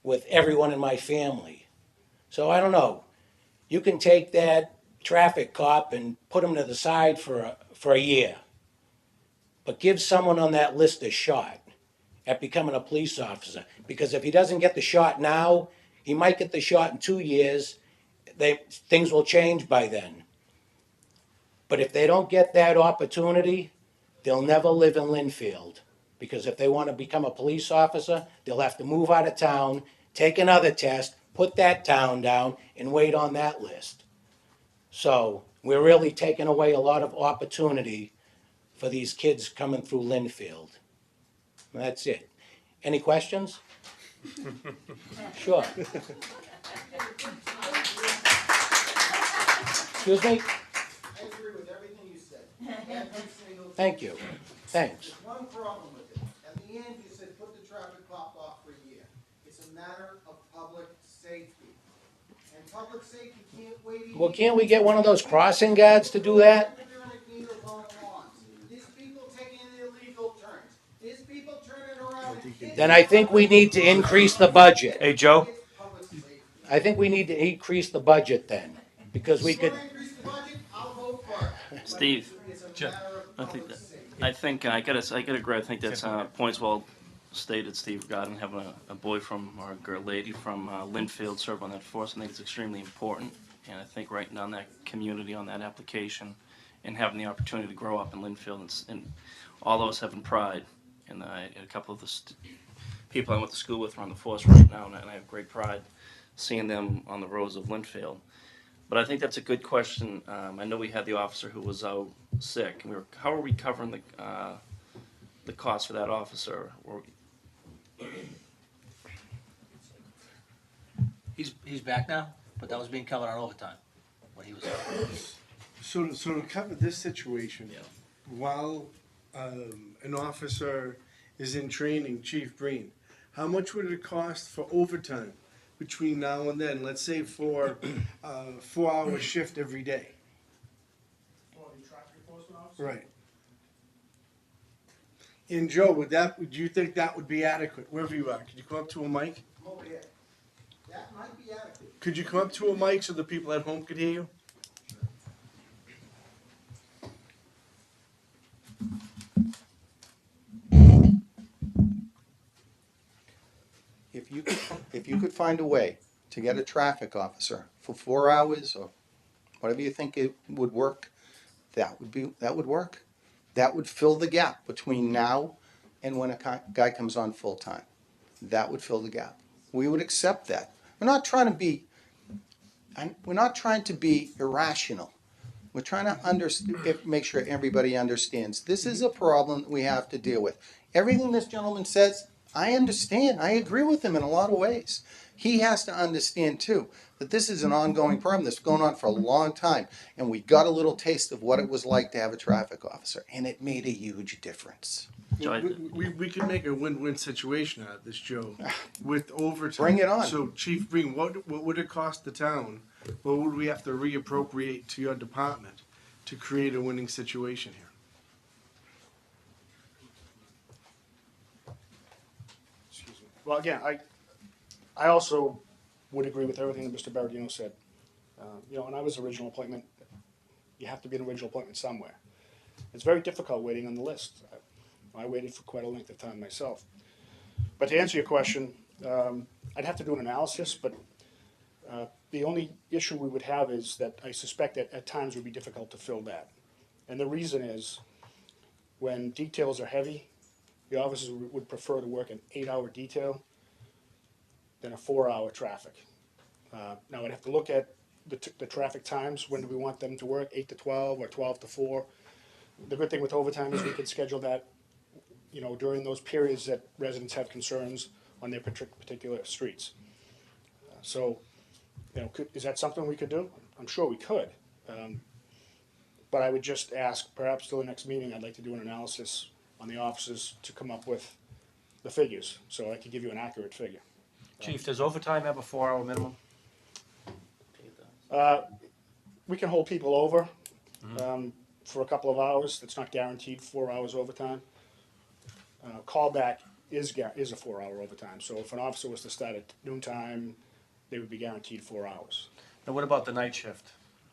with everyone in my family. So I don't know. You can take that traffic cop and put him to the side for a year. But give someone on that list a shot at becoming a police officer. Because if he doesn't get the shot now, he might get the shot in 2 years. Things will change by then. But if they don't get that opportunity, they'll never live in Linfield. Because if they want to become a police officer, they'll have to move out of town, take another test, put that town down, and wait on that list. So we're really taking away a lot of opportunity for these kids coming through Linfield. That's it. Any questions? Sure. Excuse me? I agree with everything you said. Every single. Thank you. Thanks. There's one problem with it. At the end, you said put the traffic cop off for a year. It's a matter of public safety. And public safety can't wait. Well, can't we get one of those crossing guards to do that? Needles on lawns. There's people taking illegal turns. There's people turning around. Then I think we need to increase the budget. Hey, Joe? I think we need to increase the budget then, because we could. Increase the budget, I'll vote for it. Steve, It's a matter of I think public that, safety. I gotta agree, I think that's, points well stated, Steve, regarding having a boy from, or a girl, lady from, Linfield serve on that force. I think it's extremely important, and I think writing down that community on that application and having the opportunity to grow up in Linfield and all of us having pride. And a couple of the people I went to school with are on the force right now, and I have great pride seeing them on the roads of Linfield. But I think that's a good question. I know we had the officer who was out sick. And how are we covering the cost for that officer? He's back now, but that was being covered on overtime when he was out. So to cover this situation, while an officer is in training, Chief Breen, how much would it cost for overtime between now and then? Let's say for a 4-hour shift every day. Right. And Joe, would you think that would be adequate, wherever you are? Could you come up to a mic? Over here. That might be adequate. Could you come up to a mic so the people at home could hear you? If you could find a way to get a traffic officer for 4 hours or whatever you think it would work, that would work. That would fill the gap between now and when a guy comes on full time. That would fill the gap. We would accept that. We're not trying to be irrational. We're trying to make sure everybody understands. This is a problem that we have to deal with. Everything this gentleman says, I understand. I agree with him in a lot of ways. He has to understand too that this is an ongoing problem that's going on for a long time. And we got a little taste of what it was like to have a traffic officer, and it made a huge difference. We could make a win-win situation out of this, Joe, with overtime. Bring it on. So, Chief Breen, what would it cost the town? What would we have to reappropriate to your department to create a winning situation here? Excuse me. Well, again, I also would agree with everything that Mr. Berardino said. And I was original appointment. You have to be an original appointment somewhere. It's very difficult waiting on the list. I waited for quite a length of time myself. But to answer your question, I'd have to do an analysis, but the only issue we would have is that I suspect that at times it would be difficult to fill that. And the reason is, when details are heavy, the officers would prefer to work an 8-hour detail than a 4-hour traffic. Now I'd have to look at the traffic times. When do we want them to work? 8 to 12 or 12 to 4? The good thing with overtime is we can schedule that, during those periods that residents have concerns on their particular streets. Is that something we could do? I'm sure we could. But I would just ask, perhaps till the next meeting, I'd like to do an analysis on the officers to come up with the figures, so I could give you an accurate figure. Chief, does overtime have a 4-hour minimum? We can hold people over for a couple of hours. It's not guaranteed 4 hours overtime. Callback is a 4-hour overtime. So if an officer was to start at noontime, they would be guaranteed 4 hours. Now, what about the night shift?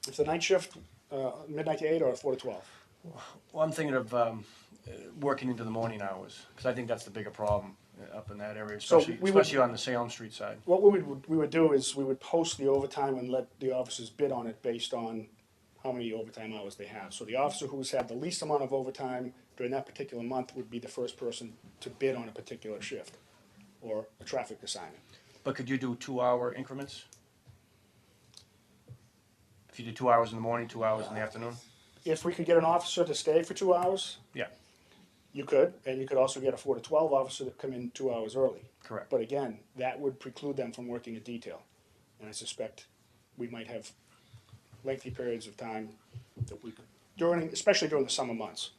If the night shift, midnight to 8 or 4 to 12? Well, I'm thinking of working into the morning hours, because I think that's the bigger problem up in that area, especially on the Salem Street side. What we would do is we would post the overtime and let the officers bid on it based on how many overtime hours they have. So the officer who's had the least amount of overtime during that particular month would be the first person to bid on a particular shift or a traffic assignment. But could you do 2-hour increments? If you did 2 hours in the morning, 2 hours in the afternoon? If we could get an officer to stay for 2 hours, Yeah, you could, and you could also get a 4 to 12 officer to come in 2 hours early. correct. But again, that would preclude them from working a detail. And I suspect we might have lengthy periods of time that we could, especially during the summer months.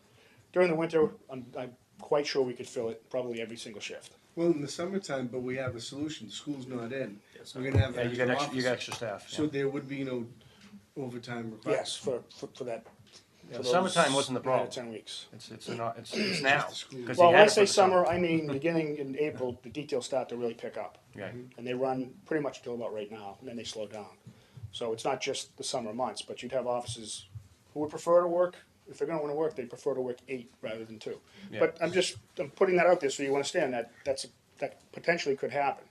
During the winter, I'm quite sure we could fill it probably every single shift. Well, in the summertime, but we have a solution. School's not in. Yes, We're gonna have Yeah, an you got extra you got officer. extra staff. So there would be no overtime required. Yes, for that. Yeah, for summertime those wasn't the 9 problem. or 10 weeks. It's now. the school. 'Cause Well, you when had I it say for the summer, I mean beginning in April, the details start to really pick up. Yeah. And they run pretty much till about right now, and then they slow down. So it's not just the summer months, but you'd have officers who would prefer to work, if they're gonna wanna work, they prefer to work 8 rather than 2. Yeah. But I'm putting that out there so you understand that that potentially could happen.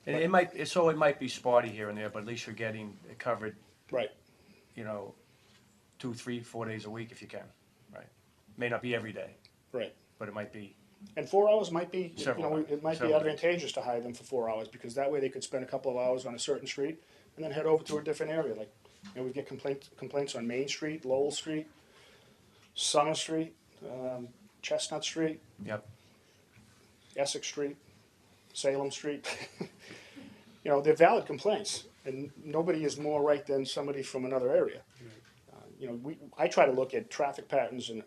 And it might be spotty here and there, but at least you're getting it covered, Right. you know, 2, 3, 4 days a week if you can, right? May not be every day, Right. but it might be. And 4 hours might be, Several it might be several days. advantageous to hire them for 4 hours, because that way they could spend a couple of hours on a certain street and then head over to a different area, like, we get complaints on Main Street, Lowell Street, Summer Street, Chestnut Street, Yep. Essex Street, Salem Street. You know, they're valid complaints, and nobody is more right than somebody from another area. You know, I try to look at traffic patterns and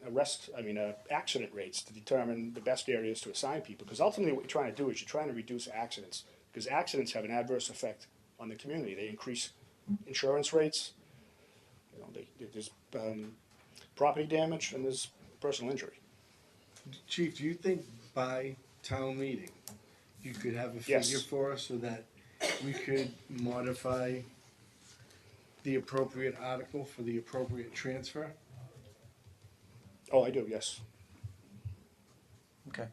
accident rates to determine the best areas to assign people, because ultimately what you're trying to do is you're trying to reduce accidents, because accidents have an adverse effect on the community. They increase insurance rates, you know, there's property damage, and there's personal injury. Chief, do you think by town meeting, you could have a Yes. figure for us so that we could modify the appropriate article for the appropriate transfer? Oh, I do, yes. Okay.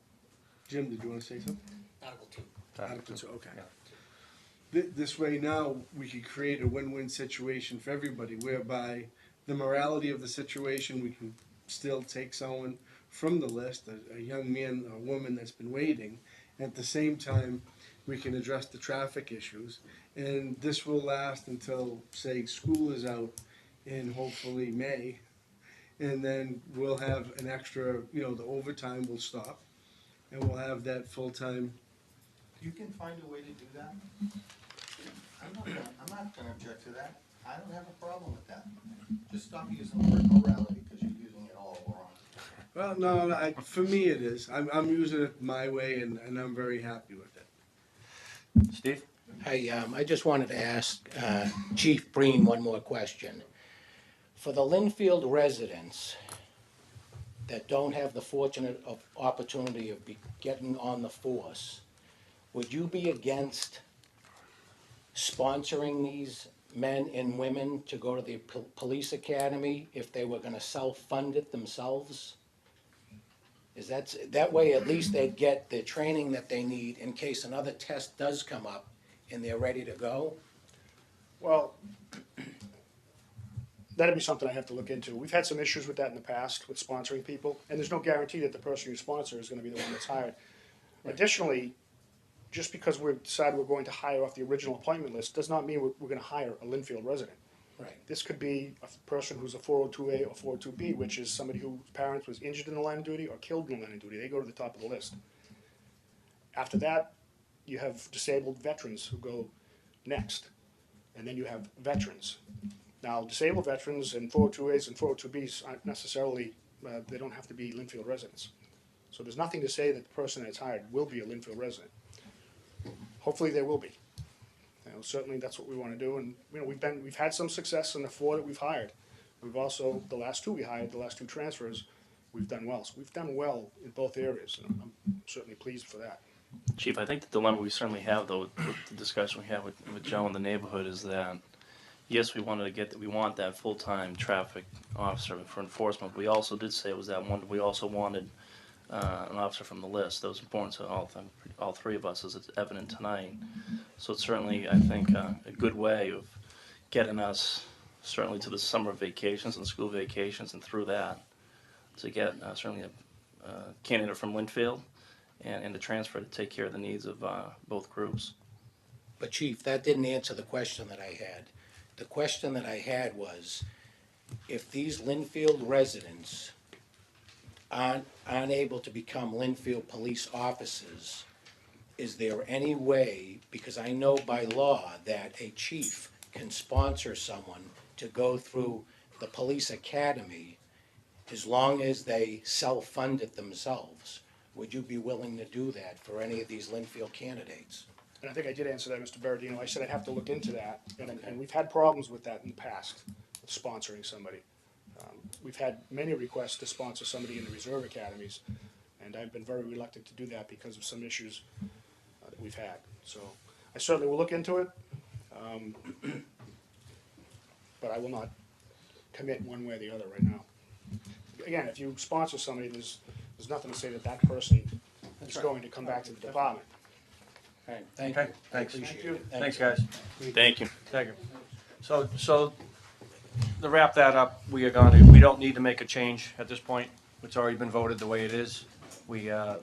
Jim, did you want to say something? Article 2. Article 2, okay. Yeah. This way now, we could create a win-win situation for everybody, whereby the morality of the situation, we can still take someone from the list, a young man or woman that's been waiting. At the same time, we can address the traffic issues. And this will last until, say, school is out in hopefully May. And then we'll have an extra, the overtime will stop. And we'll have that full-time. You can find a way to do that. I'm not gonna object to that. I don't have a problem with that. Just stop using the word morality, because you're using it all wrong. Well, no, for me it is. I'm using it my way, and I'm very happy with it. Steve? I just wanted to ask Chief Breen one more question. For the Linfield residents that don't have the fortunate opportunity of getting on the force, would you be against sponsoring these men and women to go to the police academy if they were gonna self-fund it themselves? Is that way at least they'd get the training that they need in case another test does come up and they're ready to go? Well, that'd be something I have to look into. We've had some issues with that in the past, with sponsoring people, and there's no guarantee that the person you sponsor is gonna be the one that's hired. Additionally, just because we decide we're going to hire off the original appointment list does not mean we're gonna hire a Linfield resident. Right. This could be a person who's a 402A or 402B, which is somebody whose parents was injured in the line of duty or killed in the line of duty. They go to the top of the list. After that, you have disabled veterans who go next. And then you have veterans. Now, disabled veterans and 402As and 402Bs aren't necessarily, they don't have to be Linfield residents. So there's nothing to say that the person that's hired will be a Linfield resident. Hopefully they will be. Certainly that's what we want to do, and we've had some success in the 4 that we've hired. We've also, the last 2 we hired, the last 2 transfers, we've done well. So we've done well in both areas, and I'm certainly pleased for that. Chief, I think the dilemma we certainly have, though, with the discussion we had with Joe in the neighborhood is that, yes, we want that full-time traffic officer for enforcement. But we also did say we also wanted an officer from the list. That was important to all 3 of us, as it's evident tonight. So it's certainly, I think, a good way of getting us certainly to the summer vacations and school vacations, and through that to get certainly a candidate from Linfield and the transfer to take care of the needs of both groups. But Chief, that didn't answer the question that I had. The question that I had was, if these Linfield residents aren't able to become Linfield police officers, is there any way, because I know by law that a chief can sponsor someone to go through the police academy as long as they self-fund it themselves, would you be willing to do that for any of these Linfield candidates? And I think I did answer that, Mr. Berardino. I said I'd have to look into that, and we've had problems with that in the past, with sponsoring somebody. We've had many requests to sponsor somebody in the reserve academies, and I've been very reluctant to do that because of some issues that we've had. So I certainly will look into it, but I will not commit one way or the other right now. Again, if you sponsor somebody, there's nothing to say that that person is going to come back to the department. All right, thank Okay, you. thanks. Appreciate it. Thanks, guys. Thank you. Thank you. So to wrap that up, we don't need to make a change at this point. It's already been voted the way it is. They'll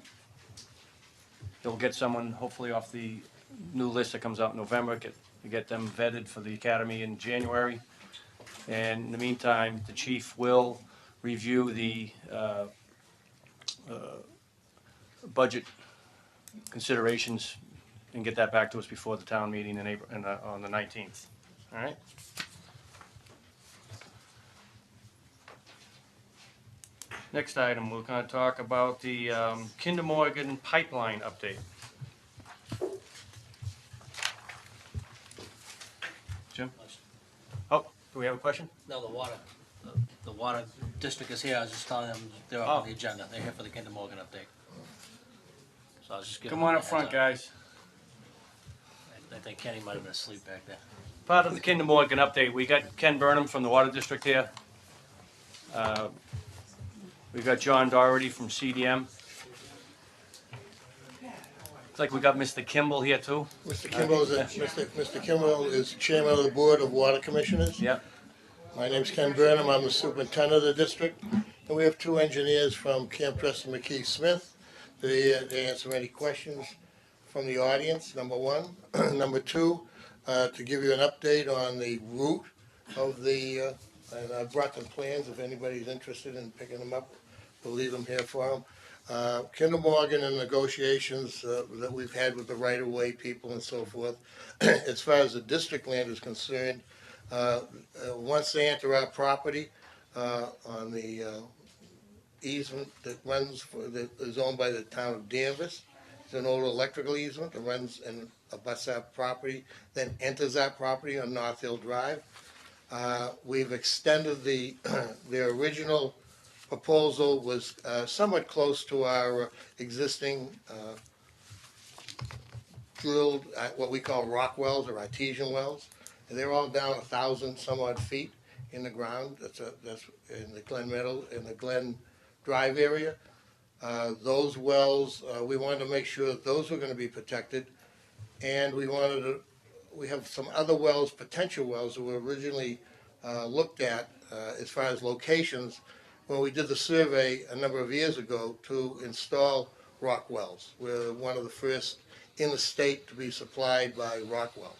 get someone hopefully off the new list that comes out in November, get them vetted for the academy in January. And in the meantime, the chief will review the budget considerations and get that back to us before the town meeting in April, on the 19th. All right? Next item, we're going to talk about the Kinder Morgan pipeline update. Jim? Oh, do we have a question? No, the water district is here, I was just telling them they're up on the agenda, they're here for the Kinder Morgan update. So I was just giving Come on them up a front, heads guys. I think Kenny might have been asleep back there. Part of the Kinder Morgan update, we got Ken Burnham from the Water District here. We've got John Doherty from CDM. Looks like we got Mr. Kimball here too. Mr. Kimball is chairman of the Board of Water Commissioners. Yep. My name's Ken Burnham, I'm the superintendent of the district. And we have two engineers from Camp Preston McKee Smith. They answer any questions from the audience, number one. Number two, to give you an update on the route of the, and I brought them plans if anybody's interested in picking them up, we'll leave them here for them. Kinder Morgan and negotiations that we've had with the right-of-way people and so forth. As far as the district land is concerned, once they enter our property on the easement that runs, that is owned by the town of Danvers, it's an old electrical easement that runs and abuts our property, then enters our property on North Hill Drive. We've extended their original proposal was somewhat close to our existing drilled, what we call rock wells or artesian wells. And they're all down 1,000 some odd feet in the ground. That's in the Glen Meadow, in the Glen Drive area. Those wells, we wanted to make sure that those were going to be protected. And we have some other wells, potential wells that were originally looked at as far as locations when we did the survey a number of years ago to install rock wells. We're one of the first in the state to be supplied by rock wells.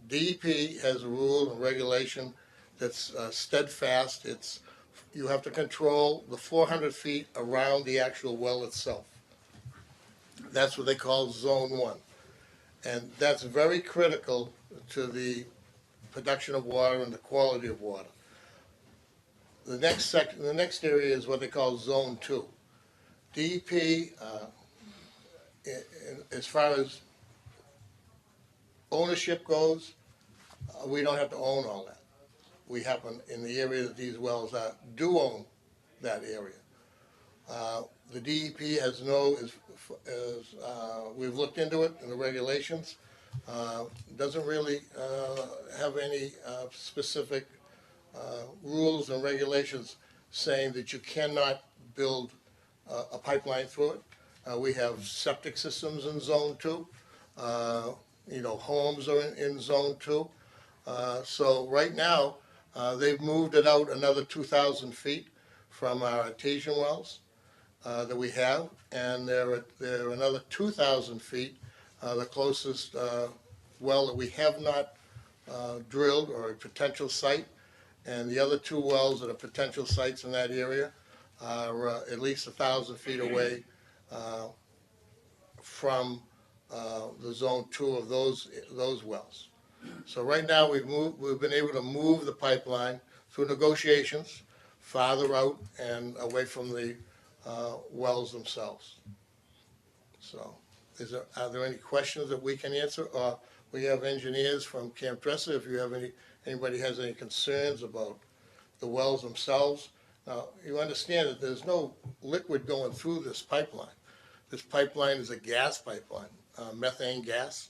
DEP has a rule and regulation that's steadfast. You have to control the 400 feet around the actual well itself. That's what they call Zone 1. And that's very critical to the production of water and the quality of water. The next area is what they call Zone 2. DEP, as far as ownership goes, we don't have to own all that. We happen, in the area that these wells are, do own that area. The DEP has we've looked into it in the regulations, doesn't really have any specific rules and regulations saying that you cannot build a pipeline through it. We have septic systems in Zone 2. Homes are in Zone 2. So right now, they've moved it out another 2,000 feet from our artesian wells that we have, and they're another 2,000 feet, the closest well that we have not drilled or a potential site, and the other 2 wells that are potential sites in that area are at least 1,000 feet away from the zone 2 of those wells. So right now, we've been able to move the pipeline through negotiations farther out and away from the wells themselves. So, are there any questions that we can answer? Or we have engineers from Camp Dresser, if you have anybody has any concerns about the wells themselves. Now, you understand that there's no liquid going through this pipeline. This pipeline is a gas pipeline, methane gas.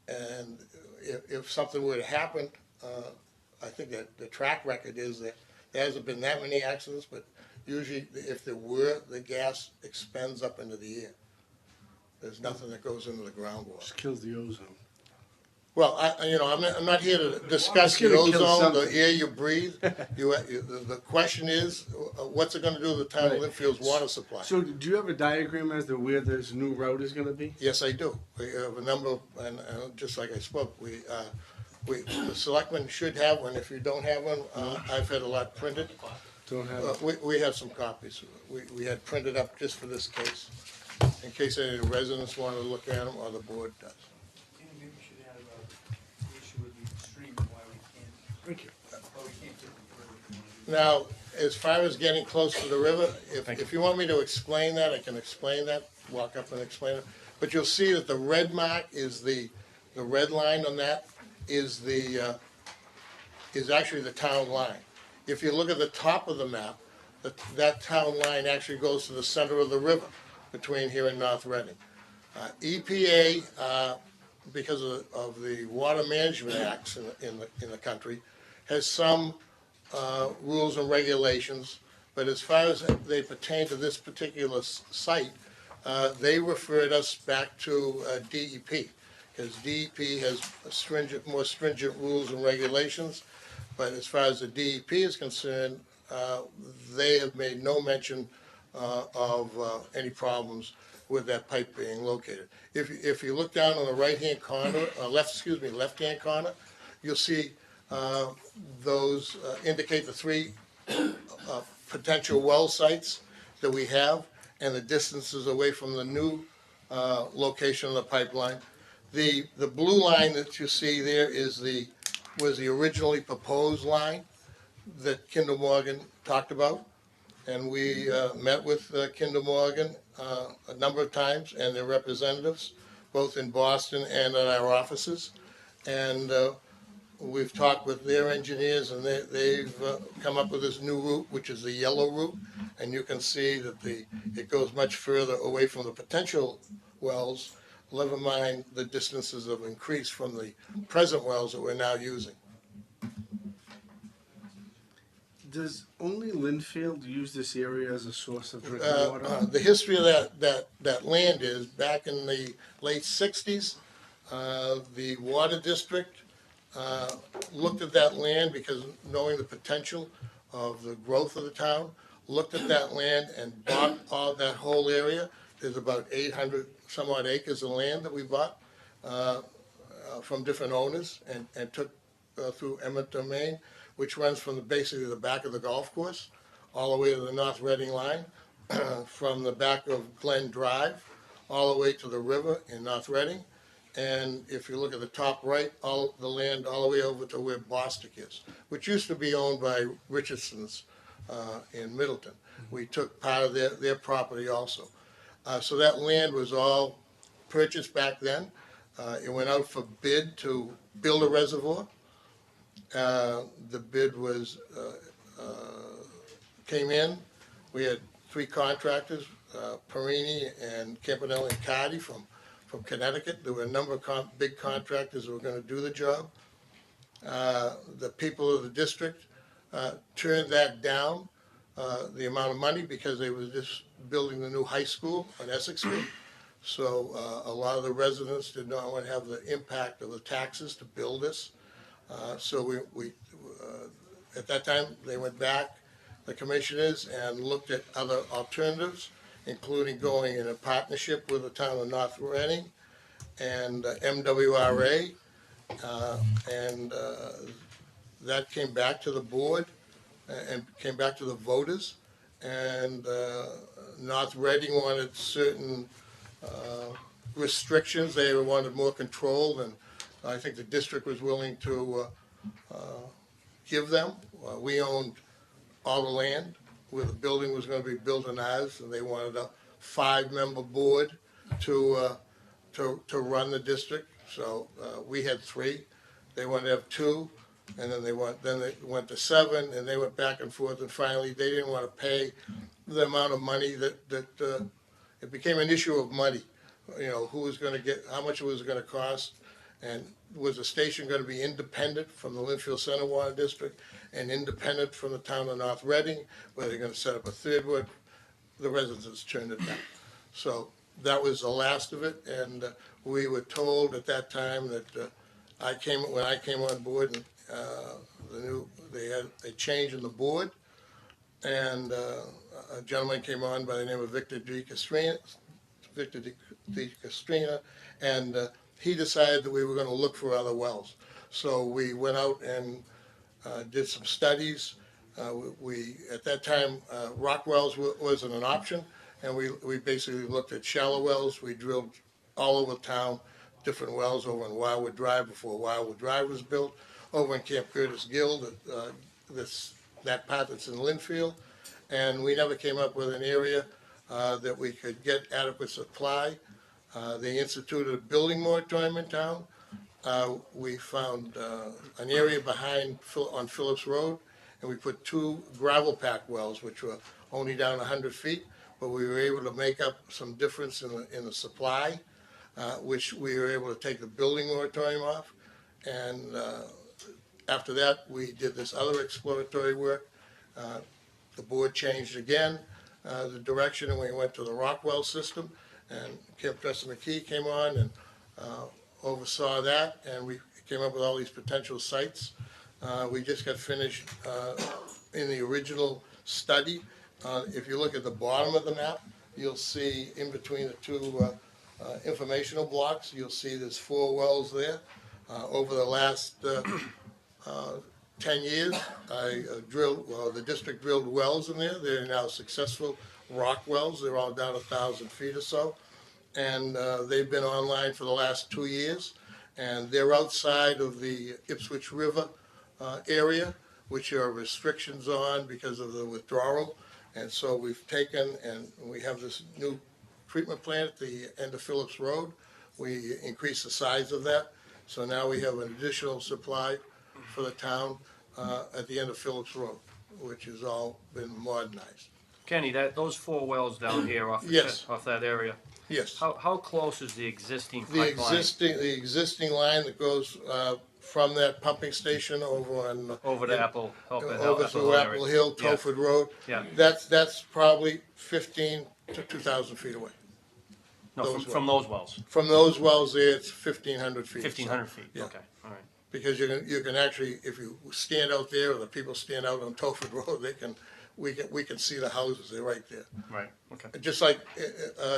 And if something were to happen, I think that the track record is that there hasn't been that many accidents, but usually if there were, the gas expends up into the air. There's nothing that goes into the groundwater. Just kills the ozone. Well, I'm not here to discuss It's the gonna kill ozone, the something. air you breathe. The question is, what's it gonna do to the town of Right. Lynnfield's water supply? So do you have a diagram as to where this new route is gonna be? Yes, I do. We have a number of, and just like I spoke, the selectmen should have one. If you don't have one, I've had a lot printed. Don't have it. We have some copies. We had printed up just for this case, in case any of the residents wanted to look at them, or the board does. Maybe we should have the issue with the stream and why we can't, Thank you. why we can't get the Now, as far as getting close to the river, if you want me to explain that, I can explain that, walk up and explain it. But you'll see that the red mark is the red line on that is actually the town line. If you look at the top of the map, that town line actually goes to the center of the river between here and North Reading. EPA, because of the Water Management Acts in the country, has some rules and regulations, but as far as they pertain to this particular site, they referred us back to DEP, because DEP has more stringent rules and regulations, but as far as the DEP is concerned, they have made no mention of any problems with that pipe being located. If you look down on the right-hand corner, left-hand corner, you'll see those indicate the 3 potential well sites that we have and the distances away from the new location of the pipeline. The blue line that you see there was the originally proposed line that Kinder Morgan talked about. And we met with Kinder Morgan a number of times and their representatives, both in Boston and at our offices. And we've talked with their engineers, and they've come up with this new route, which is the yellow route. And you can see that it goes much further away from the potential wells, never mind the distances of increase from the present wells that we're now using. Does only Lynnfield use this area as a source of drinking water? The history of that land is, back in the late 60s, the water district looked at that land because knowing the potential of the growth of the town, looked at that land and bought all that whole area. There's about 800 some odd acres of land that we bought from different owners and took through eminent domain, which runs from basically the back of the golf course all the way to the North Reading line, from the back of Glen Drive all the way to the river in North Reading. And if you look at the top right, all the land all the way over to where Bostic is, which used to be owned by Richardson's in Middleton. We took part of their property also. So that land was all purchased back then. It went out for bid to build a reservoir. The bid came in. We had 3 contractors, Perini and Campanelli and Cardi from Connecticut. There were a number of big contractors who were going to do the job. The people of the district turned that down, the amount of money, because they were just building the new high school on Essex Street. So a lot of the residents did not want to have the impact of the taxes to build this. So we at that time, they went back, the commissioners, and looked at other alternatives, including going in a partnership with the town of North Reading and MWRA And that came back to the board and came back to the voters. And North Reading wanted certain restrictions. They wanted more control, and I think the district was willing to give them. We owned all the land where the building was going to be built in ours, and they wanted a 5-member board to run the district. So we had 3. They wanted to have 2, and then they went to 7, and they went back and forth, and finally they didn't want to pay the amount of money that it became an issue of money. You know, who was going to get, how much it was going to cost, and was the station going to be independent from the Linfield Center Water District and independent from the town of North Reading? Were they going to set up a third one? The residents turned it down. So that was the last of it, and we were told at that time that when I came on board, and they had a change in the board, and a gentleman came on by the name of Victor D. Castrina, and he decided that we were going to look for other wells. So we went out and did some studies. At that time, rock wells wasn't an option, and we basically looked at shallow wells. We drilled all over town, different wells over in Wildwood Drive before Wildwood Drive was built, over in Camp Curtis Guild, that part that's in Linfield, and we never came up with an area that we could get adequate supply. They instituted a building moratorium in town. We found an area on Phillips Road, and we put 2 gravel pack wells, which were only down 100 feet, but we were able to make up some difference in the supply, which we were able to take the building moratorium off. And after that, we did this other exploratory work. The board changed again the direction, and we went to the Rockwell system, and Tressa McKee came on and oversaw that, and we came up with all these potential sites. We just got finished in the original study. If you look at the bottom of the map, you'll see in between the 2 informational blocks, you'll see there's 4 wells there. Over the last 10 years, the district drilled wells in there. They're now successful rock wells. They're all down 1,000 feet or so. And they've been online for the last 2 years. And they're outside of the Ipswich River area, which are restrictions on because of the withdrawal. And so we've taken, and we have this new treatment plant at the end of Phillips Road. We increased the size of that. So now we have an additional supply for the town at the end of Phillips Road, which has all been modernized. Kenny, those 4 wells down here off that area. Yes. How close is the existing The pipeline? existing line that goes from that pumping station over to Apple Hill, Tolford Road. Yeah. That's probably 15 to 2,000 feet away. No, from those wells. From those wells there, it's 1,500 feet. 1,500 feet. Yeah. Okay. All right. Because you can actually, if you stand out there, or the people stand out on Tolford Road, we can see the houses. They're right there. Right. Okay. Just like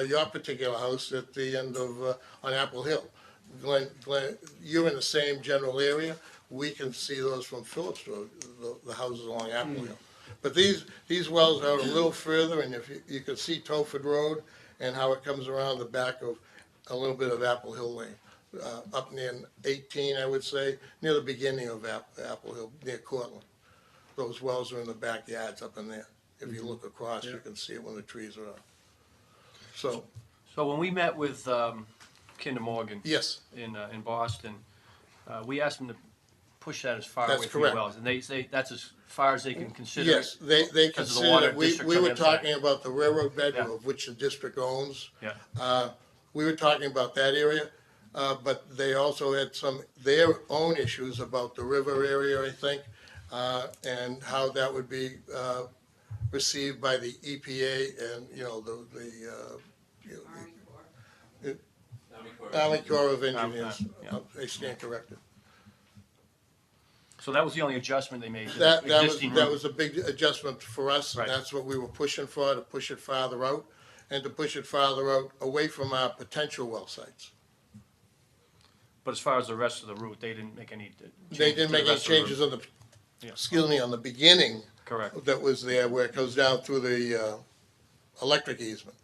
your particular house at the end of on Apple Hill, Glenn, you're in the same general area. We can see those from Phillips Road, the houses along Apple Hill. But these wells are out a little further, and if you can see Tolford Road and how it comes around the back of a little bit of Apple Hill Lane, up near 18, I would say, near the beginning of Apple Hill, near Cortland. Those wells are in the backyards up in there. If you look across, you can see it when the trees are up. So when we met with Kinder Morgan, yes, in Boston, we asked them to push that as far That's away from correct. the wells, and they say that's as far as they can consider. yes, they because of the consider water that. We districts were on the other talking side. about the railroad bed, Yeah. of which the district owns. Yeah. We were talking about that area, but they also had their own issues about the river area, I think, and how that would be received by the EPA and Army Corps of Engineers. Yeah. They stand corrected. So that was the only adjustment they made to That the existing route. was a big adjustment for us. Right. That's what we were pushing for, to push it farther out, and to push it farther out away from our potential well sites. But as far as the rest of the route, they didn't make any They didn't make any changes on the, Yeah. excuse me, on the beginning. Correct. That was there where it goes down through the electric easement.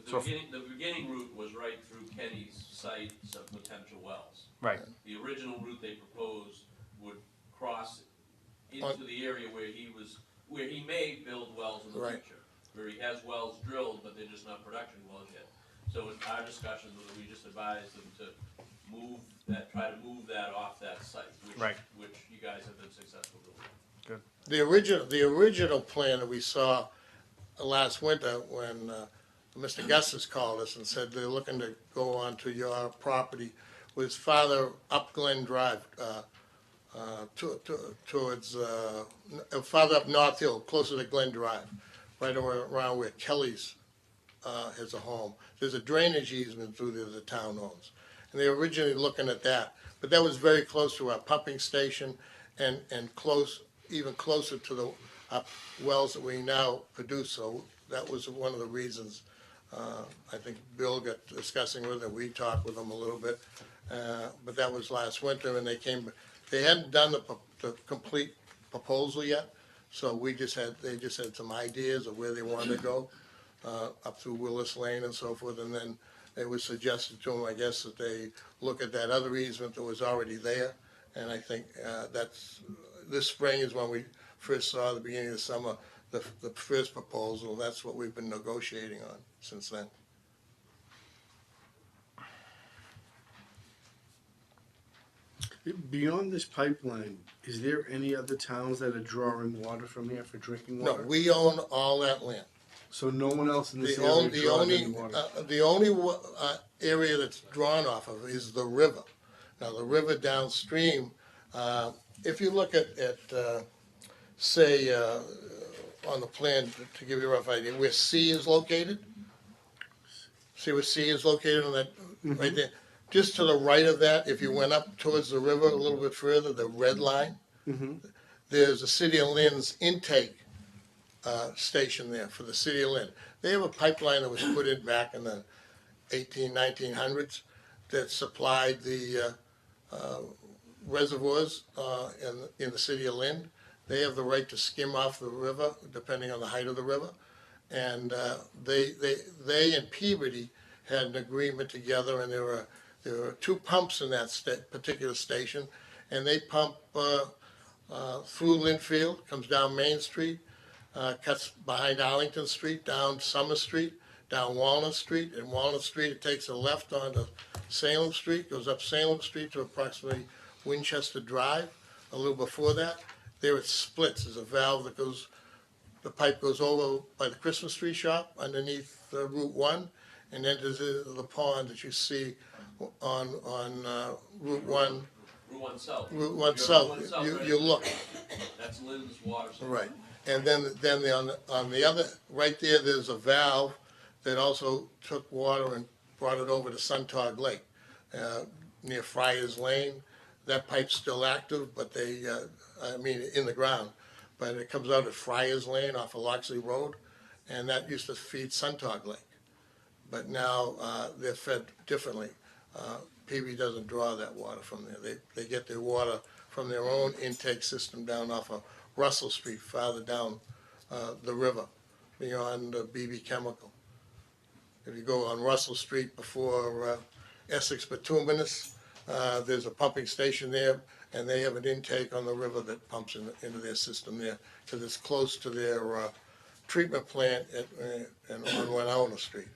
The beginning route was right through Kenny's sites of potential wells. Right. The original route they proposed would cross into the area where he may build wells in the Right. future, where he has wells drilled, but they're just not production wells yet. So in our discussions, we just advised them to try to move that off that site, which you guys have been successful doing. Good. The original plan that we saw last winter when Mr. Gus's called us and said they're looking to go onto your property was farther up Glen Drive, towards farther up North Hill, closer to Glen Drive, right around where Kelly's has a home. There's a drainage easement through there the town owns. And they were originally looking at that. But that was very close to our pumping station and even closer to the wells that we now produce. So that was one of the reasons I think Bill got discussing with them. We talked with them a little bit. But that was last winter, and they hadn't done the complete proposal yet. So they just had some ideas of where they wanted to go, up through Willis Lane and so forth. And then it was suggested to them, I guess, that they look at that other easement that was already there. And I think this spring is when we first saw, the beginning of the summer, the first proposal. That's what we've been negotiating on since then. Beyond this pipeline, is there any other towns that are drawing water from here for drinking No, water? we own all that land. So no one else in this The area only, draws any water? area that's drawn off of is the river. Now, the river downstream, if you look at say, on the plan, to give you a rough idea, where C is located, see where C is located on that, right there? Just to the right of that, if you went up towards the river a little bit further, the red line, there's a City of Lynn's intake station there for the City of Lynn. They have a pipeline that was put in back in the 1900s that supplied the reservoirs in the City of Lynn. They have the right to skim off the river depending on the height of the river. And they and Peabody had an agreement together, and there were two pumps in that particular station, and they pump through Linfield, comes down Main Street, cuts behind Arlington Street, down Summer Street, down Walnut Street. And Walnut Street, it takes a left onto Salem Street, goes up Salem Street to approximately Winchester Drive. A little before that, there it splits. There's a valve that goes, the pipe goes over by the Christmas tree shop underneath Route 1, and enters into the pond that you see on Route 1. Route 1 South. Route 1 South. You look. That's Lynn's water supply. Right. And then on the other, right there's a valve that also took water and brought it over to Suntog Lake, near Friars Lane. That pipe's still active, but in the ground. But it comes out at Friars Lane off of Loxley Road, and that used to feed Suntog Lake. But now they're fed differently. PB doesn't draw that water from there. They get their water from their own intake system down off of Russell Street, farther down the river, beyond BB Chemical. If you go on Russell Street before Essex Bituminous, there's a pumping station there, and they have an intake on the river that pumps into their system there, because it's close to their treatment plant on Winona Street.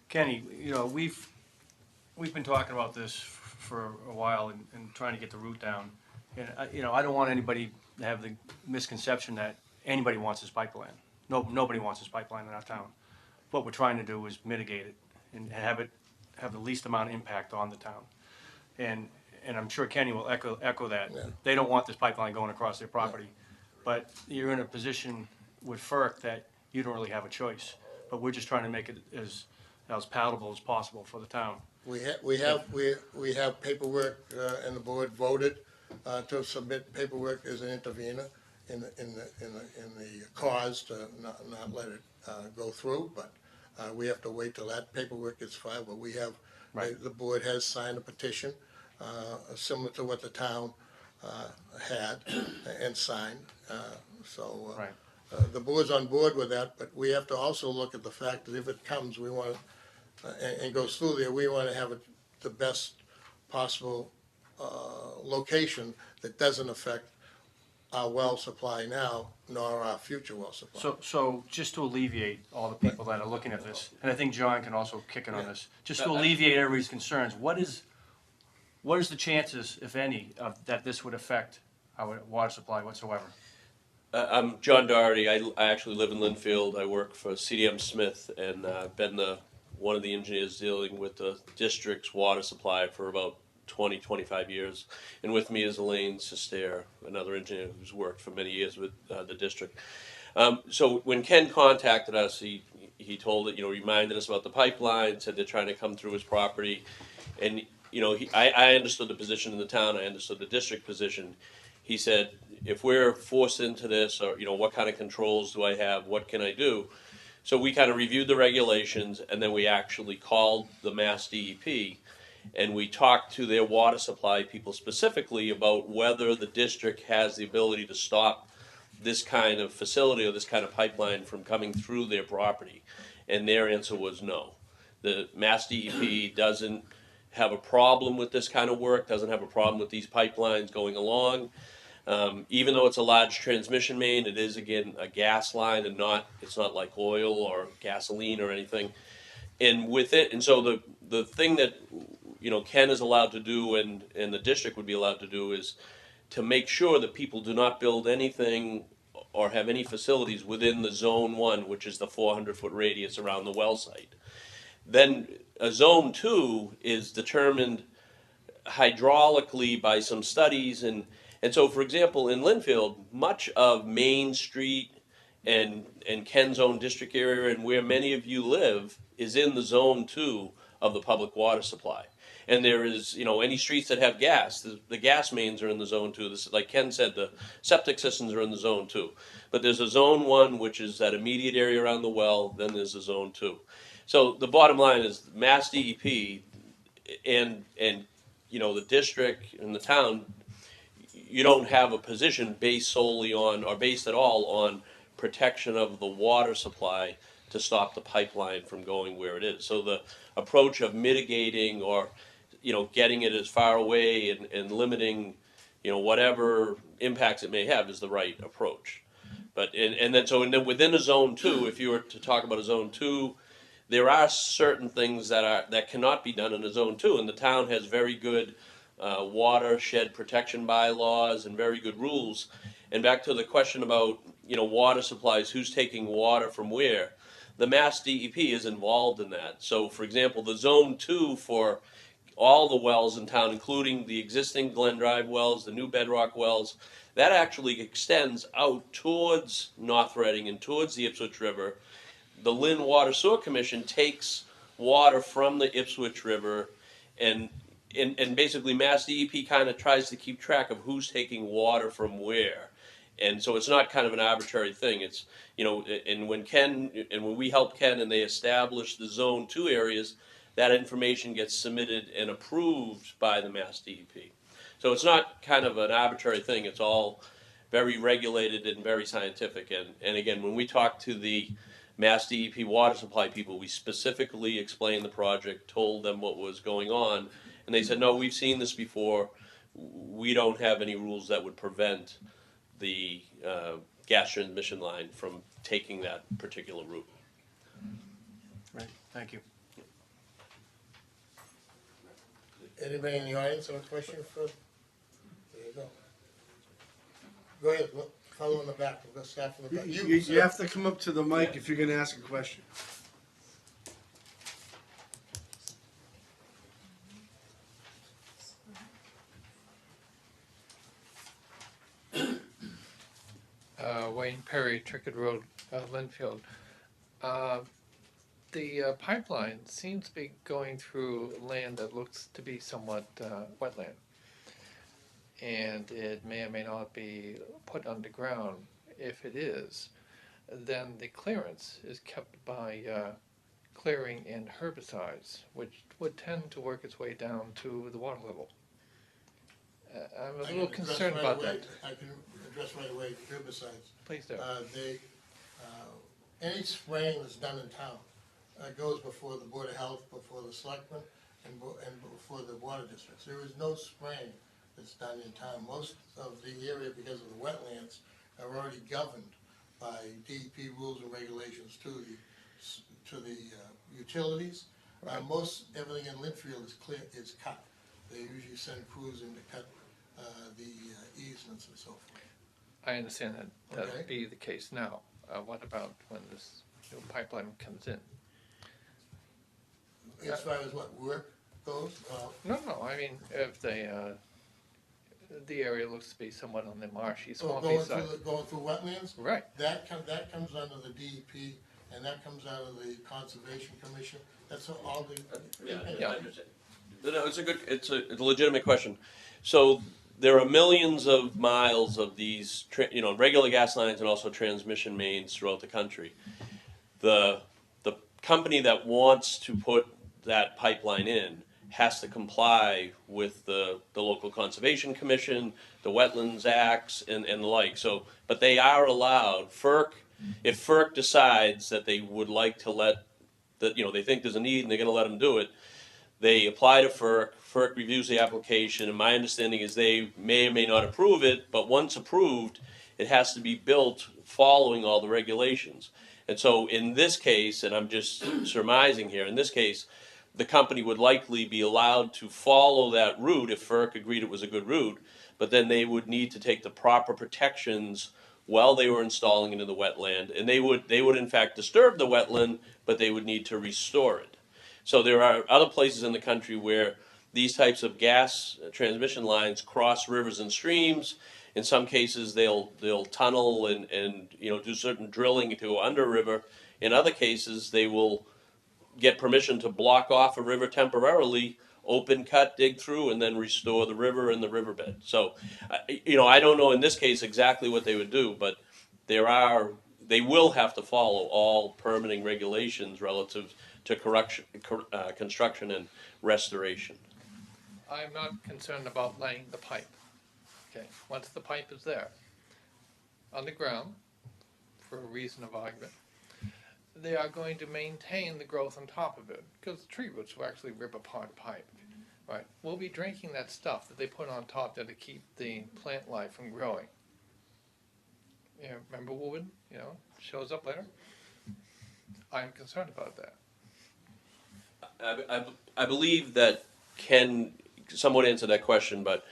Kenny, we've been talking about this for a while and trying to get the route down. And, I don't want anybody to have the misconception that anybody wants this pipeline. Nobody wants this pipeline in our town. What we're trying to do is mitigate it and have the least amount of impact on the town. And I'm sure Kenny will echo that. Yeah. They don't want this pipeline going across their property. Yeah. But you're in a position with FERC that you don't really have a choice. But we're just trying to make it as palatable as possible for the town. We have paperwork, and the board voted to submit paperwork as an intervener in the cause to not let it go through. But we have to wait till that paperwork is filed. But we have Right. The board has signed a petition, similar to what the town had and signed. So Right. the board's on board with that, but we have to also look at the fact that if it comes, we want, and goes through there, we want to have it the best possible location that doesn't affect our well supply now, nor our future well supply. So just to alleviate all the people that are looking at this, and I think John can also kick in on this, just to alleviate everybody's concerns, what is the chances, if any, of that this would affect our water supply whatsoever? I'm John Doherty. I actually live in Linfield. I work for CDM Smith, and I've been one of the engineers dealing with the district's water supply for about 25 years. And with me is Elaine Sestair, another engineer who's worked for many years with the district. So when Ken contacted us, he told it, reminded us about the pipeline, said they're trying to come through his property. And, I understood the position in the town, I understood the district position. He said, if we're forced into this, or, what kind of controls do I have, what can I do? So we kind of reviewed the regulations, and then we actually called the Mass DEP, and we talked to their water supply people specifically about whether the district has the ability to stop this kind of facility or this kind of pipeline from coming through their property. And their answer was no. The Mass DEP doesn't have a problem with this kind of work, doesn't have a problem with these pipelines going along. Even though it's a large transmission main, it is again a gas line and it's not like oil or gasoline or anything. And with it, and so the thing that Ken is allowed to do and the district would be allowed to do is to make sure that people do not build anything or have any facilities within the zone 1, which is the 400-foot radius around the well site. Then a zone 2 is determined hydraulically by some studies, and so, for example, in Linfield, much of Main Street and Ken's own district area and where many of you live is in the zone 2 of the public water supply. And there is, any streets that have gas, the gas mains are in the zone 2. This, like Ken said, the septic systems are in the zone 2. But there's a zone 1, which is that immediate area around the well, then there's a zone 2. So the bottom line is Mass DEP and the district and the town, you don't have a position based solely on, or based at all on, protection of the water supply to stop the pipeline from going where it is. So the approach of mitigating or, getting it as far away and limiting, whatever impacts it may have is the right approach. But, and then within a zone 2, if you were to talk about a zone 2, there are certain things that cannot be done in a zone 2, and the town has very good watershed protection bylaws and very good rules. And back to the question about water supplies, who's taking water from where, the Mass DEP is involved in that. So, for example, the zone 2 for all the wells in town, including the existing Glen Drive wells, the new Bedrock wells, that actually extends out towards North Reading and towards the Ipswich River. The Lynn Water Sewer Commission takes water from the Ipswich River, and basically Mass DEP kind of tries to keep track of who's taking water from where. And so it's not kind of an arbitrary thing. It's, and when we helped Ken and they established the zone 2 areas, that information gets submitted and approved by the Mass DEP. So it's not kind of an arbitrary thing. It's all very regulated and very scientific. And again, when we talk to the Mass DEP water supply people, we specifically explained the project, told them what was going on, and they said, no, we've seen this before. We don't have any rules that would prevent the gas transmission line from taking that particular route. Right, thank you. Anybody in the audience have a question for? There you go. Go ahead, look, follow in the back, we'll go staff in the back. You have to come up to the mic if you're gonna ask a question. Wayne Perry, Trickett Road, Linfield. The pipeline seems to be going through land that looks to be somewhat wetland. And it may or may not be put underground. If it is, then the clearance is kept by clearing and herbicides, which would tend to work its way down to the water level. I'm a little concerned about that. I can address right away herbicides. Please do. Any spraying that's done in town goes before the Board of Health, before the Selectmen, and before the water districts. There is no spraying that's done in town. Most of the area, because of the wetlands, are already governed by DEP rules and regulations to the utilities. Most everything in Linfield is cut. They usually send crews in to cut the easements and so forth. I understand that Okay. would be the case now. What about when this new pipeline comes in? As far as what work goes? No, I mean, if the area looks to be somewhat on the marshy, swampy Going side. through wetlands? Right. That comes under the DEP, and that comes out of the Conservation Commission. That's all the. I understand. No, it's a legitimate question. So there are millions of miles of these, regular gas lines and also transmission mains throughout the country. The company that wants to put that pipeline in has to comply with the local conservation commission, the wetlands acts, and the like. So, but they are allowed. If FERC decides that they would like to let that, they think there's a need and they're going to let them do it, they apply to FERC. FERC reviews the application, and my understanding is they may or may not approve it. But once approved, it has to be built following all the regulations. And so in this case, and I'm just surmising here, in this case, the company would likely be allowed to follow that route if FERC agreed it was a good route, but then they would need to take the proper protections while they were installing it in the wetland, and they would in fact disturb the wetland, but they would need to restore it. So there are other places in the country where these types of gas transmission lines cross rivers and streams. In some cases, they'll tunnel and do certain drilling to go under a river. In other cases, they will get permission to block off a river temporarily, open cut, dig through, and then restore the river and the riverbed. So, I don't know in this case exactly what they would do, but they will have to follow all permitting regulations relative to construction and restoration. I'm not concerned about laying the pipe. Okay, once the pipe is there, underground, for a reason of argument, they are going to maintain the growth on top of it, because the tree roots will actually rip apart pipe. Right, we'll be drinking that stuff that they put on top there to keep the plant life from growing. Remember wood, shows up later? I'm concerned about that. I believe that Ken somewhat answered that question, but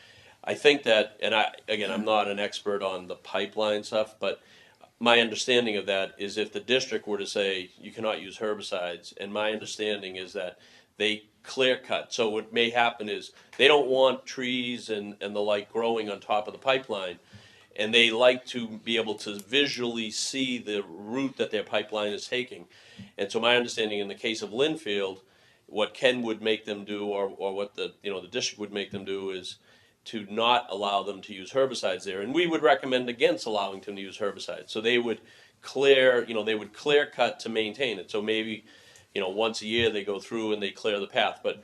I think that, and I'm not an expert on the pipeline stuff, but my understanding of that is if the district were to say you cannot use herbicides, and my understanding is that they clear cut. So what may happen is they don't want trees and the like growing on top of the pipeline, and they like to be able to visually see the route that their pipeline is taking. And so my understanding in the case of Linfield, what Ken would make them do, or what the district would make them do, is to not allow them to use herbicides there. And we would recommend against allowing them to use herbicides. So they would clear cut to maintain it. So maybe, once a year they go through and they clear the path. But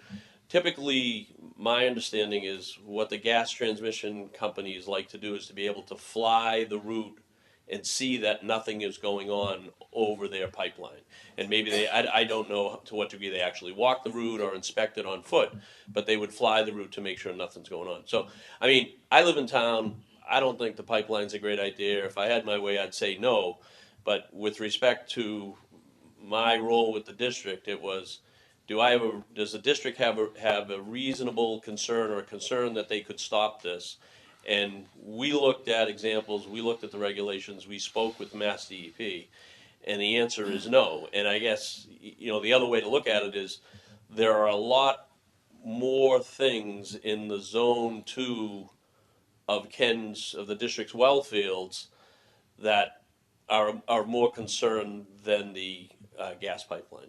typically, my understanding is what the gas transmission companies like to do is to be able to fly the route and see that nothing is going on over their pipeline. And maybe I don't know to what degree they actually walk the route or inspect it on foot, but they would fly the route to make sure nothing's going on. So, I live in town. I don't think the pipeline's a great idea. If I had my way, I'd say no. But with respect to my role with the district, it was, does the district have a reasonable concern or a concern that they could stop this? And we looked at examples, we looked at the regulations, we spoke with Mass DEP, and the answer is no. And I guess, the other way to look at it is there are a lot more things in the Zone 2 of the district's well fields that are more concerned than the gas pipeline.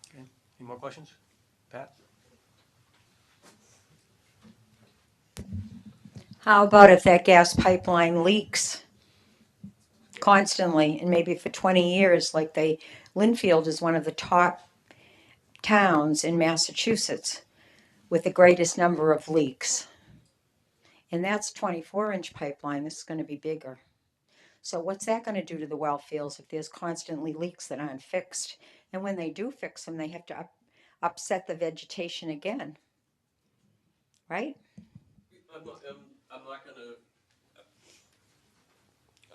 Okay. Any more questions? Pat? How about if that gas pipeline leaks? constantly, and maybe for 20 years, like Linfield is one of the top towns in Massachusetts with the greatest number of leaks. And that's 24-inch pipeline. This is going to be bigger. So what's that going to do to the well fields if there's constantly leaks that aren't fixed? And when they do fix them, they have to upset the vegetation again, right? I'm not gonna.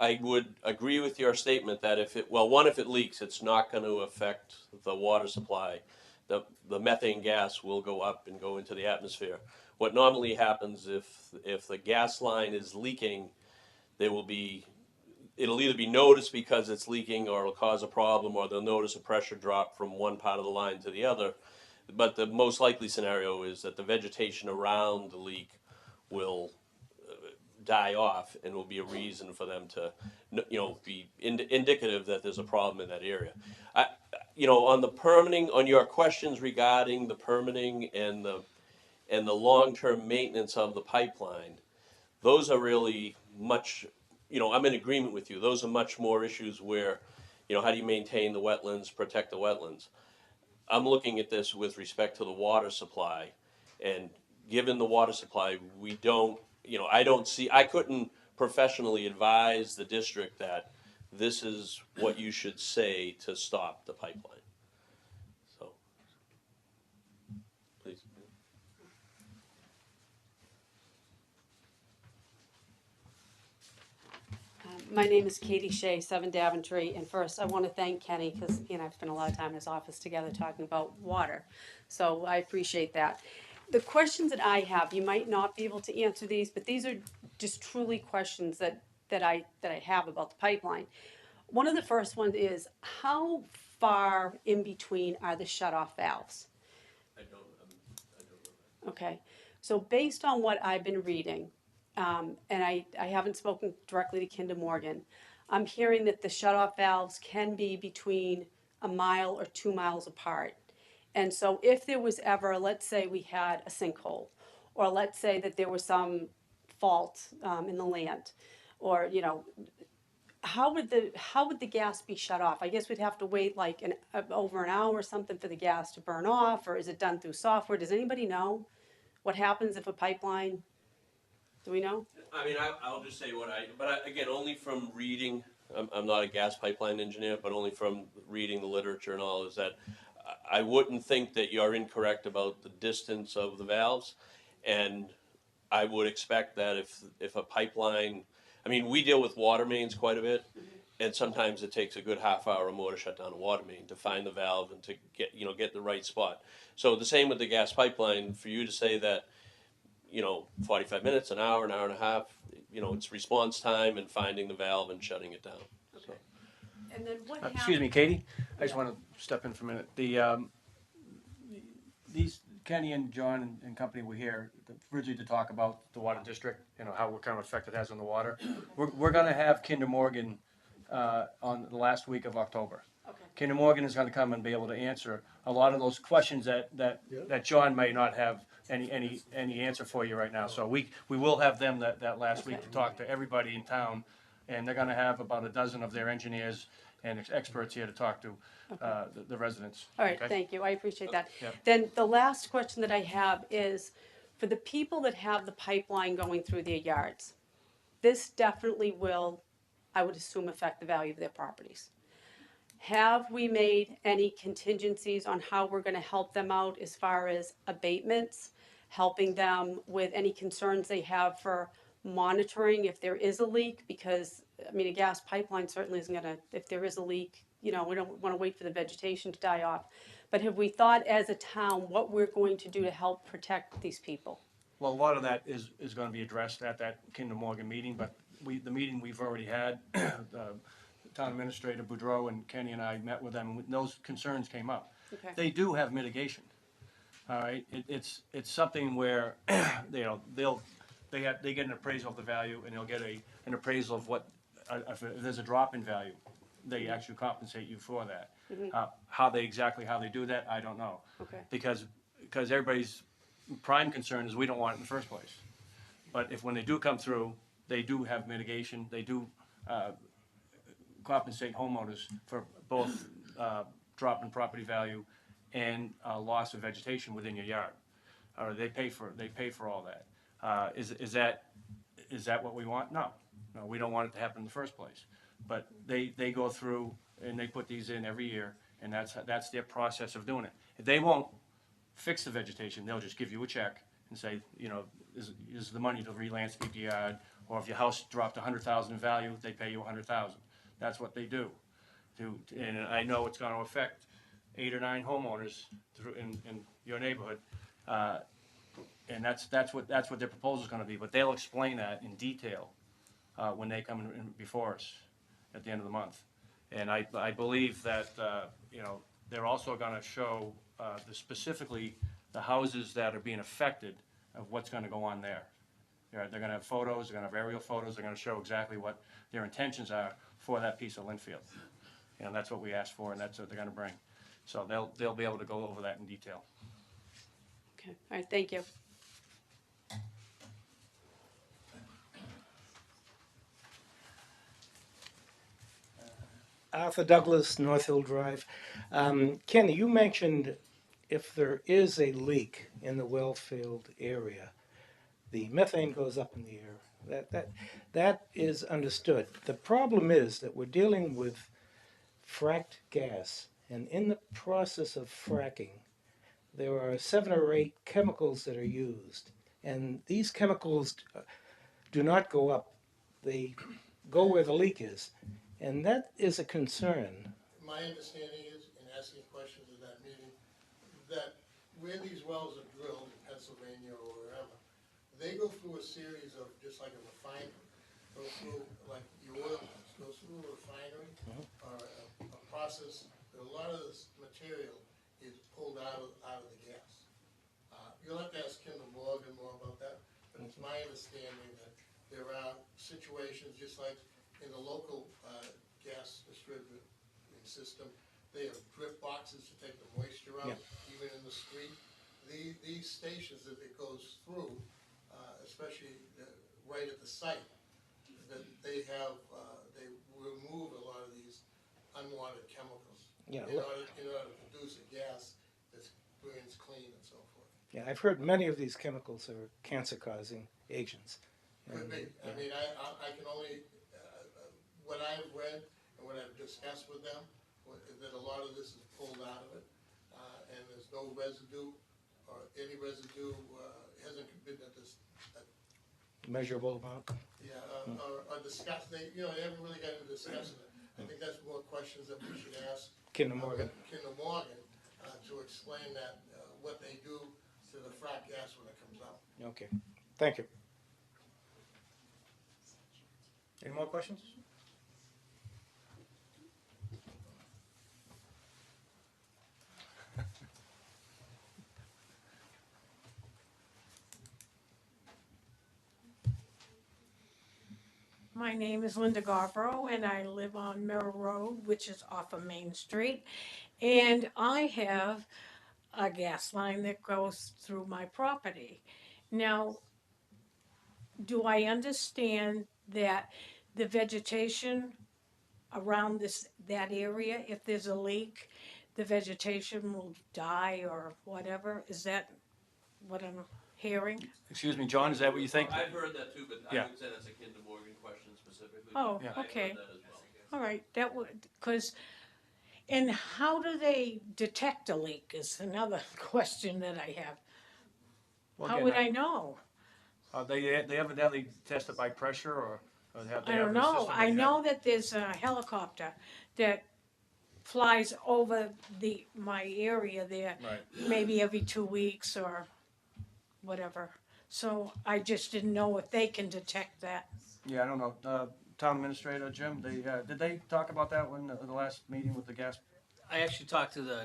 I would agree with your statement that if it leaks, it's not going to affect the water supply. The methane gas will go up and go into the atmosphere. What normally happens if the gas line is leaking, it'll either be noticed because it's leaking, or it'll cause a problem, or they'll notice a pressure drop from one part of the line to the other. But the most likely scenario is that the vegetation around the leak will die off, and will be a reason for them to, be indicative that there's a problem in that area. On the permitting, on your questions regarding the permitting and the long-term maintenance of the pipeline, those are really much, I'm in agreement with you. Those are much more issues where, how do you maintain the wetlands, protect the wetlands? I'm looking at this with respect to the water supply, and given the water supply, I couldn't professionally advise the district that this is what you should say to stop the pipeline. So, please. My name is Katie Shea, 7 Daventry, and first I want to thank Kenny because he and I've spent a lot of time in his office together talking about water. So I appreciate that. The questions that I have, you might not be able to answer these, but these are just truly questions that I have about the pipeline. One of the first ones is, how far in between are the shutoff valves? I don't know. Okay, so based on what I've been reading, and I haven't spoken directly to Kinder Morgan, I'm hearing that the shutoff valves can be between a mile or 2 miles apart. And so if there was ever, let's say we had a sinkhole, or let's say that there was some fault in the land, or, how would the gas be shut off? I guess we'd have to wait like over an hour or something for the gas to burn off, or is it done through software? Does anybody know what happens if a pipeline, do we know? I mean, I'll just say again, only from reading, I'm not a gas pipeline engineer, but only from reading the literature and all, is that I wouldn't think that you're incorrect about the distance of the valves. And I would expect that if a pipeline, we deal with water mains quite a bit, and sometimes it takes a good half hour or more to shut down a water main, to find the valve and to get the right spot. So the same with the gas pipeline. For you to say that, 45 minutes, an hour and a half, it's response time and finding the valve and shutting it down. So. And then what Excuse me, Katie, I just want to step in for a minute. These Kenny and John and company were here originally to talk about the water district, what kind of effect it has on the water. We're going to have Kinder Morgan on the last week of October. Okay. Kinder Morgan is going to come and be able to answer a lot of those questions that John may not have any answer for you right now. So we will have them that last week to talk to everybody in town, and they're going to have about a dozen of their engineers and experts here to talk to the residents. All right, Okay? thank you, I appreciate that. Yep. Then the last question that I have is, for the people that have the pipeline going through their yards, this definitely will, I would assume, affect the value of their properties. Have we made any contingencies on how we're gonna help them out as far as abatements, helping them with any concerns they have for monitoring if there is a leak? Because, a gas pipeline certainly isn't gonna, if there is a leak, we don't wanna wait for the vegetation to die off. But have we thought as a town what we're going to do to help protect these people? Well, a lot of that is going to be addressed at that Kinder Morgan meeting, but the meeting we've already had, Town Administrator Boudreau and Kenny and I met with them, and those concerns came up. Okay. They do have mitigation. All right, it's something where they get an appraisal of the value, and they'll get an appraisal of what if there's a drop in value, they actually compensate you for that. Mhm. How they do that, I don't know. Okay. Because everybody's prime concern is we don't want it in the first place. But when they do come through, they do have mitigation. They do compensate homeowners for both drop in property value and loss of vegetation within your yard. Or they pay for all that. Is that what we want? No, we don't want it to happen in the first place. But they go through and they put these in every year, and that's their process of doing it. If they won't fix the vegetation, they'll just give you a check and say, is the money to re-landscape the yard, or if your house dropped $100,000 in value, they pay you $100,000. That's what they do. And I know it's going to affect 8 or 9 homeowners in your neighborhood, and that's what their proposal is going to be. But they'll explain that in detail when they come in before us at the end of the month. And I believe that they're also going to show specifically the houses that are being affected of what's going to go on there. They're going to have photos, they're going to have aerial photos, they're going to show exactly what their intentions are for that piece of Linfield. And that's what we asked for, and that's what they're going to bring. So they'll be able to go over that in detail. Okay, all right, thank you. Arthur Douglas, North Hill Drive. Kenny, you mentioned if there is a leak in the well field area, the methane goes up in the air. That is understood. The problem is that we're dealing with fracked gas, and in the process of fracking, there are 7 or 8 chemicals that are used, and these chemicals do not go up. They go where the leak is, and that is a concern. My understanding is, in asking questions at that meeting, that where these wells are drilled in Pennsylvania or wherever, they go through a series of, just like a refinery, go through, like the oil goes through a refinery, or a process. A lot of this material is pulled out of the gas. You'll have to ask Kinder Morgan more about that, but it's my understanding that there are situations, just like in the local gas distributing system, they have drip boxes to take the moisture out, even in the street. These stations that it goes through, especially right at the site, that they have, they remove a lot of these unwanted chemicals in order to produce a gas that burns clean and so forth. Yeah, I've heard many of these chemicals are cancer-causing agents. Could be. I mean, I can only, what I've read and what I've discussed with them, that a lot of this is pulled out of it, and there's no residue, or any residue hasn't been at this. Measurable amount? Yeah, or discuss, they haven't really got into discussing it. I think that's more questions that we should ask. Kinder Morgan. Kinder Morgan, to explain that, what they do to the frack gas when it comes out. Okay, thank you. Any more questions? My name is Linda Garfro, and I live on Merrill Road, which is off of Main Street. And I have a gas line that goes through my property. Now, do I understand that the vegetation around that area, if there's a leak, the vegetation will die or whatever? Is that what I'm hearing? Excuse me, John, is that what you think? I've heard that too, but Yeah. I would say that's a Kinder Morgan question specifically. Oh, Yeah. I've okay. heard that as well. All right, that would, because, and how do they detect a leak is another question that I have. Well, How again, would I know? They evidently test it by pressure, or they have I don't a know. system I that know that there's a helicopter that flies over my area there, Right. maybe every 2 weeks or whatever. So I just didn't know if they can detect that. Yeah, I don't know. Town Administrator Jim, did they talk about that when the last meeting with the gas? I actually talked to the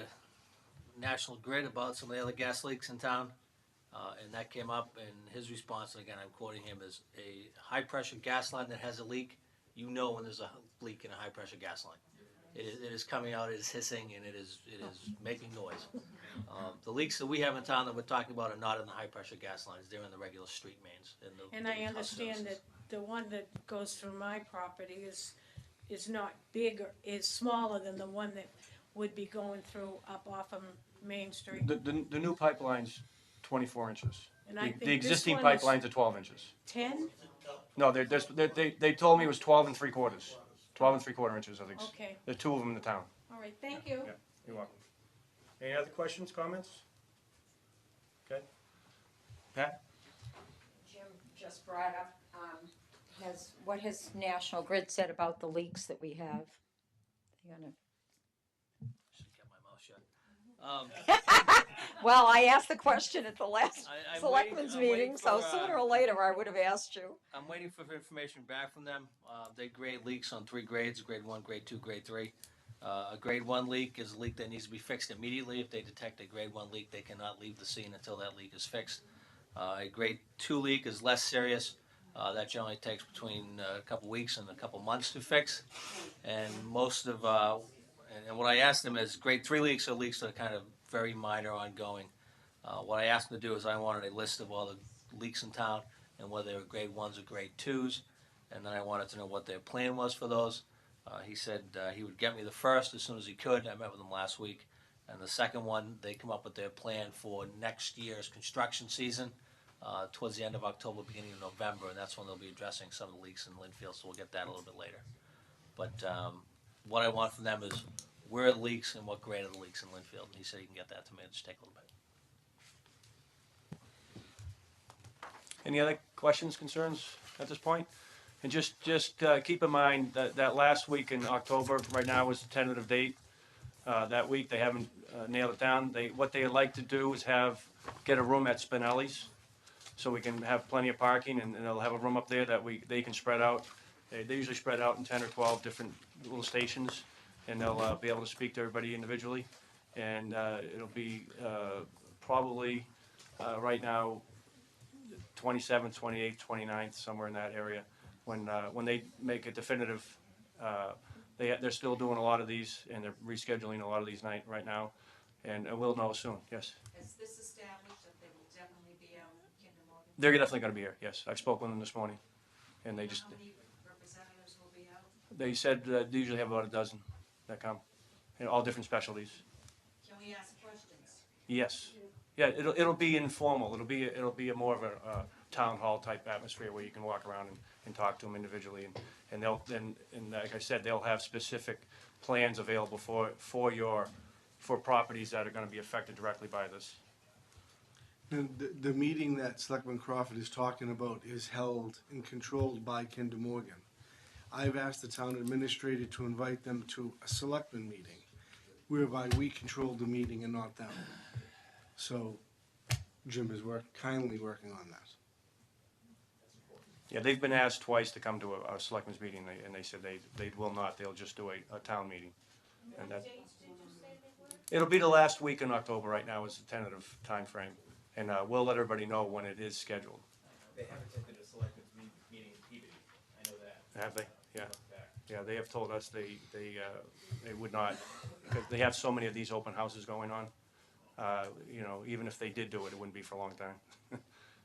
National Grid about some of the other gas leaks in town, and that came up, and his response, and again, I'm quoting him, is a high-pressure gas line that has a leak, you know when there's a leak in a high-pressure gas line. It is coming out, it is hissing, and it is making noise. The leaks that we have in town that we're talking about are not in the high-pressure gas lines, they're in the regular street mains. And I understand that the one that goes through my property is is not bigger, is smaller than the one that would be going through up off of Main Street. The new pipeline's 24 inches. And I think The this existing one is pipelines are 12 inches. 10? No, they told me it was 12 and 3/4. 12 and 3/4 inches, I think. Okay. There are two of them in the town. All right, thank you. Yeah, you're welcome. Any other questions, comments? Okay. Pat? Jim just brought up, what has National Grid said about the leaks that we have? They're gonna- Should kept my mouth shut. Well, I asked the question at the last I'm Selectmen's waiting meeting, so for, sooner or later I would have asked you. I'm waiting for information back from them. They grade leaks on 3 grades, grade 1, grade 2, grade 3. A grade 1 leak is a leak that needs to be fixed immediately. If they detect a grade 1 leak, they cannot leave the scene until that leak is fixed. A grade 2 leak is less serious. That generally takes between a couple weeks and a couple months to fix. And most of, and what I asked them is grade 3 leaks are leaks that are kind of very minor, ongoing. What I asked them to do is I wanted a list of all the leaks in town and whether they were grade 1s or grade 2s. And then I wanted to know what their plan was for those. He said he would get me the first as soon as he could. I met with him last week. And the second one, they come up with their plan for next year's construction season, towards the end of October, beginning of November, and that's when they'll be addressing some of the leaks in Linfield, so we'll get that a little bit later. But what I want from them is where are the leaks and what grade are the leaks in Linfield, and he said he can get that to me. It'll just take a little bit. Any other questions, concerns at this point? And just keep in mind that last week in October, right now is the tentative date. That week, they haven't nailed it down. What they like to do is get a room at Spinelli's, so we can have plenty of parking, and they'll have a room up there that they can spread out. They usually spread out in 10 or 12 different little stations, and they'll be able to speak to everybody individually. And it'll be probably right now 27th, 28th, 29th, somewhere in that area. When they make a definitive, they're still doing a lot of these, and they're rescheduling a lot of these right now, and we'll know soon. Yes. Has this established that they will definitely be out in Kinder Morgan? They're definitely going to be here. Yes, I spoke with them this morning, and they just. How many representatives will be out? They said they usually have about a dozen that come, and all different specialties. Can we ask questions? Yes. Yeah, it'll be informal. It'll be a more of a town hall type atmosphere where you can walk around and talk to them individually, and like I said, they'll have specific plans available for properties that are going to be affected directly by this. And the meeting that Selectman Crawford is talking about is held and controlled by Kinder Morgan. I've asked the town administrator to invite them to a Selectmen meeting, whereby we control the meeting and not them. So Jim is kindly working on that. Yeah, they've been asked twice to come to a selectmen's meeting, and they said they will not. They'll just do a town meeting. And that, it'll be the last week in October right now is the tentative time frame, and we'll let everybody know when it is scheduled. They haven't attended a selectmen's meeting in Peabody, I know that. Have they? Yeah. Yeah, they have told us they would not, because they have so many of these open houses going on. Even if they did do it, it wouldn't be for a long time.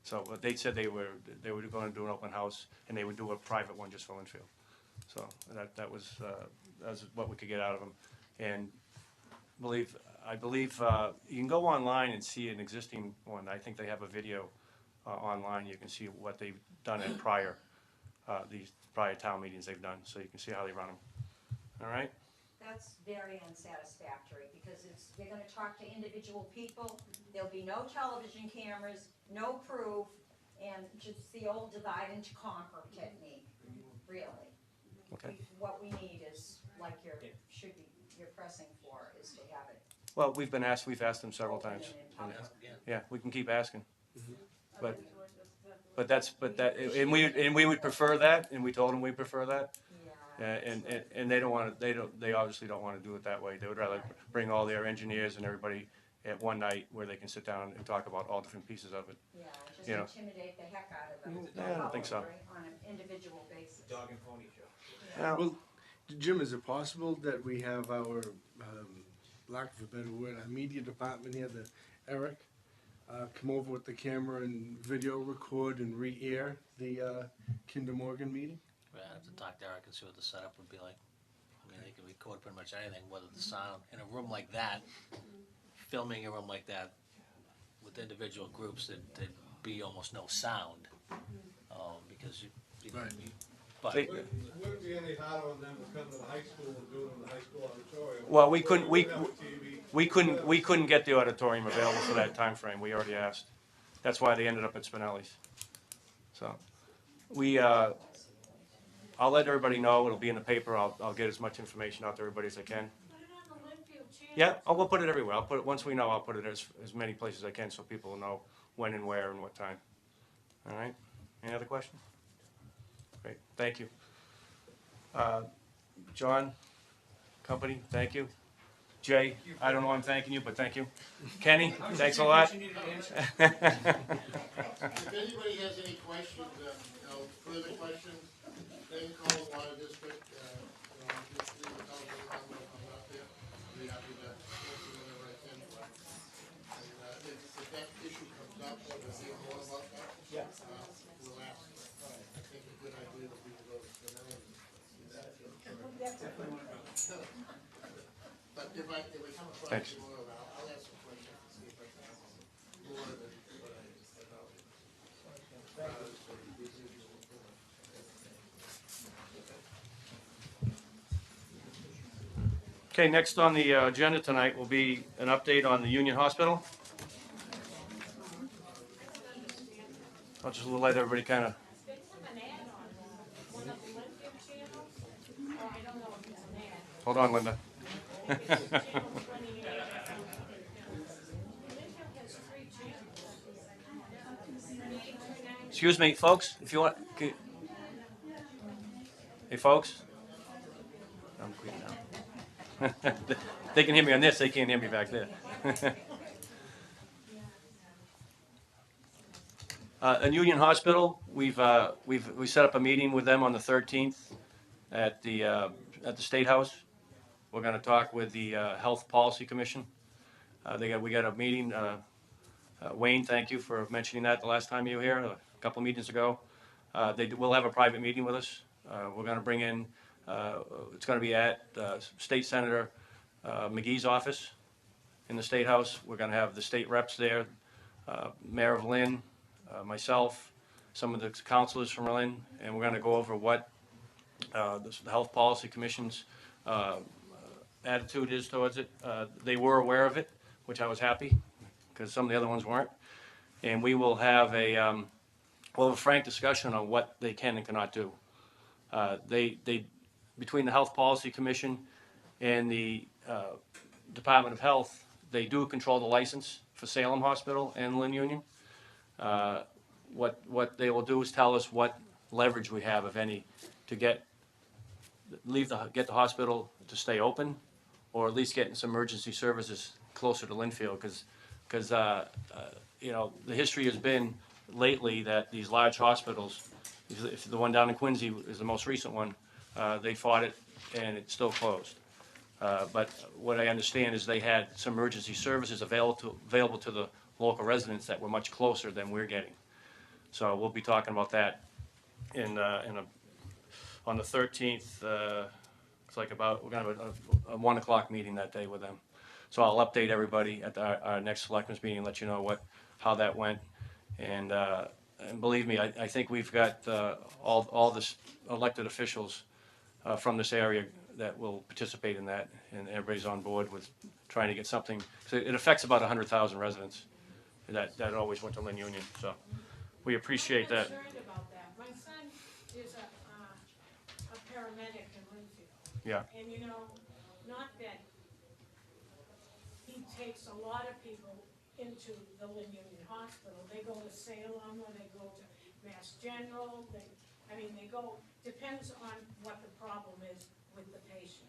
So they said they were going to do an open house, and they would do a private one just for Linfield. So that was what we could get out of them. And I believe you can go online and see an existing one. I think they have a video online. You can see what they've done at these prior town meetings they've done, so you can see how they run them. All right. That's very unsatisfactory because they're gonna talk to individual people, there'll be no television cameras, no proof, and just the old divide and conquer technique, really. Okay. What we need is, like you're pressing for, is to have it. Well, we've asked them several times. And Yeah, we can keep asking. And we would prefer that, and we told them we prefer that. And they don't want to. They obviously don't want to do it that way. They would rather bring all their engineers and everybody at one night where they can sit down and talk about all different pieces of it. Yeah, just intimidate the heck out of them. I don't think so. On an individual basis. Dog and pony show. Well, Jim, is it possible that we have our, lack of a better word, our media department here, Eric, come over with the camera and video record and re-air the Kinder Morgan meeting? I have to talk to Eric and see what the setup would be like. record pretty much anything, whether the sound, in a room like that, filming a room like that with individual groups, there'd be almost no sound, because but. They- Wouldn't be any harder on them to come to the high school and do it in the high school auditorium. Well, we couldn't get the auditorium available for that time frame. We already asked. That's why they ended up at Spinelli's. So, I'll let everybody know. It'll be in the paper. I'll get as much information out to everybody as I can. Yeah, we'll put it everywhere. I'll put it, once we know, I'll put it as many places as I can so people will know when and where and what time. All right? Any other questions? Great, thank you. John, company, thank you. Jay, I don't know why I'm thanking you, but thank you. Kenny, thanks a lot. If anybody has any questions, further questions, then call Water District, just leave a telephone number, I'm up there. I'll be happy to answer whatever I can. And if that issue comes up, or there's any more about that, we'll ask. I think a good idea would be to go to Spinelli and see that. But if I come across Thanks. more, I'll ask some questions to see if I can ask more than what I know. Okay, next on the agenda tonight will be an update on the Union Hospital. I'll just let everybody kind of. Hold on, Linda. Excuse me, folks, if you want. Hey, folks. I'm clean now. They can hear me on this, they can't hear me back there. In Union Hospital, we set up a meeting with them on the 13th at the State House. We're going to talk with the Health Policy Commission. We got a meeting. Wayne, thank you for mentioning that the last time you were here, a couple of meetings ago. They will have a private meeting with us. We're going to bring in. It's going to be at State Senator McGee's office in the State House. We're going to have the state reps there, Mayor of Lynn, myself, some of the councilors from Lynn, and we're going to go over what the Health Policy Commission's attitude is towards it. They were aware of it, which I was happy, because some of the other ones weren't. And we will have a frank discussion on what they can and cannot do. Between the Health Policy Commission and the Department of Health, they do control the license for Salem Hospital and Lynn Union. What they will do is tell us what leverage we have, if any, to get the hospital to stay open, or at least getting some emergency services closer to Lynnfield, because the history has been lately that these large hospitals, if the one down in Quincy is the most recent one, they fought it and it's still closed. But what I understand is they had some emergency services available to the local residents that were much closer than we're getting. So we'll be talking about that on the 13th. It's like we're going to have a 1 o'clock meeting that day with them. So I'll update everybody at our next Selectmen's meeting and let you know how that went. And believe me, I think we've got all the elected officials from this area that will participate in that, and everybody's on board with trying to get something. So it affects about 100,000 residents that always went to Lynn Union. So we appreciate that. I'm concerned about that. My son is a paramedic in Linfield. Yeah. And not that he takes a lot of people into the Lynn Union Hospital. They go to Salem, or they go to Mass General. They go, depends on what the problem is with the patients.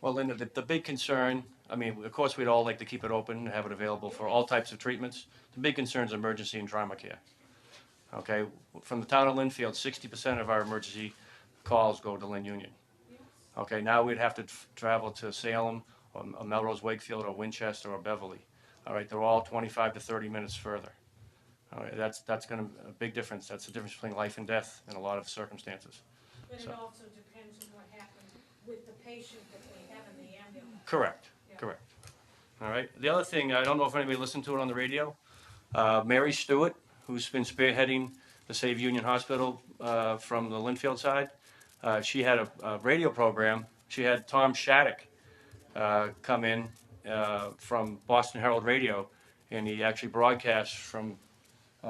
Well, Linda, the big concern, of course, we'd all like to keep it open and have it available for all types of treatments. The big concern is emergency and trauma care. Okay, from the town of Lynnfield, 60% of our emergency calls go to Lynn Union. Okay, now we'd have to travel to Salem, or Melrose, Wakefield, or Winchester, or Beverly. All right, they're all 25 to 30 minutes further. All right, that's going to a big difference. That's the difference between life and death in a lot of circumstances. But it also depends on what happens with the patient that they have Correct, correct. All right. The other thing, I don't know if anybody listened to it on the radio. Mary Stewart, who's been spearheading the Save Union Hospital from the Linfield side, she had a radio program. She had Tom Shattuck come in from Boston Herald Radio, and he actually broadcast from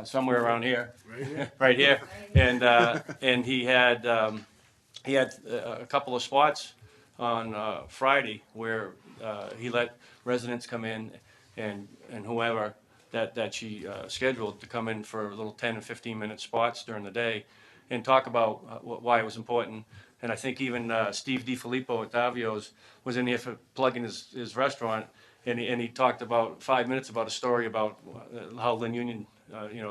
somewhere around here, Right here. right here, and he had a couple of spots on Friday where he let residents come in and whoever that she scheduled to come in for little 10 and 15-minute spots during the day and talk about why it was important. And I think even Steve DiFilippo at Davio's was in here for plugging his restaurant, and he talked about 5 minutes about a story about how Lynn Union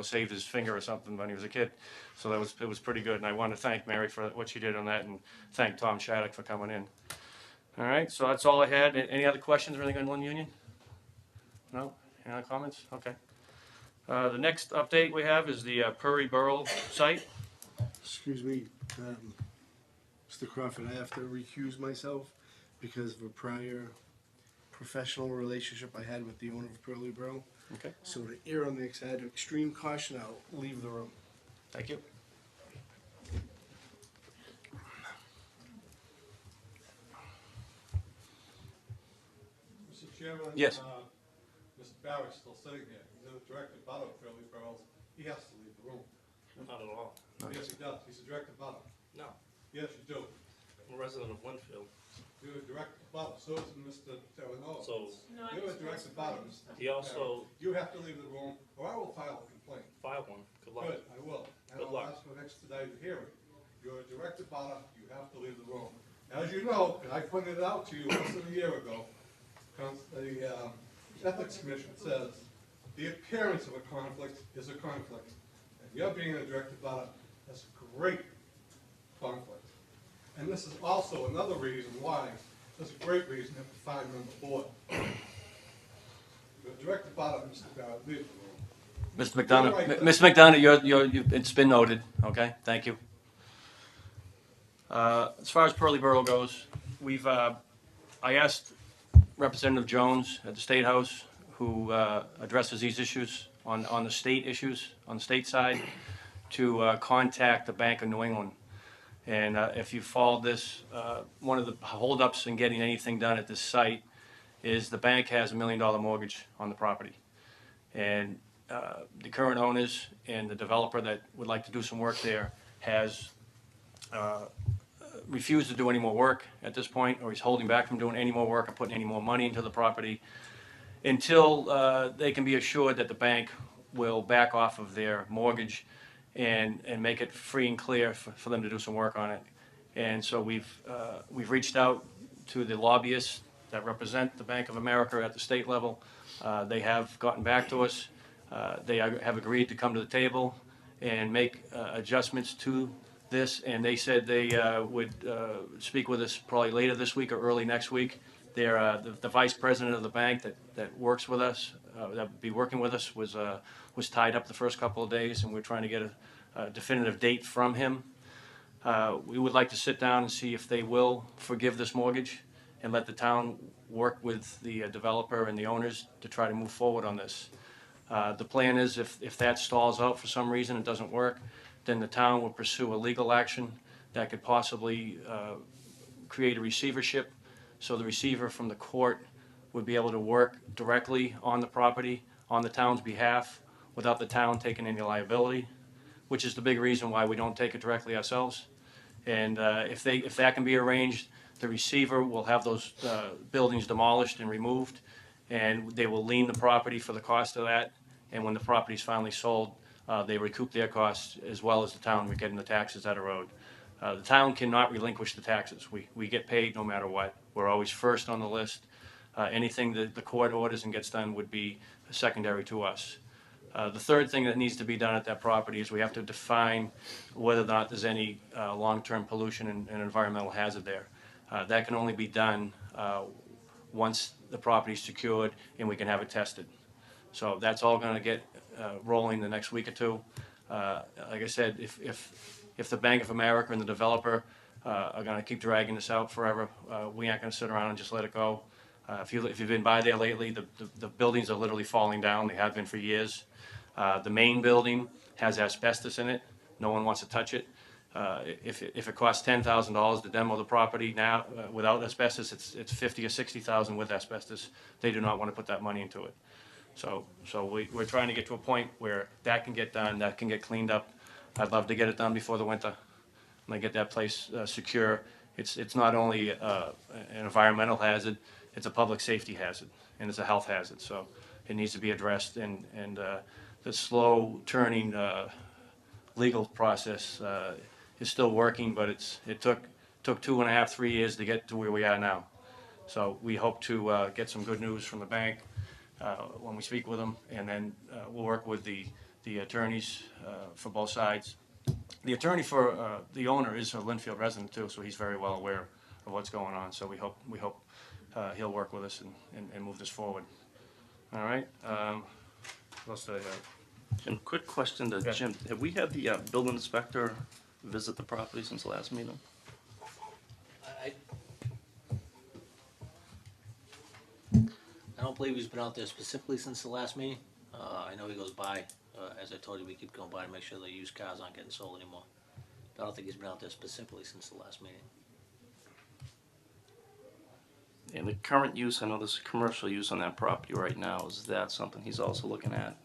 saved his finger or something when he was a kid. So it was pretty good, and I want to thank Mary for what she did on that, and thank Tom Shattuck for coming in. All right, so that's all I had. Any other questions or anything on Lynn Union? No? Any other comments? Okay. The next update we have is the Prairie Borough site. Excuse me, Mr. Crawford, I have to recuse myself because of a prior professional relationship I had with the owner of Pearly Borough. Okay. So to err on the side of extreme caution, I'll leave the room. Thank you. Mr. Chairman? Yes. Mr. Barrett's still sitting here. He's in a direct abutter of Fairleigh Burrows. He has to leave the room. Not at all. Yes, he does. He's a direct abutter. No, Yes, you do. I'm a resident of Winfield. You're a direct abutter. So is Mr. Terranova. So You're a direct abutter, Mr. he also You have to leave the room, or I will file a complaint. filed one. Good luck. Good, I will. And Good I'll luck. ask for an expedited hearing. You're a direct abutter, you have to leave the room. As you know, and I pointed it out to you less than a year ago, the Ethics Commission says the appearance of a conflict is a conflict. And you're being a direct abutter, that's a great conflict. And this is also another reason why, there's a great reason to have a five-member board. You're a direct abutter, Mr. Barrett, leave the room. Mr. McDonough, Mr. McDonough, it's been noted, okay? Thank you. As far as Pearly Borough goes, I asked Representative Jones at the State House, who addresses these issues on the state issues, on the state side, to contact the Bank of New England. And if you followed this, one of the holdups in getting anything done at this site is the bank has $1 million mortgage on the property. And the current owners and the developer that would like to do some work there has refused to do any more work at this point, or he's holding back from doing any more work or putting any more money into the property until they can be assured that the bank will back off of their mortgage and make it free and clear for them to do some work on it. And so we've reached out to the lobbyists that represent the Bank of America at the state level. They have gotten back to us. They have agreed to come to the table and make adjustments to this, and they said they would speak with us probably later this week or early next week. They're the vice president of the bank that works with us, that would be working with us, was tied up the first couple of days, and we're trying to get a definitive date from him. We would like to sit down and see if they will forgive this mortgage and let the town work with the developer and the owners to try to move forward on this. The plan is if that stalls out for some reason, it doesn't work, then the town will pursue a legal action that could possibly create a receivership. So the receiver from the court would be able to work directly on the property on the town's behalf without the town taking any liability, which is the big reason why we don't take it directly ourselves. And if that can be arranged, the receiver will have those buildings demolished and removed, and they will lien the property for the cost of that. And when the property is finally sold, they recoup their costs as well as the town. We're getting the taxes that are owed. The town cannot relinquish the taxes. We get paid no matter what. We're always first on the list. Anything that the court orders and gets done would be secondary to us. The third thing that needs to be done at that property is we have to define whether or not there's any long-term pollution and environmental hazard there. That can only be done once the property is secured and we can have it tested. So that's all going to get rolling the next week or two. Like I said, if the Bank of America and the developer are going to keep dragging this out forever, we aren't going to sit around and just let it go. If you've been by there lately, the buildings are literally falling down. They have been for years. The main building has asbestos in it. No one wants to touch it. If it costs $10,000 to demo the property now without asbestos, it's 50 or 60,000 with asbestos. They do not want to put that money into it. So we're trying to get to a point where that can get done, that can get cleaned up. I'd love to get it done before the winter, and I get that place secure. It's not only an environmental hazard, it's a public safety hazard, and it's a health hazard. So it needs to be addressed, and the slow turning legal process is still working, but it took 2.5, 3 years to get to where we are now. So we hope to get some good news from the bank when we speak with them, and then we'll work with the attorneys for both sides. The attorney for the owner is a Linfield resident too, so he's very well aware of what's going on. So we hope he'll work with us and move this forward. All right. What else did I have? And quick question to Jim, have we had the building inspector visit the property since the last meeting? I don't believe he's been out there specifically since the last meeting. I know he goes by, as I told you, we keep going by to make sure the used cars aren't getting sold anymore. But I don't think he's been out there specifically since the last meeting. And the current use, I know there's commercial use on that property right now, is that something he's also looking at?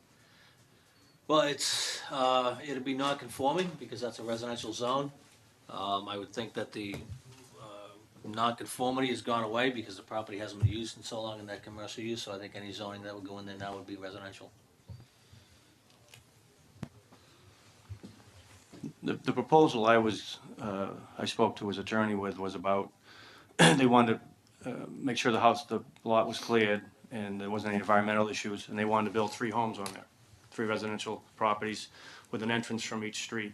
Well, it'd be non-conforming because that's a residential zone. I would think that the non-conformity has gone away because the property hasn't been used in so long in that commercial use, so I think any zoning that would go in there now would be residential. The proposal I spoke to his attorney with was about, they wanted to make sure the lot was cleared and there wasn't any environmental issues, and they wanted to build 3 homes on there, 3 residential properties with an entrance from each street,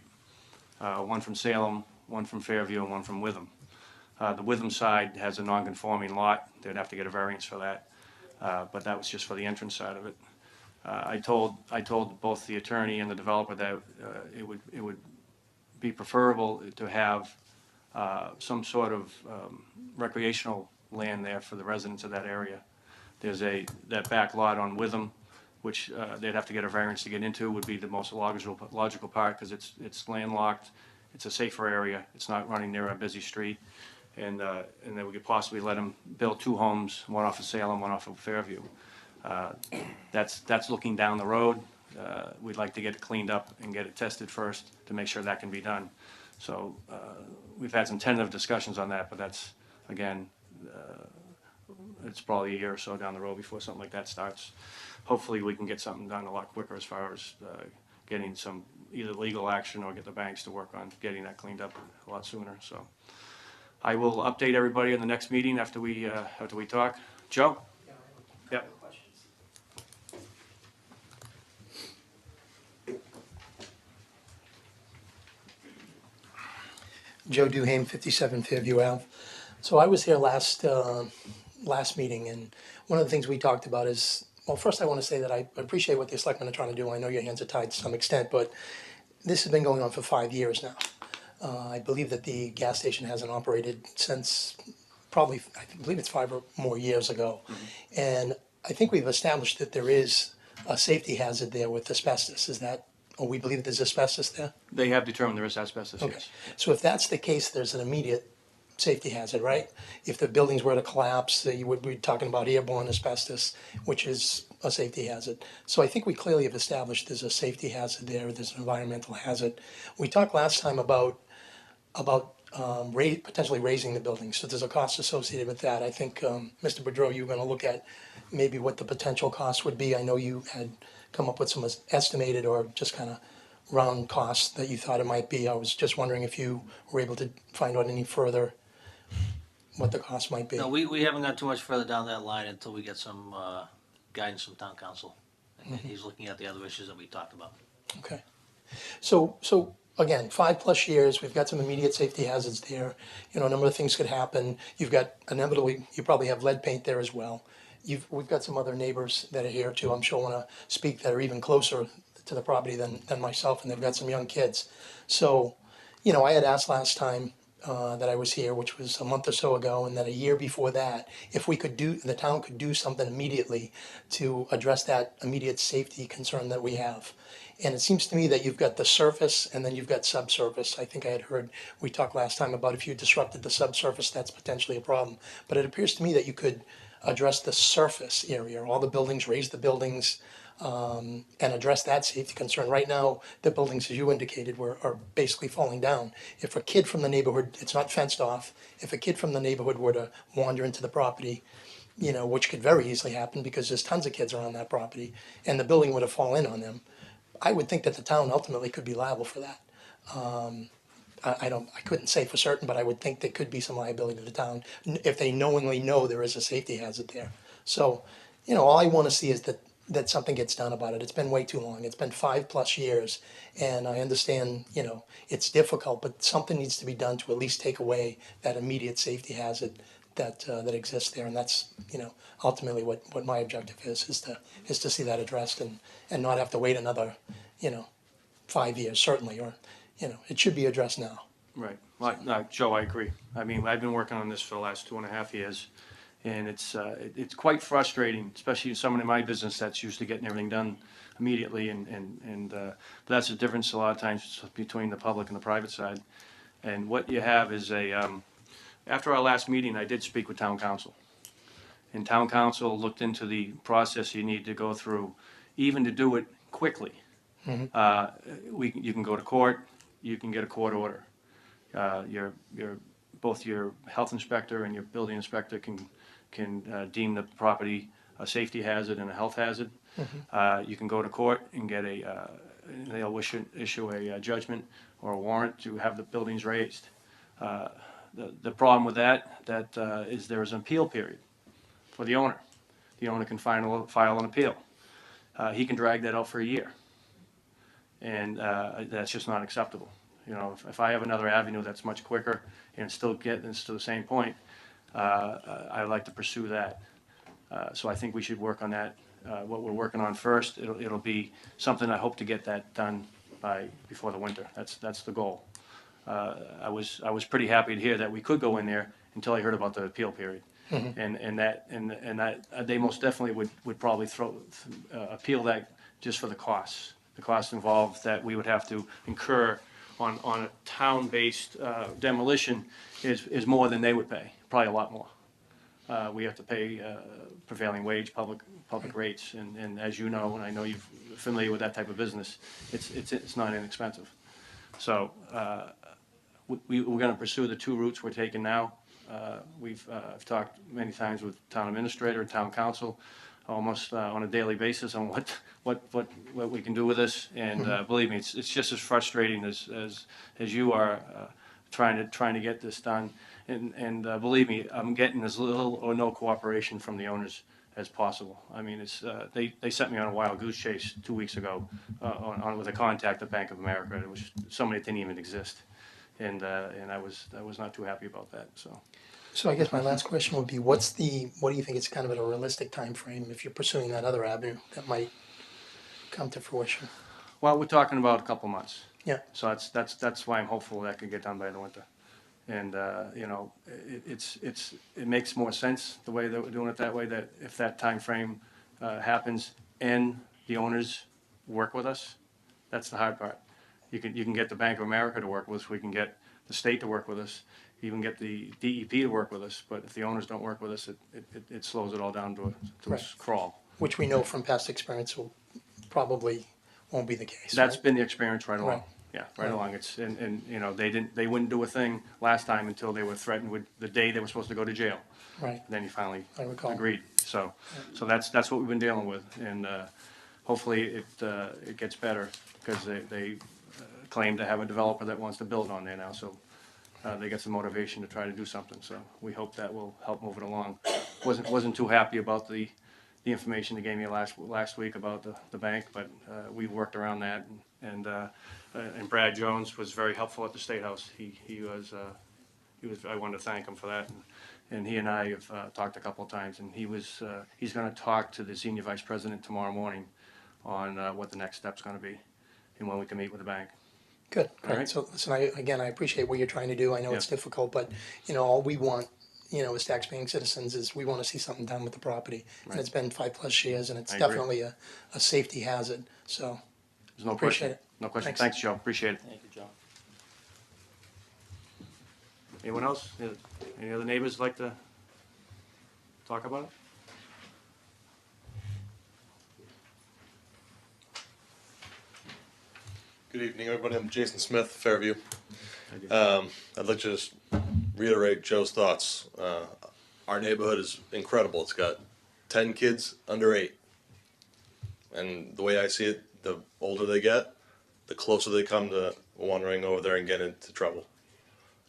one from Salem, one from Fairview, and one from Witham. The Witham side has a non-conforming lot. They'd have to get a variance for that, but that was just for the entrance side of it. I told both the attorney and the developer that it would be preferable to have some sort of recreational land there for the residents of that area. There's that back lot on Witham, which they'd have to get a variance to get into, would be the most logical part because it's landlocked. It's a safer area. It's not running near a busy street. And then we could possibly let them build 2 homes, one off of Salem, one off of Fairview. That's looking down the road. We'd like to get it cleaned up and get it tested first to make sure that can be done. So we've had some tentative discussions on that, but that's, again, it's probably a year or so down the road before something like that starts. Hopefully we can get something done a lot quicker as far as getting some either legal action or get the banks to work on getting that cleaned up a lot sooner. So I will update everybody in the next meeting after we talk. Joe? Yep. Joe Duhame, 57 Fairview Ave. So I was here last meeting, and one of the things we talked about is, well, first I want to say that I appreciate what the selectmen are trying to do. I know your hands are tied to some extent, but this has been going on for 5 years now. I believe that the gas station hasn't operated since probably, I believe it's 5 or more years ago. Mm-hmm. And I think we've established that there is a safety hazard there with asbestos. Is that, or we believe there's asbestos there? They have determined there is asbestos, okay. Yes. So if that's the case, there's an immediate safety hazard, right? If the buildings were to collapse, you would be talking about airborne asbestos, which is a safety hazard. So I think we clearly have established there's a safety hazard there, there's an environmental hazard. We talked last time about potentially raising the building, so there's a cost associated with that. I think, Mr. Boudreau, you were gonna look at maybe what the potential cost would be. I know you had come up with some estimated or just kind of round costs that you thought it might be. I was just wondering if you were able to find out any further what the cost might be. No, we haven't got too much further down that line until we get some guidance from town council. And he's looking at the other issues that we talked about. Okay. So again, 5+ years, we've got some immediate safety hazards there. You know, a number of things could happen. You've got, inevitably, you probably have lead paint there as well. We've got some other neighbors that are here too, I'm sure want to speak, that are even closer to the property than myself, and they've got some young kids. So, you know, I had asked last time, that I was here, which was a month or so ago, and then a year before that, if we could do, the town could do something immediately to address that immediate safety concern that we have. And it seems to me that you've got the surface and then you've got subsurface. I think I had heard, we talked last time about if you disrupted the subsurface, that's potentially a problem. But it appears to me that you could address the surface area, all the buildings, raise the buildings, and address that safety concern. Right now, the buildings, as you indicated, are basically falling down. If a kid from the neighborhood, it's not fenced off, if a kid from the neighborhood were to wander into the property, which could very easily happen because there's tons of kids around that property, and the building were to fall in on them, I would think that the town ultimately could be liable for that. I couldn't say for certain, but I would think there could be some liability to the town if they knowingly know there is a safety hazard there. So, all I want to see is that something gets done about it. It's been way too long. It's been 5+ years, and I understand, it's difficult, but something needs to be done to at least take away that immediate safety hazard that exists there, and that's, ultimately what my objective is to see that addressed and not have to wait another, 5 years certainly, or it should be addressed now. Right. Well, no, Joe, I agree. I mean, I've been working on this for the last 2.5 years, and it's quite frustrating, especially someone in my business that's used to getting everything done immediately, but that's the difference a lot of times between the public and the private side. And what you have is after our last meeting, I did speak with town council. And town council looked into the process you need to go through, even to do it quickly. You can go to court, you can get a court order. Both your health inspector and your building inspector can deem the property a safety hazard and a health hazard. You can go to court and get they'll issue a judgment or a warrant to have the buildings raised. The problem with that is there is an appeal period for the owner. The owner can file an appeal. He can drag that out for a year, and that's just not acceptable. If I have another avenue that's much quicker and still getting us to the same point, I'd like to pursue that. So I think we should work on that. What we're working on first, it'll be something I hope to get that done before the winter. That's the goal. I was pretty happy to hear that we could go in there until I heard about the appeal period, and that they most definitely would probably appeal that just for the costs. The costs involved that we would have to incur on a town-based demolition is more than they would pay, probably a lot more. We have to pay prevailing wage, public rates, and as you know, and I know you're familiar with that type of business, it's not inexpensive. So we're going to pursue the two routes we're taking now. I've talked many times with town administrator and town council, almost on a daily basis on what we can do with this. And believe me, it's just as frustrating as you are trying to get this done. And believe me, I'm getting as little or no cooperation from the owners as possible. I mean, they sent me on a wild goose chase 2 weeks ago with a contact at Bank of America. It was somebody that didn't even exist, and I was not too happy about that. So I guess my last question would be, what do you think is kind of a realistic time frame if you're pursuing that other avenue that might come to fruition? Well, we're talking about a couple months. Yeah. So that's why I'm hopeful that could get done by the winter. And it makes more sense the way that we're doing it that way, that if that time frame happens and the owners work with us, that's the hard part. You can get the Bank of America to work with us, we can get the state to work with us, even get the DEP to work with us, but if the owners don't work with us, it slows it all down to a crawl. Which we know from past experience probably won't be the case. That's right? been the experience right along. Right. Yeah, right along. They wouldn't do a thing last time until they were threatened with the day they were supposed to go to jail. Right. Then he finally I recall. agreed. So that's what we've been dealing with, and hopefully it gets better, because they claim to have a developer that wants to build on there now. So they get some motivation to try to do something. So we hope that will help move it along. Wasn't too happy about the information they gave me last week about the bank, but we worked around that, and Brad Jones was very helpful at the State House. He was I wanted to thank him for that, and he and I have talked a couple of times, and he's going to talk to the senior vice president tomorrow morning on what the next step's going to be and when we can meet with the bank. Good. All Right. right. So listen, I appreciate what you're trying to do. I know it's Yeah. difficult, but all we want, as taxpaying citizens is we want to see something done with the property. Right. And it's been 5+ years and it's I agree. definitely a safety hazard. So There's no appreciate question. it. No question. Thanks. Thanks, Joe. Appreciate it. Thank you, John. Anyone else? Any other neighbors like to talk about it? Good evening, everybody. I'm Jason Smith, Fairview. I'd like to just reiterate Joe's thoughts. Our neighborhood is incredible. It's got 10 kids under 8. And the way I see it, the older they get, the closer they come to wandering over there and getting into trouble.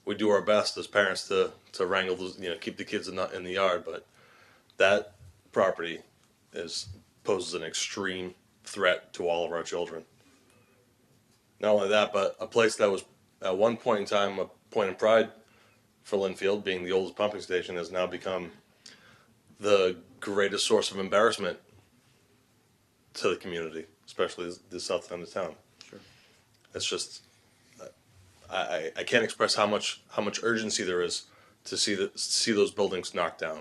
We do our best as parents to wrangle those, keep the kids in the yard, but that property poses an extreme threat to all of our children. Not only that, but a place that was at one point in time a point of pride for Linfield, being the oldest pumping station, has now become the greatest source of embarrassment to the community, especially the south end of town. Sure. It's just, I can't express how much urgency there is to see those buildings knocked down.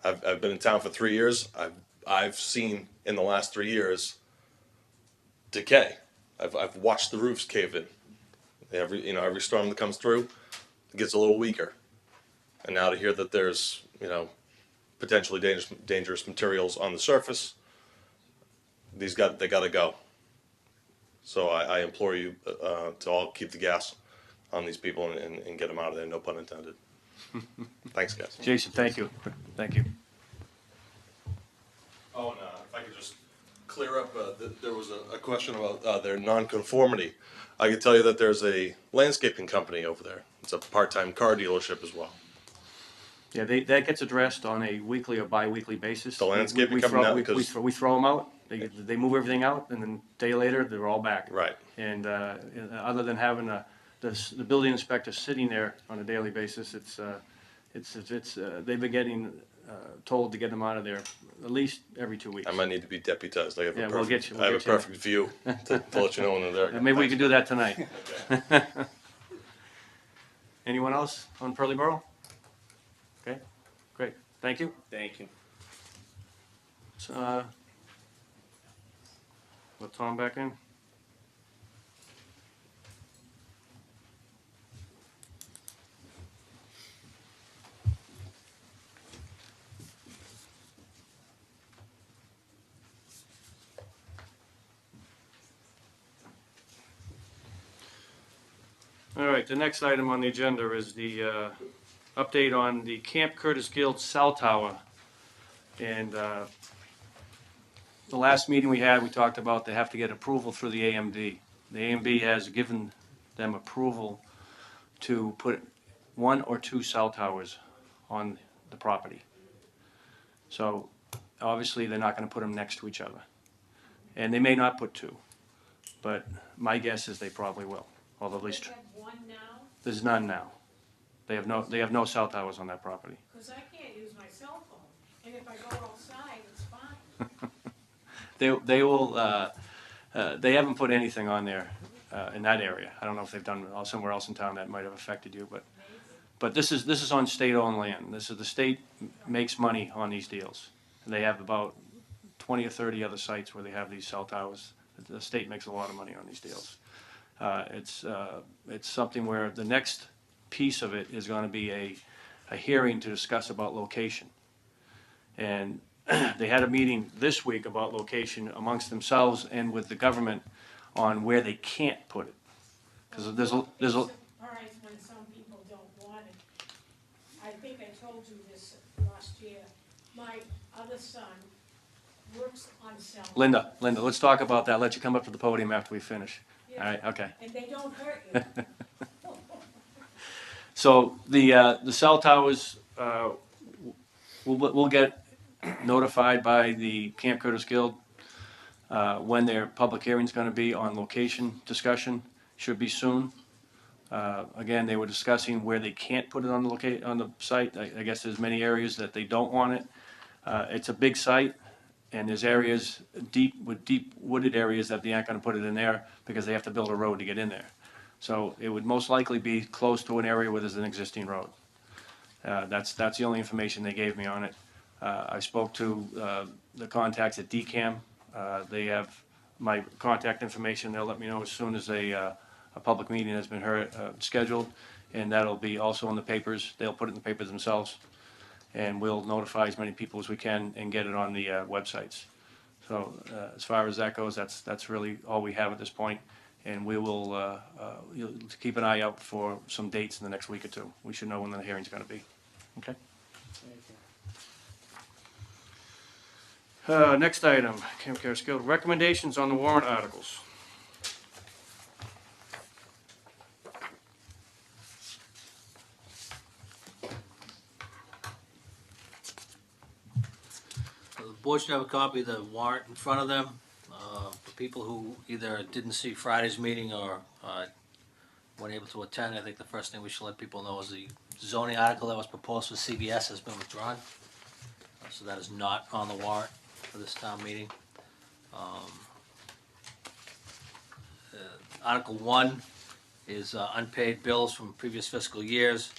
I've been in town for 3 years. I've seen in the last 3 years decay. I've watched the roofs cave in. Every storm that comes through, it gets a little weaker. And now to hear that there's potentially dangerous materials on the surface, they got to go. So I implore you to all keep the gas on these people and get them out of there. No pun intended. Thanks, guys. Jason, thank you. Thank you. Oh, and if I could just clear up, there was a question about their nonconformity. I can tell you that there's a landscaping company over there. It's a part-time car dealership as well. Yeah, that gets addressed on a weekly or bi-weekly basis. The landscaping we company throw, now, we, because we throw them out. They move everything out, and then a day later they're all back. Right. And other than having the building inspector sitting there on a daily basis, they've been getting told to get them out of there at least every 2 weeks. I might need to be deputized. I have Yeah, a we'll perfect, get you. I have a perfect view to let you know when they're there. Maybe we can do that tonight. Okay. Anyone else on Pearly Borough? Okay, great. Thank you. Thank you. So, let Tom back in. All right, the next item on the agenda is the update on the Camp Curtis Guild cell tower. And the last meeting we had, we talked about they have to get approval through the AMD. The AMD has given them approval to put 1 or 2 cell towers on the property. So obviously, they're not going to put them next to each other. And they may not put 2, but my guess is they probably will, although at least They have one now? there's none now. They have no cell towers on that property. Because I can't use my cell phone, and if I go outside, it's fine. They will. They haven't put anything on there in that area. I don't know if they've done somewhere else in town that might have affected you, but this is on state-owned land. The state makes money on these deals. And they have about 20 or 30 other sites where they have these cell towers. The state makes a lot of money on these deals. It's something where the next piece of it is going to be a hearing to discuss about location. And they had a meeting this week about location amongst themselves and with the government on where they can't put it. Because there's a Surprised when some people don't want it. I think I told you this last year. My other son works on cell. Linda, let's talk about that. Let you come up to the podium after we finish. Yeah. All right, okay. And they don't hurt you. So the cell towers, we'll get notified by the Camp Curtis Guild when their public hearing's going to be on location discussion. Should be soon. Again, they were discussing where they can't put it on the site. I guess there's many areas that they don't want it. It's a big site, And there's areas deep wooded areas that they aren't gonna put it in there because they have to build a road to get in there. So it would most likely be close to an area where there's an existing road. That's the only information they gave me on it. I spoke to the contacts at DCAM. They have my contact information. They'll let me know as soon as a public meeting has been scheduled, and that'll be also in the papers. They'll put it in the papers themselves, and we'll notify as many people as we can and get it on the websites. So as far as that goes, that's really all we have at this point, and we will you'll keep an eye out for some dates in the next week or two. We should know when the hearing's going to be. Okay. Next item, Camp Carrasquillo, recommendations on the warrant articles. The board should have a copy of the warrant in front of them. For people who either didn't see Friday's meeting or weren't able to attend, I think the first thing we should let people know is the zoning article that was proposed for CVS has been withdrawn. So that is not on the warrant for this town meeting. Article 1 is unpaid bills from previous fiscal years.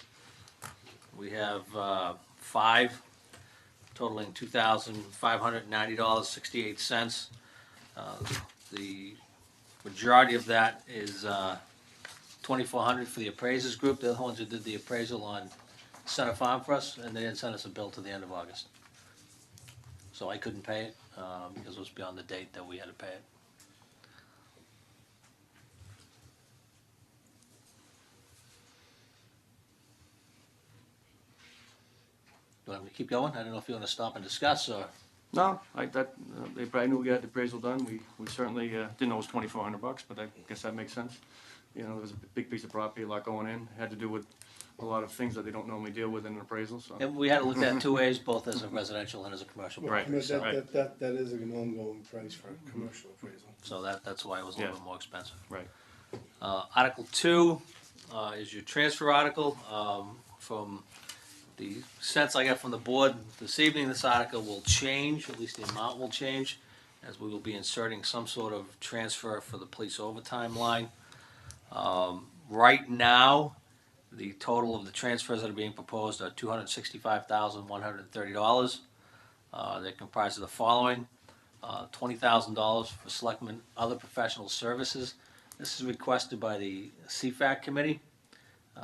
We have 5 totaling $2,590.68. The majority of that is $2,400 for the appraisers group. They're the ones who did the appraisal on Center Farm for us, and they didn't send us a bill to the end of August. So I couldn't pay it because it was beyond the date that we had to pay it. Do you want me to keep going? I don't know if you want to stop and discuss or. No, they probably knew we had the appraisal done. We certainly didn't know it was $2,400, but I guess that makes sense. You know, it was a big piece of property, a lot going in. Had to do with a lot of things that they don't normally deal with in an appraisal, so. And we had to look at it 2 ways, both as a residential and as a commercial Right. property. That is an ongoing price for a commercial appraisal. So that's why it was a little bit more expensive. Right. Article 2 is your transfer article. From the sense I got from the board this evening, this article will change, at least the amount will change, as we will be inserting some sort of transfer for the police overtime line. Right now, the total of the transfers that are being proposed are $265,130. They're comprised of the following: $20,000 for selectmen other professional services. This is requested by the CFAC committee.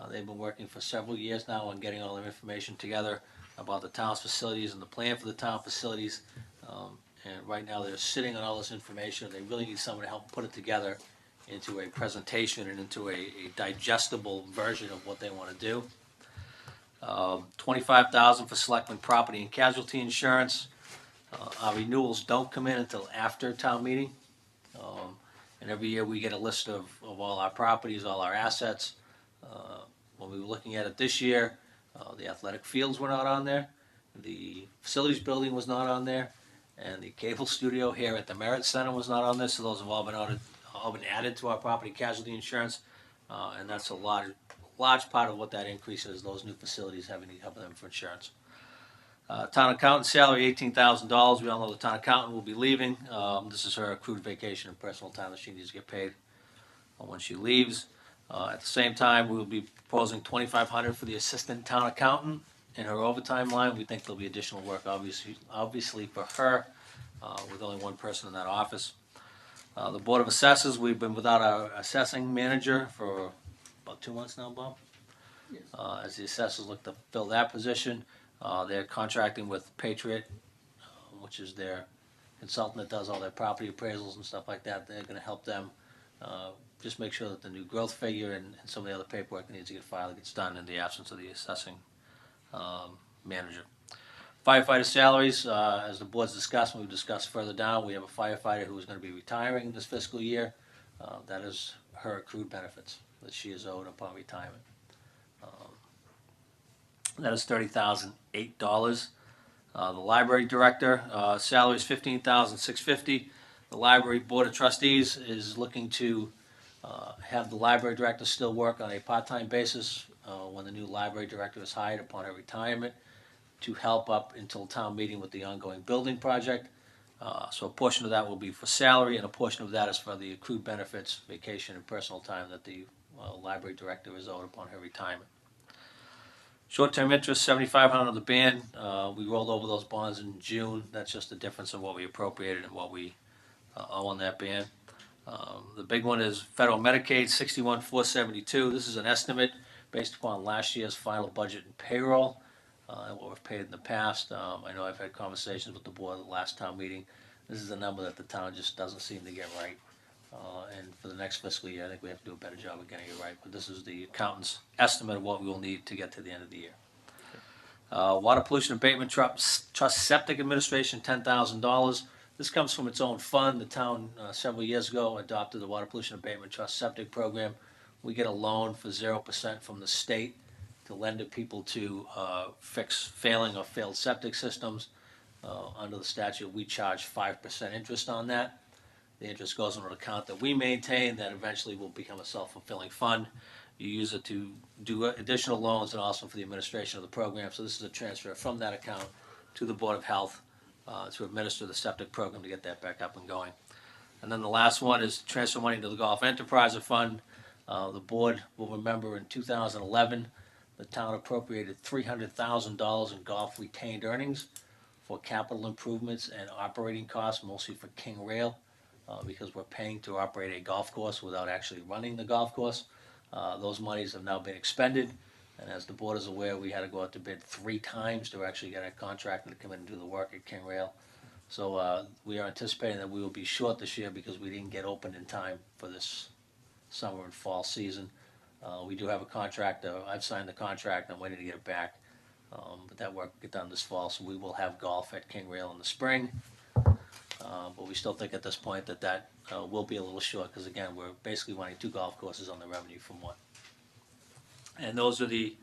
They've been working for several years now on getting all their information together about the town's facilities and the plan for the town facilities. And right now they're sitting on all this information. They really need someone to help put it together into a presentation and into a digestible version of what they want to do. $25,000 for selectmen property and casualty insurance. Our renewals don't come in until after town meeting. And every year we get a list of all our properties, all our assets. When we were looking at it this year, the athletic fields were not on there, the facilities building was not on there, and the cable studio here at the Merit Center was not on there, so those have all been added to our property casualty insurance, and that's a large part of what that increase is, those new facilities having to cover them for insurance. Town accountant salary, $18,000. We all know the town accountant will be leaving. This is her accrued vacation and personal time that she needs to get paid when she leaves. At the same time, we will be proposing $2,500 for the assistant town accountant in her overtime line. We think there'll be additional work, obviously for her, with only one person in that office. The Board of Assessors, we've been without our assessing manager for about 2 months now, Bob. Yes. As the assessors look to fill that position, they're contracting with Patriot, which is their consultant that does all their property appraisals and stuff like that. They're going to help them just make sure that the new growth figure and some of the other paperwork that needs to get filed gets done in the absence of the assessing manager. Firefighter salaries, as the board's discussed, and we've discussed further down, we have a firefighter who is going to be retiring this fiscal year. That is her accrued benefits that she is owed upon retirement. That is $30,008. The library director salary is $15,650. The library board of trustees is looking to have the library director still work on a part-time basis when the new library director is hired upon her retirement, to help up until town meeting with the ongoing building project. So a portion of that will be for salary, and a portion of that is for the accrued benefits, vacation, and personal time that the library director is owed upon her retirement. Short-term interest, $7,500 on the band. We rolled over those bonds in June. That's just the difference of what we appropriated and what we owe on that band. The big one is federal Medicaid, $61,472. This is an estimate based upon last year's final budget and payroll, and what we've paid in the past. I know I've had conversations with the board at the last town meeting. This is a number that the town just doesn't seem to get right. And for the next fiscal year, I think we have to do a better job of getting it right. But this is the accountant's estimate of what we will need to get to the end of the year. Water Pollution Abatement Trust Septic Administration, $10,000. This comes from its own fund. The town several years ago adopted the Water Pollution Abatement Trust Septic Program. We get a loan for 0% from the state to lend to people to fix failing or failed septic systems. Under the statute, we charge 5% interest on that. The interest goes into an account that we maintain that eventually will become a self-fulfilling fund. You use it to do additional loans and also for the administration of the program. So this is a transfer from that account to the Board of Health to administer the septic program to get that back up and going. And then the last one is transfer money to the Golf Enterprise Fund. The board will remember in 2011, the town appropriated $300,000 in golf retained earnings for capital improvements and operating costs, mostly for King Rail. Because we're paying to operate a golf course without actually running the golf course. Those monies have now been expended, and as the board is aware, we had to go out to bid 3 times to actually get a contractor to come in and do the work at King Rail. So we are anticipating that we will be short this year because we didn't get open in time for this summer and fall season. We do have a contractor. I've signed the contract. I'm waiting to get it back. But that work will get done this fall, so we will have golf at King Rail in the spring. But we still think at this point that will be a little short because, again, we're basically running 2 golf courses on the revenue from 1. And those are the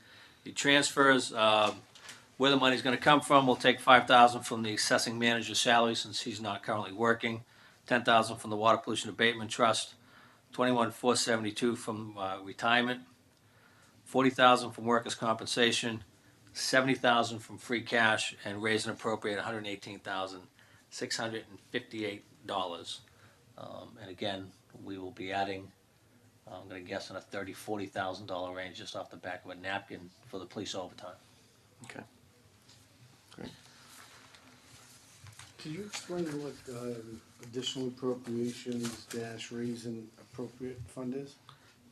transfers. Where the money's going to come from, we'll take $5,000 from the assessing manager's salary since he's not currently working, $10,000 from the Water Pollution Abatement Trust, $21,472 from retirement, $40,000 from workers' compensation, $70,000 from free cash, and raise and appropriate $118,658. And again, we will be adding, I'm going to guess, in a $30,000-$40,000 range just off the back of a napkin for the police overtime. Okay. Great. Could you explain what additional appropriations dash raise and appropriate fund is?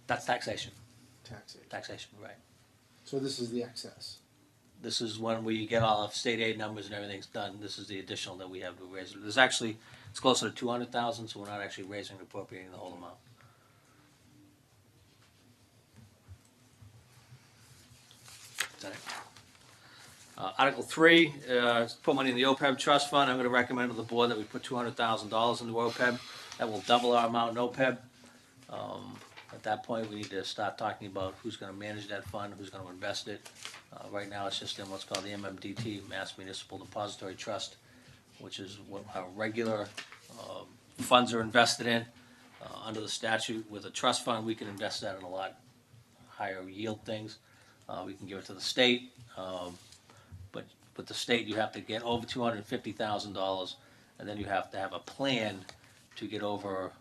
That's taxation. Taxation, right. So this is the excess. This is when we get all of state aid numbers and everything's done. This is the additional that we have to raise. There's actually, it's closer to 200,000, so we're not actually raising and appropriating the whole amount. Is that it? Article 3, put money in the OPEB trust fund. I'm going to recommend to the board that we put $200,000 into OPEB. That will double our amount in OPEB. At that point, we need to start talking about who's going to manage that fund, who's going to invest it. Right now, it's just in what's called the MMDT, Mass Municipal Depository Trust, which is what our regular funds are invested in. Under the statute, with a trust fund, we can invest that in a lot higher yield things. We can give it to the state, but with the state, you have to get over $250,000, and then you have to have a plan to get over,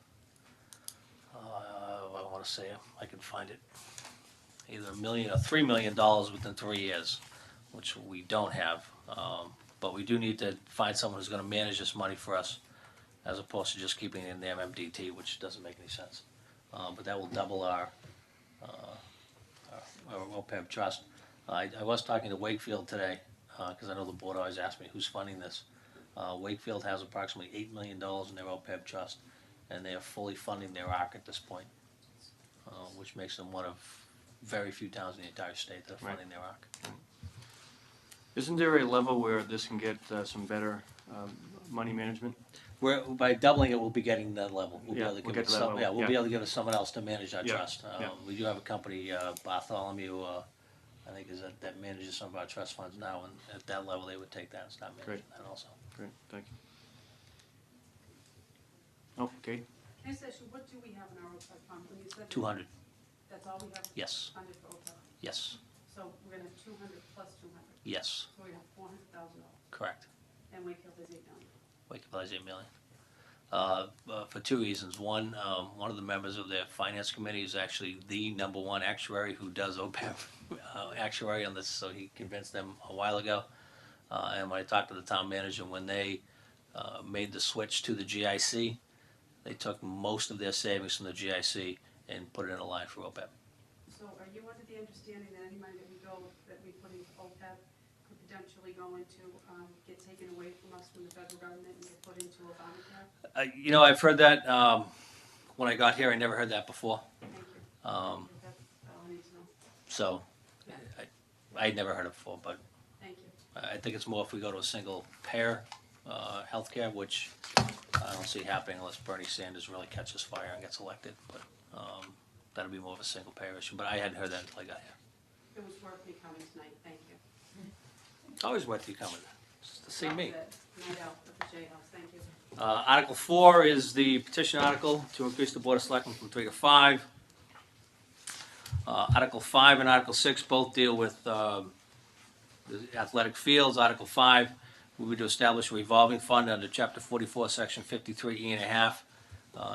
I want to say, I can find it, either $1 million or $3 million within 3 years, which we don't have. But we do need to find someone who's going to manage this money for us, as opposed to just keeping it in the MMDT, which doesn't make any sense. But that will double our OPEB trust. I was talking to Wakefield today, because I know the board always asks me who's funding this. Wakefield has approximately $8 million in their OPEB trust, and they are fully funding their ARC at this point, which makes them one of very few towns in the entire state that are funding their ARC. Isn't there a level where this can get some better money management? By doubling it, we'll be getting that level. We'll be able to give it level. we'll be able to give it someone else to manage our Yeah. trust. We do have a company, Bartholomew, I think is that manages some of our trust funds now, and at that level, they would take that and start managing that also. Great, thank you. Oh, Katie? Can I just ask you, what do we have in our OPEB fund? When you said 200. That's all we have Yes. funded for OPEB? Yes. So we're gonna have 200 plus 200? Yes. So we're gonna have $400,000. Correct. And Wakefield is 8 million? we capitalize 8 million. For two reasons. One of the members of their finance committee is actually the number one actuary who does OPEB actuary on this, so he convinced them a while ago. And when I talked to the town manager, when they made the switch to the GIC, they took most of their savings from the GIC and put it in a line for OPEB. So are you under the understanding that any money that we put into OPEB could potentially go into, get taken away from us from the federal government and get put into Obamacare? You know, I've heard that when I got here. I never heard that before. Thank you. That's all I need to know. So I'd never heard it before, but Thank you. I think it's more if we go to a single payer healthcare, which I don't see happening unless Bernie Sanders really catches fire and gets elected. But that'll be more of a single payer issue. But I hadn't heard that until I got here. It was worth me coming tonight. Thank you. It's always worth you coming just to see me. Night out at the J House. Thank you. Article 4 is the petition article to increase the Board of Selectmen from 3 to 5. Article 5 and Article 6 both deal with the athletic fields. Article 5, we would establish a revolving fund under Chapter 44, Section 53E and a half.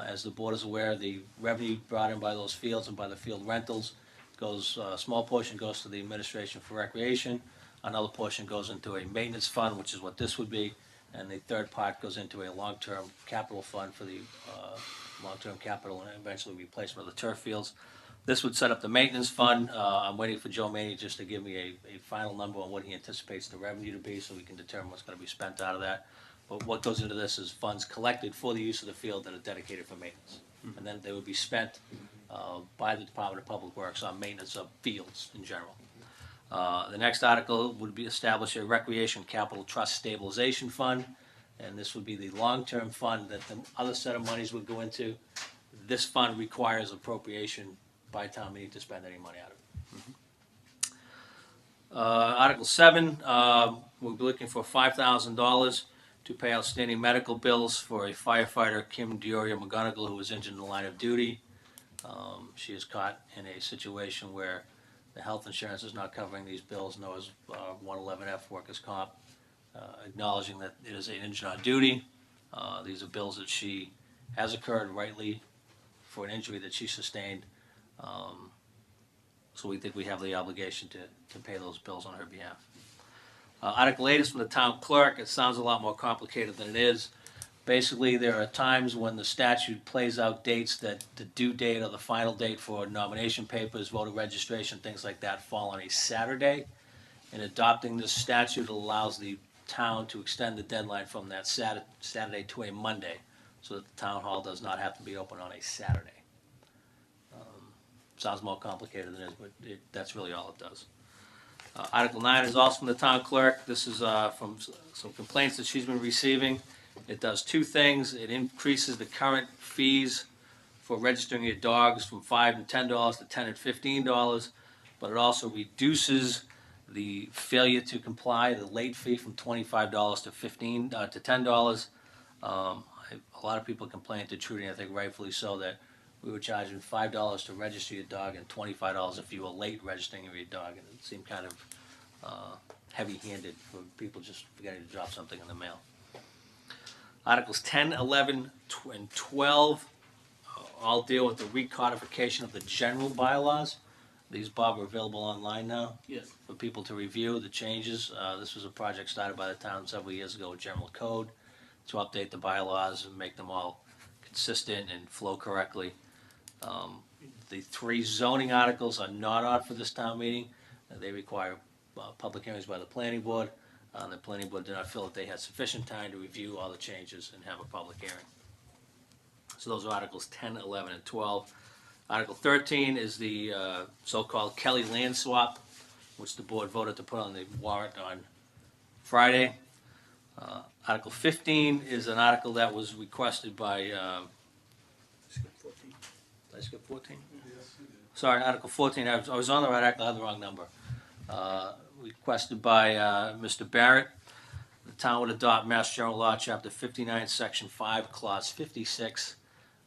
As the board is aware, the revenue brought in by those fields and by the field rentals goes, a small portion goes to the Administration for Recreation, another portion goes into a maintenance fund, which is what this would be, and the third part goes into a long-term capital fund for the long-term capital and eventually replacement of the turf fields. This would set up the maintenance fund. I'm waiting for Joe Maney just to give me a final number on what he anticipates the revenue to be so we can determine what's going to be spent out of that. But what goes into this is funds collected for the use of the field that are dedicated for maintenance. And then they would be spent by the Department of Public Works on maintenance of fields in general. The next article would be establish a recreation capital trust stabilization fund, and this would be the long-term fund that the other set of monies would go into. This fund requires appropriation by town meeting to spend any money out of it. Article 7, we'll be looking for $5,000 to pay outstanding medical bills for a firefighter, Kim Dioria McGonigal, who was injured in the line of duty. She is caught in a situation where the health insurance is not covering these bills, nor is 111F workers' comp, acknowledging that it is an injury on duty. These are bills that she has incurred rightly for an injury that she sustained. So we think we have the obligation to pay those bills on her behalf. Article 8 is from the town clerk. It sounds a lot more complicated than it is. Basically, there are times when the statute plays out dates that the due date or the final date for nomination papers, voter registration, things like that fall on a Saturday. In adopting this statute, it allows the town to extend the deadline from that Saturday to a Monday, so that the town hall does not have to be open on a Saturday. Sounds more complicated than it is, but that's really all it does. Article 9 is also from the town clerk. This is from some complaints that she's been receiving. It does two things. It increases the current fees for registering your dogs from $5 and $10 to $10 and $15, but it also reduces the failure to comply, the late fee, from $25 to $10. A lot of people complain to Trudy, I think rightfully so, that we were charging $5 to register your dog and $25 if you were late registering your dog, and it seemed kind of heavy-handed for people just forgetting to drop something in the mail. Articles 10, 11, and 12 all deal with the recodification of the general bylaws. These, Bob, are available online now. Yes. For people to review the changes. This was a project started by the town several years ago with general code to update the bylaws and make them all consistent and flow correctly. The three zoning articles are not on for this town meeting. They require public hearings by the planning board. The planning board did not feel that they had sufficient time to review all the changes and have a public hearing. So those are Articles 10, 11, and 12. Article 13 is the so-called Kelly land swap, which the board voted to put on the warrant on Friday. Article 15 is an article that was requested by, did I skip 14? Sorry, Article 14, I was on the right article, I had the wrong number. Requested by Mr. Barrett. The town would adopt Mass General Law, Chapter 59, Section 5, Clause 56,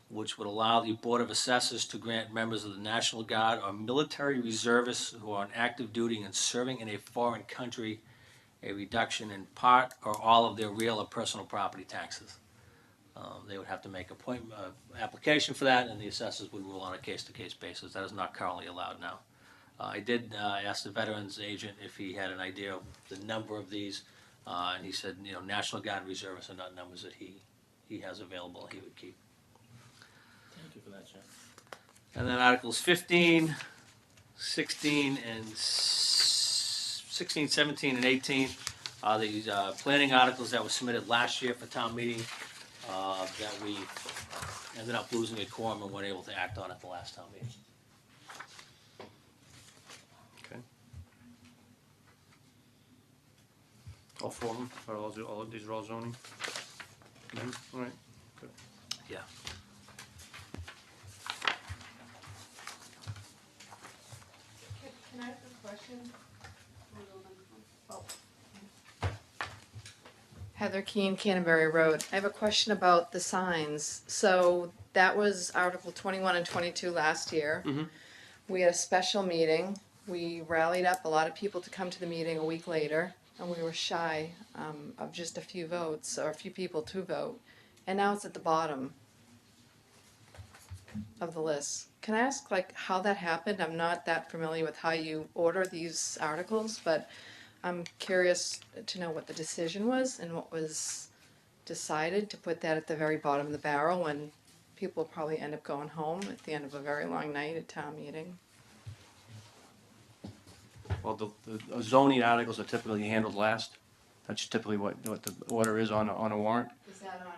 which would allow the Board of Assessors to grant members of the National Guard or military reservists who are on active duty and serving in a foreign country a reduction in part or all of their real or personal property taxes. They would have to make application for that, and the assessors would rule on a case-to-case basis. That is not currently allowed now. I did ask the veterans agent if he had an idea of the number of these, and he said, National Guard reservists are not numbers that he has available, he would keep. Thank you for that, Jim. And then Articles 15, 16, and 16, 17, and 18 are these planning articles that were submitted last year for town meeting that we ended up losing a quorum and weren't able to act on at the last town meeting. Okay. All four of them, or all of these are all zoning? All right, good. Yeah. Can I ask a question? Heather Keane, Canterbury Road. I have a question about the signs. So that was Article 21 and 22 last year. We had a special meeting. We rallied up a lot of people to come to the meeting a week later, and we were shy of just a few votes, or a few people to vote. And now it's at the bottom of the list. Can I ask, how that happened? I'm not that familiar with how you order these articles, but I'm curious to know what the decision was and what was decided to put that at the very bottom of the barrel when people will probably end up going home at the end of a very long night at town meeting. Well, the zoning articles are typically handled last. That's typically what the order is on a warrant. Is that on?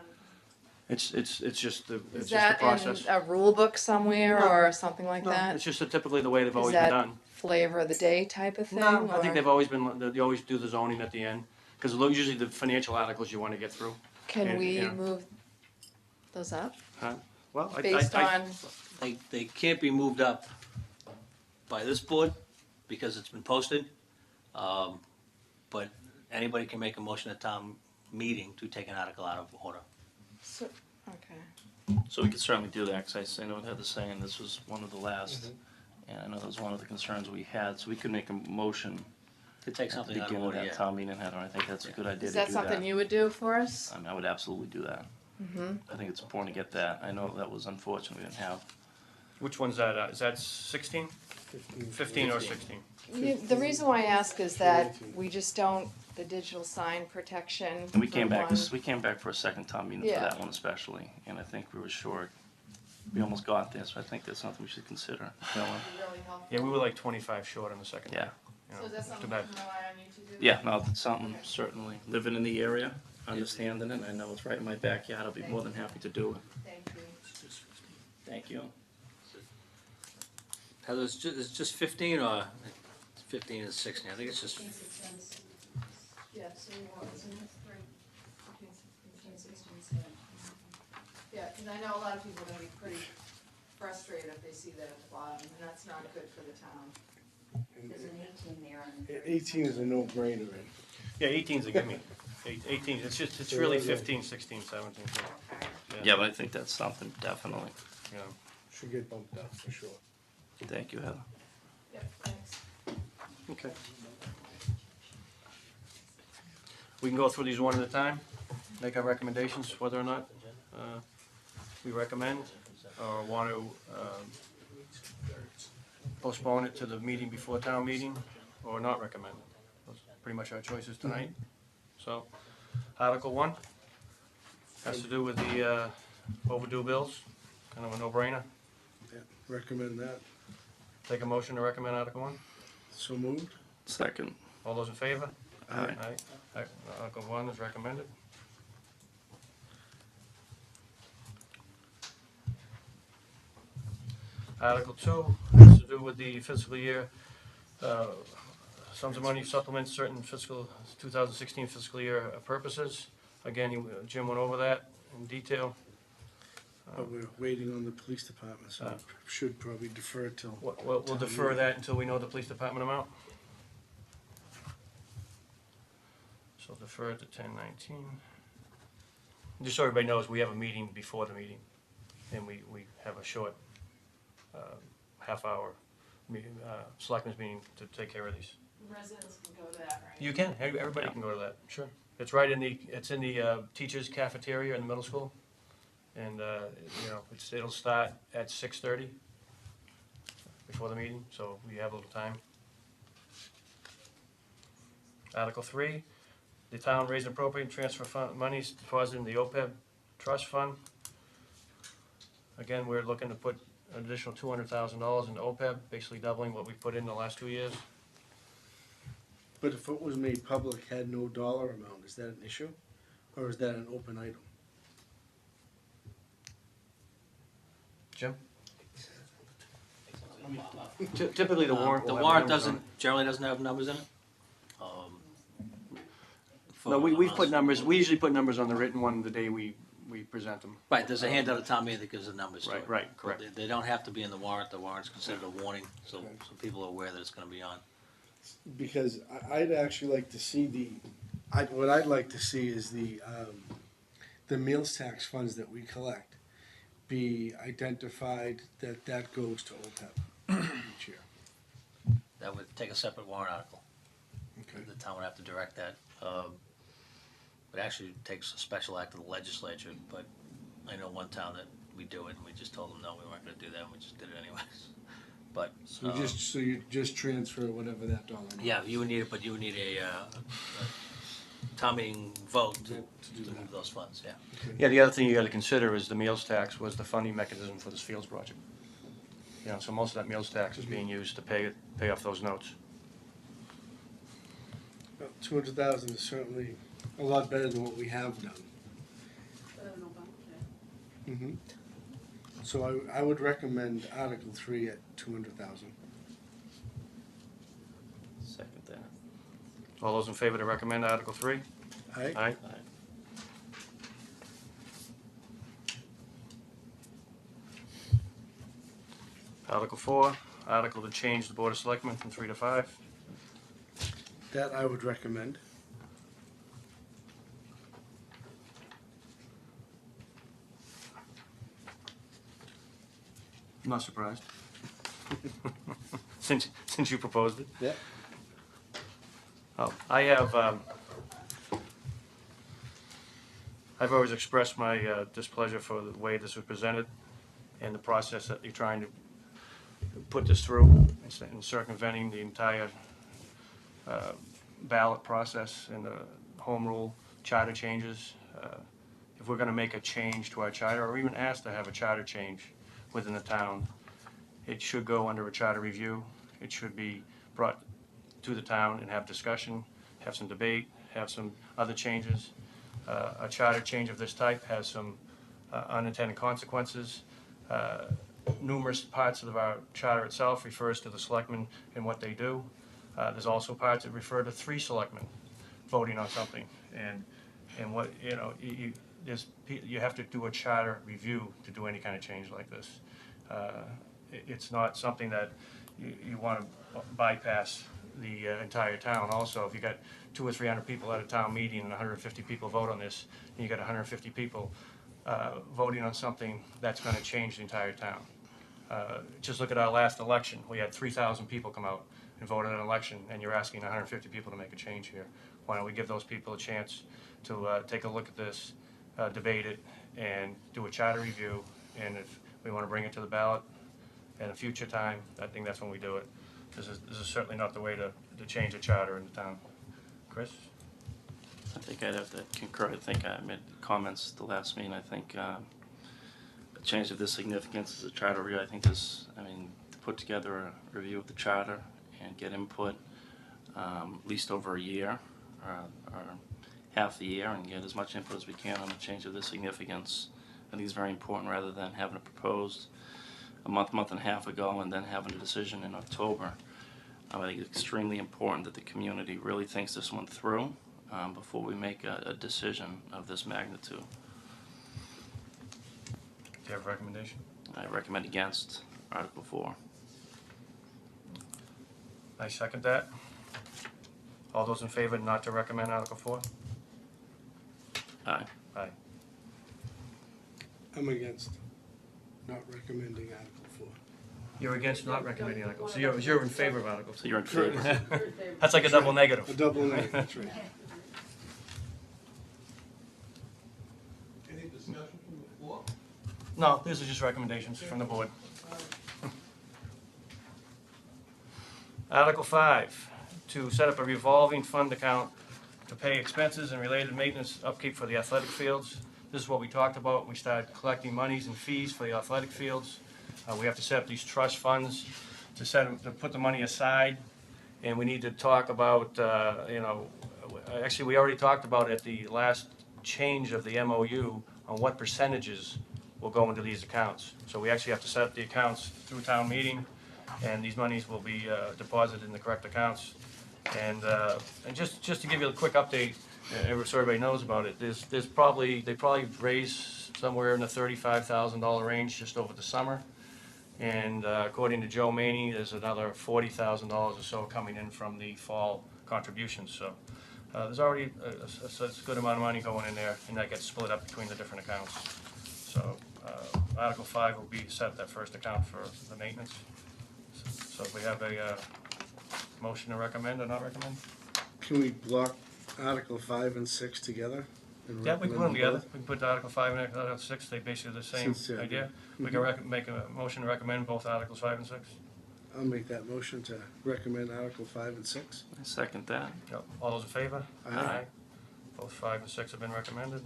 It's just the Is it's just that the process. in a rule book somewhere No. or something like No, that? it's just typically the way they've always Is been that done. flavor of the day type of thing? No, I think or- they've always been. They always do the zoning at the end because usually the financial articles you want to get through. Can And, we you know, move those up? Huh? Well, Based on, They can't be moved up by this board because it's been posted. But anybody can make a motion at town meeting to take an article out of order. so, okay. So we could certainly do that, because I know Heather's saying this was one of the last, and I know that was one of the concerns we had, so we could make a motion To take at the something out of beginning of order, that yeah. town meeting, Heather, I think that's a good idea Is to do that something you would do for us? I mean, I would absolutely do that. I think it's important to get that. I know that was unfortunate we didn't have. Which one's that? Is that 16? 15 or 16? The reason why I ask is that we just don't, the digital sign protection. And we came for back, one- we came back for a second town meeting for Yeah. that one especially, and I think we were short. We almost got there, so I think that's something we should consider. Really helpful. Yeah, we were like 25 short on the second. Yeah. You know, So is that too something bad. we can rely on you to do? Yeah, no, that's something, certainly, living in the area, understanding it, I know it's right in my backyard, I'll be more than happy to do it. Thank you. Thank you. Heather, it's just 15 or 15 and 16? I think it's just, Yeah, so isn't it three, between 16 and 17? Yeah, because I know a lot of people are gonna be pretty frustrated if they see that at the bottom, and that's not good for the town. There's an 18 there. on- 18 is a no-brainer, right? Yeah, 18's a gimme. 18, it's really 15, 16, 17. Yeah, but I think that's something, definitely. Yeah. Should get bumped up for sure. Thank you, Heather. Yep, thanks. Okay. We can go through these one at a time, make our recommendations, whether or not we recommend or want to postpone it to the meeting before town meeting or not recommend. Those are pretty much our choices tonight. So, Article 1 has to do with the overdue bills, kind of a no-brainer. Yeah, recommend that. Take a motion to recommend Article 1. So moved. Second. All those in favor? Aye. Aye. Article 1 is recommended. Article 2 has to do with the fiscal year, sums of money supplement certain fiscal, 2016 fiscal year purposes. Again, Jim went over that in detail. But we're waiting on the police department, so should probably defer till. We'll defer that until we know the police department amount. So defer it to 10/19. Just so everybody knows, we have a meeting before the meeting, and we have a short half-hour meeting, selectmen's meeting to take care of these. Residents can go to that, right? You can, everybody can go to that, sure. It's right in the, it's in the teachers' cafeteria in the middle school. And, you know, it'll start at 6:30 before the meeting, so we have a little time. Article 3, the town raise and appropriate and transfer monies deposited in the OPEB trust fund. Again, we're looking to put an additional $200,000 into OPEB, basically doubling what we put in the last 2 years. But if it was made public, had no dollar amount, is that an issue? Or is that an open item? Jim? Typically, the warrant will The have warrant numbers on doesn't, generally doesn't have numbers in it. No, we put numbers, we usually put numbers on the written one the day we present them. Right, there's a handout at town meeting that gives the numbers to it. Right, correct. They don't have to be in the warrant, the warrant's considered a warning, so people are aware that it's gonna be on. Because I'd actually like to see what I'd like to see is the meals tax funds that we collect be identified that goes to OPEB each year. That would take a separate warrant article. Okay. The town would have to direct that. It actually takes a special act of the legislature, but I know one town that we do it, and we just told them, no, we weren't gonna do that, and we just did it anyways. But. So you just transfer whatever that dollar amount. Yeah, you would need it, but you would need a town meeting vote to move those funds, yeah. Yeah, the other thing you gotta consider is the meals tax was the funding mechanism for this Fields project. You know, so most of that meals tax is being used to pay off those notes. 200,000 is certainly a lot better than what we have done. Mm-hmm. So I would recommend Article 3 at 200,000. Second that. All those in favor to recommend Article 3? Aye. Aye. Article 4, article to change the Board of Selectmen from 3 to 5. That I would recommend. I'm not surprised. Since you proposed it. Yeah. Oh, I have, I've always expressed my displeasure for the way this was presented and the process that you're trying to put this through and circumventing the entire ballot process and the home rule charter changes. If we're gonna make a change to our charter, or even ask to have a charter change within the town, it should go under a charter review. It should be brought to the town and have discussion, have some debate, have some other changes. A charter change of this type has some unintended consequences. Numerous parts of our charter itself refers to the selectmen and what they do. There's also parts that refer to 3 selectmen voting on something. And what, you know, you have to do a charter review to do any kind of change like this. It's not something that you want to bypass the entire town. Also, if you got 200 or 300 people at a town meeting and 150 people vote on this, and you got 150 people voting on something that's going to change the entire town. Just look at our last election. We had 3,000 people come out and vote in an election, and you're asking 150 people to make a change here. Why don't we give those people a chance to take a look at this, debate it, and do a charter review, and if we want to bring it to the ballot at a future time, I think that's when we do it. This is certainly not the way to change a charter in the town. Chris? I think I'd have to concur. I think I made comments at the last meeting. I think a change of this significance is a charter review. I think this, I mean, to put together a review of the charter and get input at least over a year or half the year and get as much input as we can on a change of this significance, I think is very important rather than having it proposed a month and a half ago and then having a decision in October. I think it's extremely important that the community really thinks this one through before we make a decision of this magnitude. Do you have a recommendation? I recommend against Article 4. I second that. All those in favor not to recommend Article 4? Aye. Aye. I'm against not recommending Article 4. You're against not recommending articles, so you're in favor of articles. So you're in favor. That's like a double negative. A double negative, that's right. Any discussion from the floor? No, these are just recommendations from the board. Article 5, to set up a revolving fund account to pay expenses and related maintenance upkeep for the athletic fields. This is what we talked about. We started collecting monies and fees for the athletic fields. We have to set up these trust funds to put the money aside. And we need to talk about, actually, we already talked about at the last change of the MOU on what percentages will go into these accounts. So we actually have to set up the accounts through town meeting, and these monies will be deposited in the correct accounts. And just to give you a quick update, so everybody knows about it, they probably raised somewhere in the $35,000 range just over the summer. And according to Joe Maney, there's another $40,000 or so coming in from the fall contributions. So there's already a good amount of money going in there, and that gets split up between the different accounts. So Article 5 will be set that first account for the maintenance. So if we have a motion to recommend or not recommend? Can we block Article 5 and 6 together? And Yeah, we can put them recommend together. both? We can put Article 5 and Article 6, they basically the same Since, yeah, idea. yeah. We can make a motion to recommend both Articles 5 and 6. I'll make that motion to recommend Article 5 and 6. I second that. Yep. All those in favor? Aye. Both 5 and 6 have been recommended.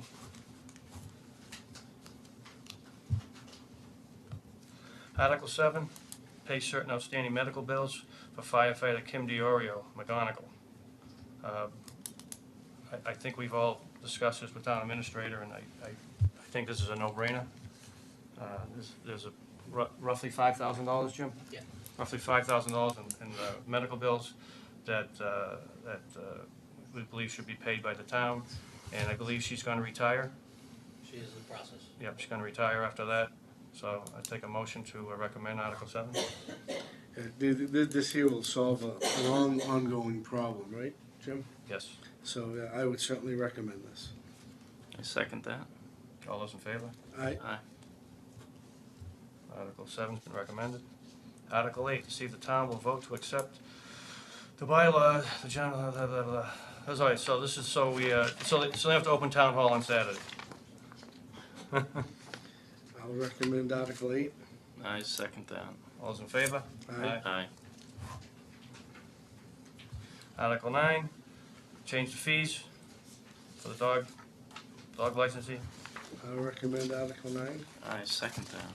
Article 7, pay certain outstanding medical bills for firefighter Kim DiOrio, McGonigal. I think we've all discussed this with town administrator, and I think this is a no-brainer. There's a roughly $5,000, Jim? Yeah. Roughly $5,000 in medical bills that we believe should be paid by the town, and I believe she's gonna retire. She is in the process. Yep, she's gonna retire after that, so I take a motion to recommend Article 7. This here will solve a long ongoing problem, right, Jim? Yes. So I would certainly recommend this. I second that. All those in favor? Aye. Aye. Article 7's been recommended. Article 8, to see if the town will vote to accept the bylaws, the general, That's all right, so this is, so we, so they have to open town hall on Saturday. I'll recommend Article 8. I second that. All those in favor? Aye. Aye. Article 9, change the fees for the dog licensee. I'll recommend Article 9. I second that.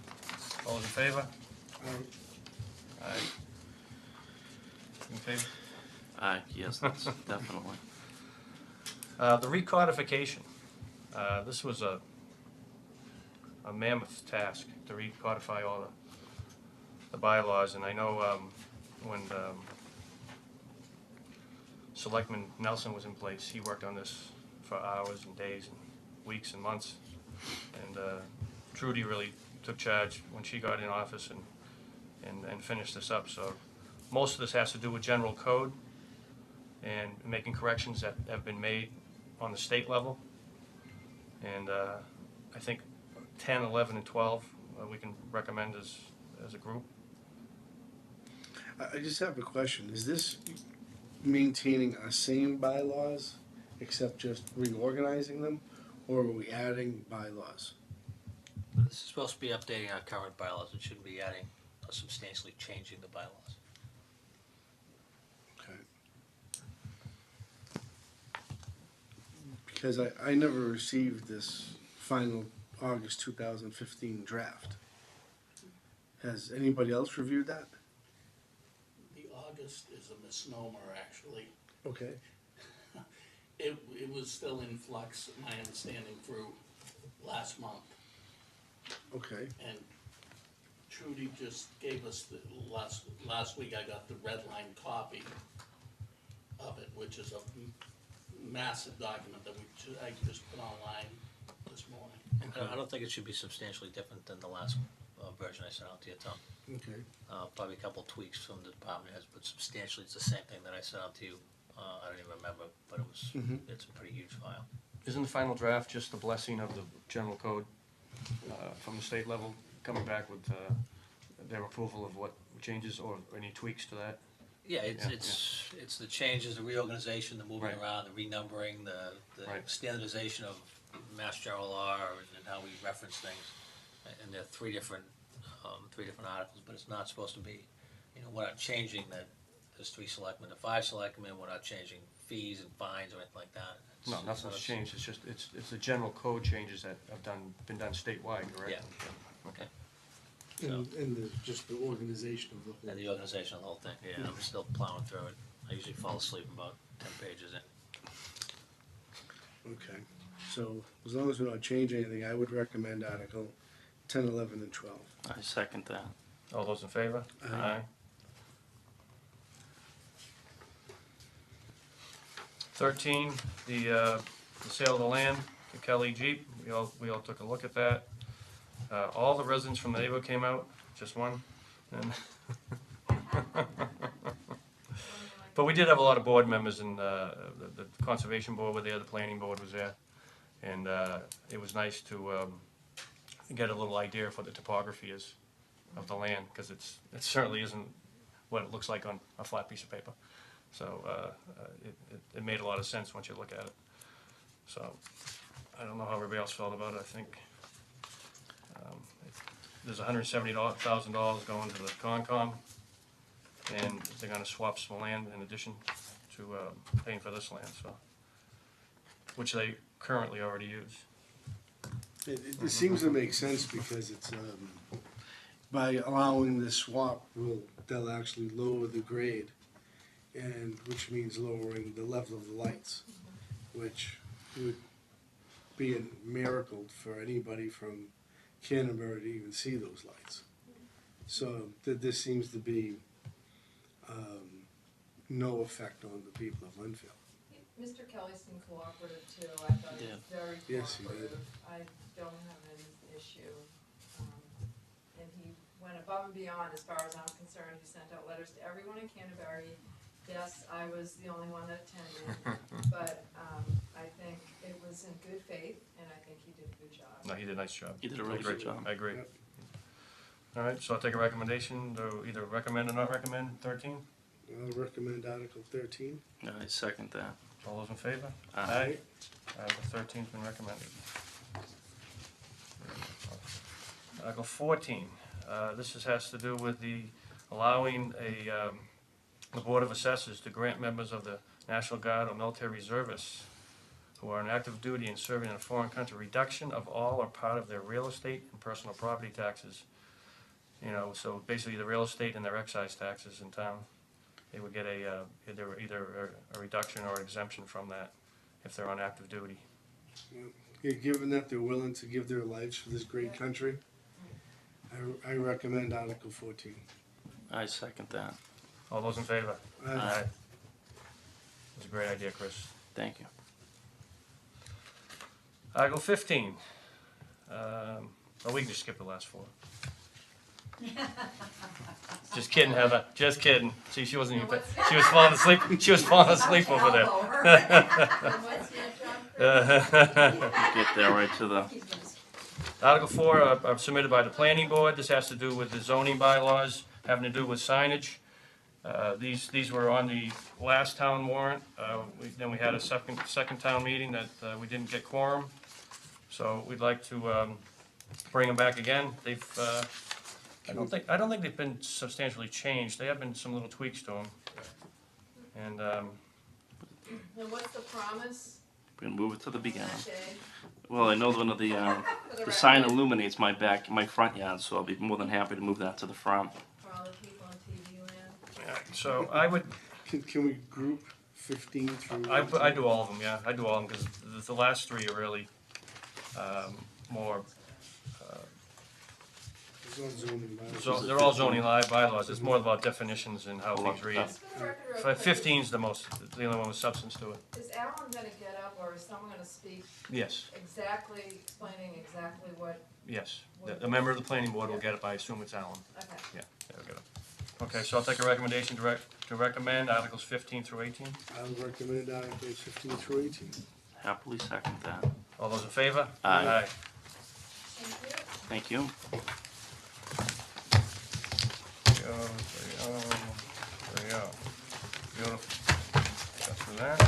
All those in favor? Aye. Aye. In favor? Aye, yes, that's definitely. The recodification. This was a mammoth task to recodify all the bylaws, and I know when Selectman Nelson was in place, he worked on this for hours and days and weeks and months. And Trudy really took charge when she got in office and finished this up. So most of this has to do with general code and making corrections that have been made on the state level. And I think 10, 11, and 12 we can recommend as a group. I just have a question. Is this maintaining our same bylaws, except just reorganizing them, or are we adding bylaws? This is supposed to be updating our current bylaws. It shouldn't be adding or substantially changing the bylaws. Okay. Because I never received this final August 2015 draft. Has anybody else reviewed that? The August is a misnomer, actually. Okay. It was still in flux, my understanding, through last month. Okay. And Trudy just gave us the, last week I got the red line copy of it, which is a massive document that I just put online this morning. I don't think it should be substantially different than the last version I sent out to you, Tom. Okay. Probably a couple tweaks from the department heads, but substantially it's the same thing that I sent out to you. I don't even remember, but it was, it's a pretty huge file. Isn't the final draft just the blessing of the general code from the state level, coming back with their approval of what changes or any tweaks to that? Yeah, Yeah, it's the changes, the reorganization, the moving Right. around, the renumbering, the Right. standardization of Mass General Law and how we reference things. And there are three different articles, but it's not supposed to be, we're not changing that, there's 3 selectmen to 5 selectmen, we're not changing fees and fines or anything like that. No, nothing's changed, it's just, it's the general code changes that have been done statewide, correct? Yeah. Okay. And just the organization of the whole. And the organization of the whole thing, yeah, I'm still plowing through it. I usually fall asleep about 10 pages in. Okay, so as long as we don't change anything, I would recommend Article 10, 11, and 12. I second that. All those in favor? Aye. 13, the sale of the land to Kelly Jeep, we all took a look at that. All the residents from the neighborhood came out, just one. And but we did have a lot of board members, and the conservation board were there, the planning board was there, and it was nice to get a little idea of what the topography is of the land, because it certainly isn't what it looks like on a flat piece of paper. So it made a lot of sense once you look at it. So I don't know how everybody else felt about it. I think there's $170,000 going to the Concom, and they're going to swap some land in addition to paying for this land, so which they currently already use. It seems to make sense because it's, by allowing the swap, they'll actually lower the grade, and which means lowering the level of the lights, which would be a miracle for anybody from Canterbury to even see those lights. So this seems to be no effect on the people of Linfield. Mr. Kelly seemed cooperative too. I thought he was very Yes, he did. cooperative. I don't have an issue. And he went above and beyond as far as I'm concerned. He sent out letters to everyone in Canterbury. Yes, I was the only one that attended, but I think it was in good faith, and I think he did a good job. No, he did a nice job. He did a really good job. I agree. All right, so I'll take a recommendation to either recommend or not recommend 13. I'll recommend Article 13. I second that. All those in favor? Aye. Article 13's been recommended. Article 14, has to do with the allowing the Board of Assessors to grant members of the National Guard or military reservists who are on active duty and serving in a foreign country reduction of all or part of their real estate and personal property taxes. So basically the real estate and their excise taxes in town. They would get either a reduction or exemption from that if they're on active duty. Yeah, given that they're willing to give their lives for this great country, I recommend Article 14. I second that. All those in favor? Aye. That's a great idea, Chris. Thank you. Article 15. We can just skip the last 4. Just kidding, Heather. Just kidding. See, she wasn't even. She was falling asleep. She was falling asleep over there. Get there right to the. Article 4 are submitted by the planning board. This has to do with the zoning bylaws having to do with signage. These were on the last town warrant. Then we had a second town meeting that we didn't get quorum. So we'd like to bring them back again. I don't think they've been substantially changed. There have been some little tweaks to them. And Now, what's the promise? We're gonna move it to the beginning. Okay. Well, I know one of the sign illuminates my front yard, so I'll be more than happy to move that to the front. For all the people on TV land? so I would. Can we group 15 through? I do all of them, yeah. I do all of them because the last 3 are really more. They're all zoning bylaws. It's more about definitions and how things read. 15's the only one with substance to it. Is Alan gonna get up, or is someone gonna speak? Yes. Explaining exactly what? Yes. A member of the planning board will get it. I assume it's Alan. Okay. Yeah, they'll get it. Okay, so I'll take a recommendation to recommend Articles 15 through 18. I'll recommend Articles 15 through 18. Happily second that. All those in favor? Aye. Aye. Thank you. Thank you. we go. Beautiful. That's for that.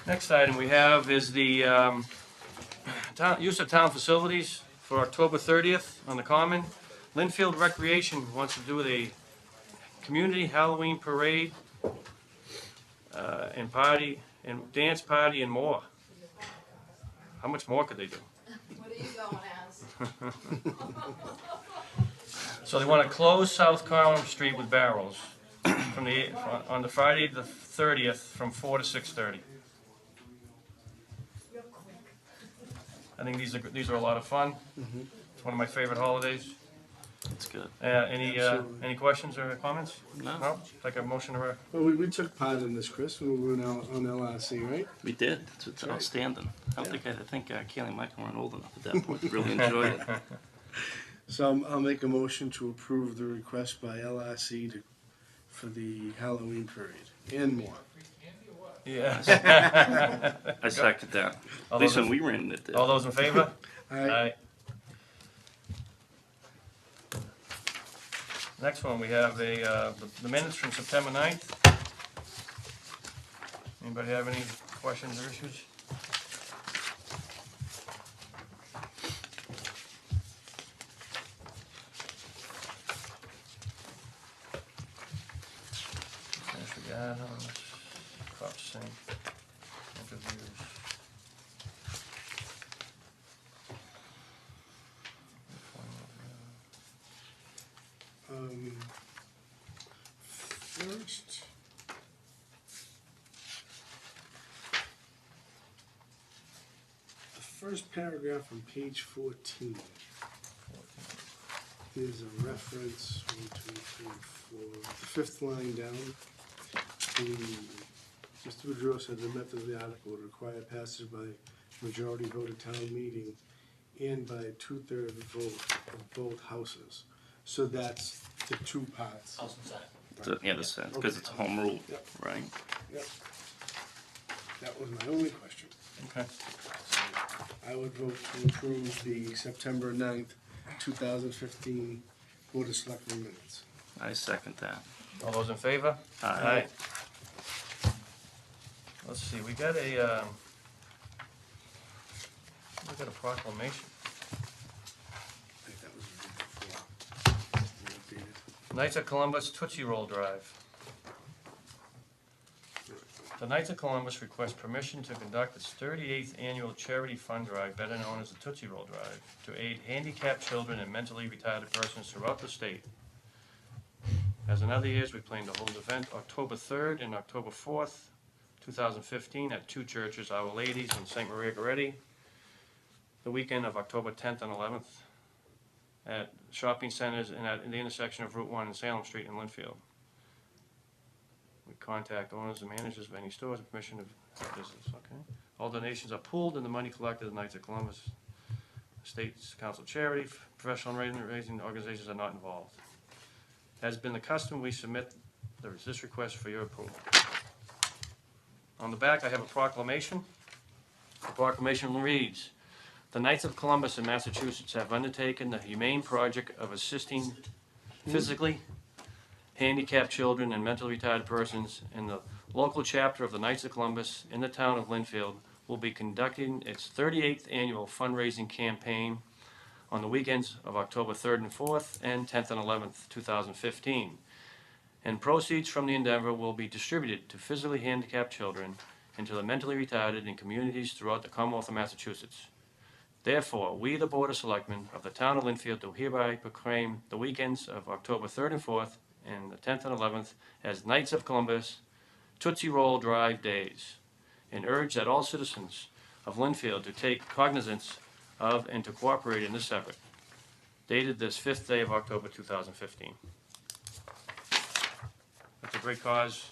Next item we have is the use of town facilities for October 30th on the Common. Linfield Recreation wants to do a community Halloween parade and party, and dance party and more. How much more could they do? What are you going as? So they want to close South Column Street with barrels on the Friday the 30th from 4 to 6:30. I think these are a lot of fun. It's one of my favorite holidays. That's good. Any questions or comments? No. Like a motion to Well, we took part in this, Chris, when we were on LRC, right? We did. It's outstanding. I think Kaylee and Michael weren't old enough at that point to really enjoy it. So I'll make a motion to approve the request by LRC for the Halloween parade and more. Yes. I second that. All At least those when we ran it. All those in favor? Aye. Next one, we have the minutes from September 9th. Anybody have any questions or issues? Crop sync, interviews. First, the first paragraph on page 14. There's a reference, 1, 2, 3, 4, the fifth line down. Mr. Boudreau said the method of the article would require passage by majority vote at town meeting and by a 2/3 vote of both houses. So that's the two parts. House and Senate. Yeah, because it's a home rule, Yep. right? Yep. That was my only question. Okay. I would vote to approve the September 9th, 2015 Board of Selectmen minutes. I second that. All those in favor? Aye. Let's see, we got a proclamation. I think that was before. Knights of Columbus Tootsie Roll Drive. The Knights of Columbus request permission to conduct its 38th annual charity fund drive, better known as the Tootsie Roll Drive, to aid handicapped children and mentally retarded persons throughout the state. As in other years, we plan to hold the event October 3rd and October 4th, 2015 at two churches, Our Ladies and St. Maria Goretti. The weekend of October 10th and 11th at shopping centers and at the intersection of Route 1 and Salem Street in Linfield. We contact owners and managers of any stores and permission of business, okay? All donations are pooled and the money collected at the Knights of Columbus. States Council Charity, professional raising organizations are not involved. As been the custom, we submit this request for your approval. On the back, I have a proclamation. The proclamation reads, "The Knights of Columbus in Massachusetts have undertaken the humane project of assisting physically handicapped children and mentally retarded persons, and the local chapter of the Knights of Columbus in the town of Linfield will be conducting its 38th annual fundraising campaign on the weekends of October 3rd and 4th and 10th and 11th, 2015. And proceeds from the endeavor will be distributed to physically handicapped children and to the mentally retarded in communities throughout the Commonwealth of Massachusetts. Therefore, we, the Board of Selectmen of the town of Linfield, do hereby proclaim the weekends of October 3rd and 4th and the 10th and 11th as Knights of Columbus Tootsie Roll Drive Days, and urge that all citizens of Linfield to take cognizance of and to cooperate in this effort. Dated this 5th day of October 2015. That's a great cause.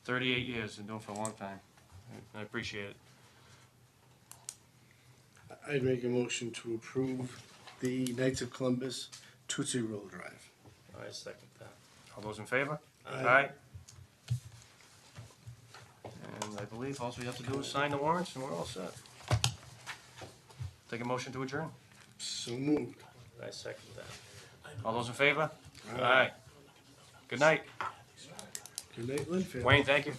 38 years, and doing it for a long time. I appreciate it. I'd make a motion to approve the Knights of Columbus Tootsie Roll Drive. I second that. All those in favor? Aye. And I believe all we have to do is sign the warrants and we're all set. Take a motion to adjourn. So moved. I second that. I All those in favor? Aye. Good night. Good night, Linfield. Wayne, thank you.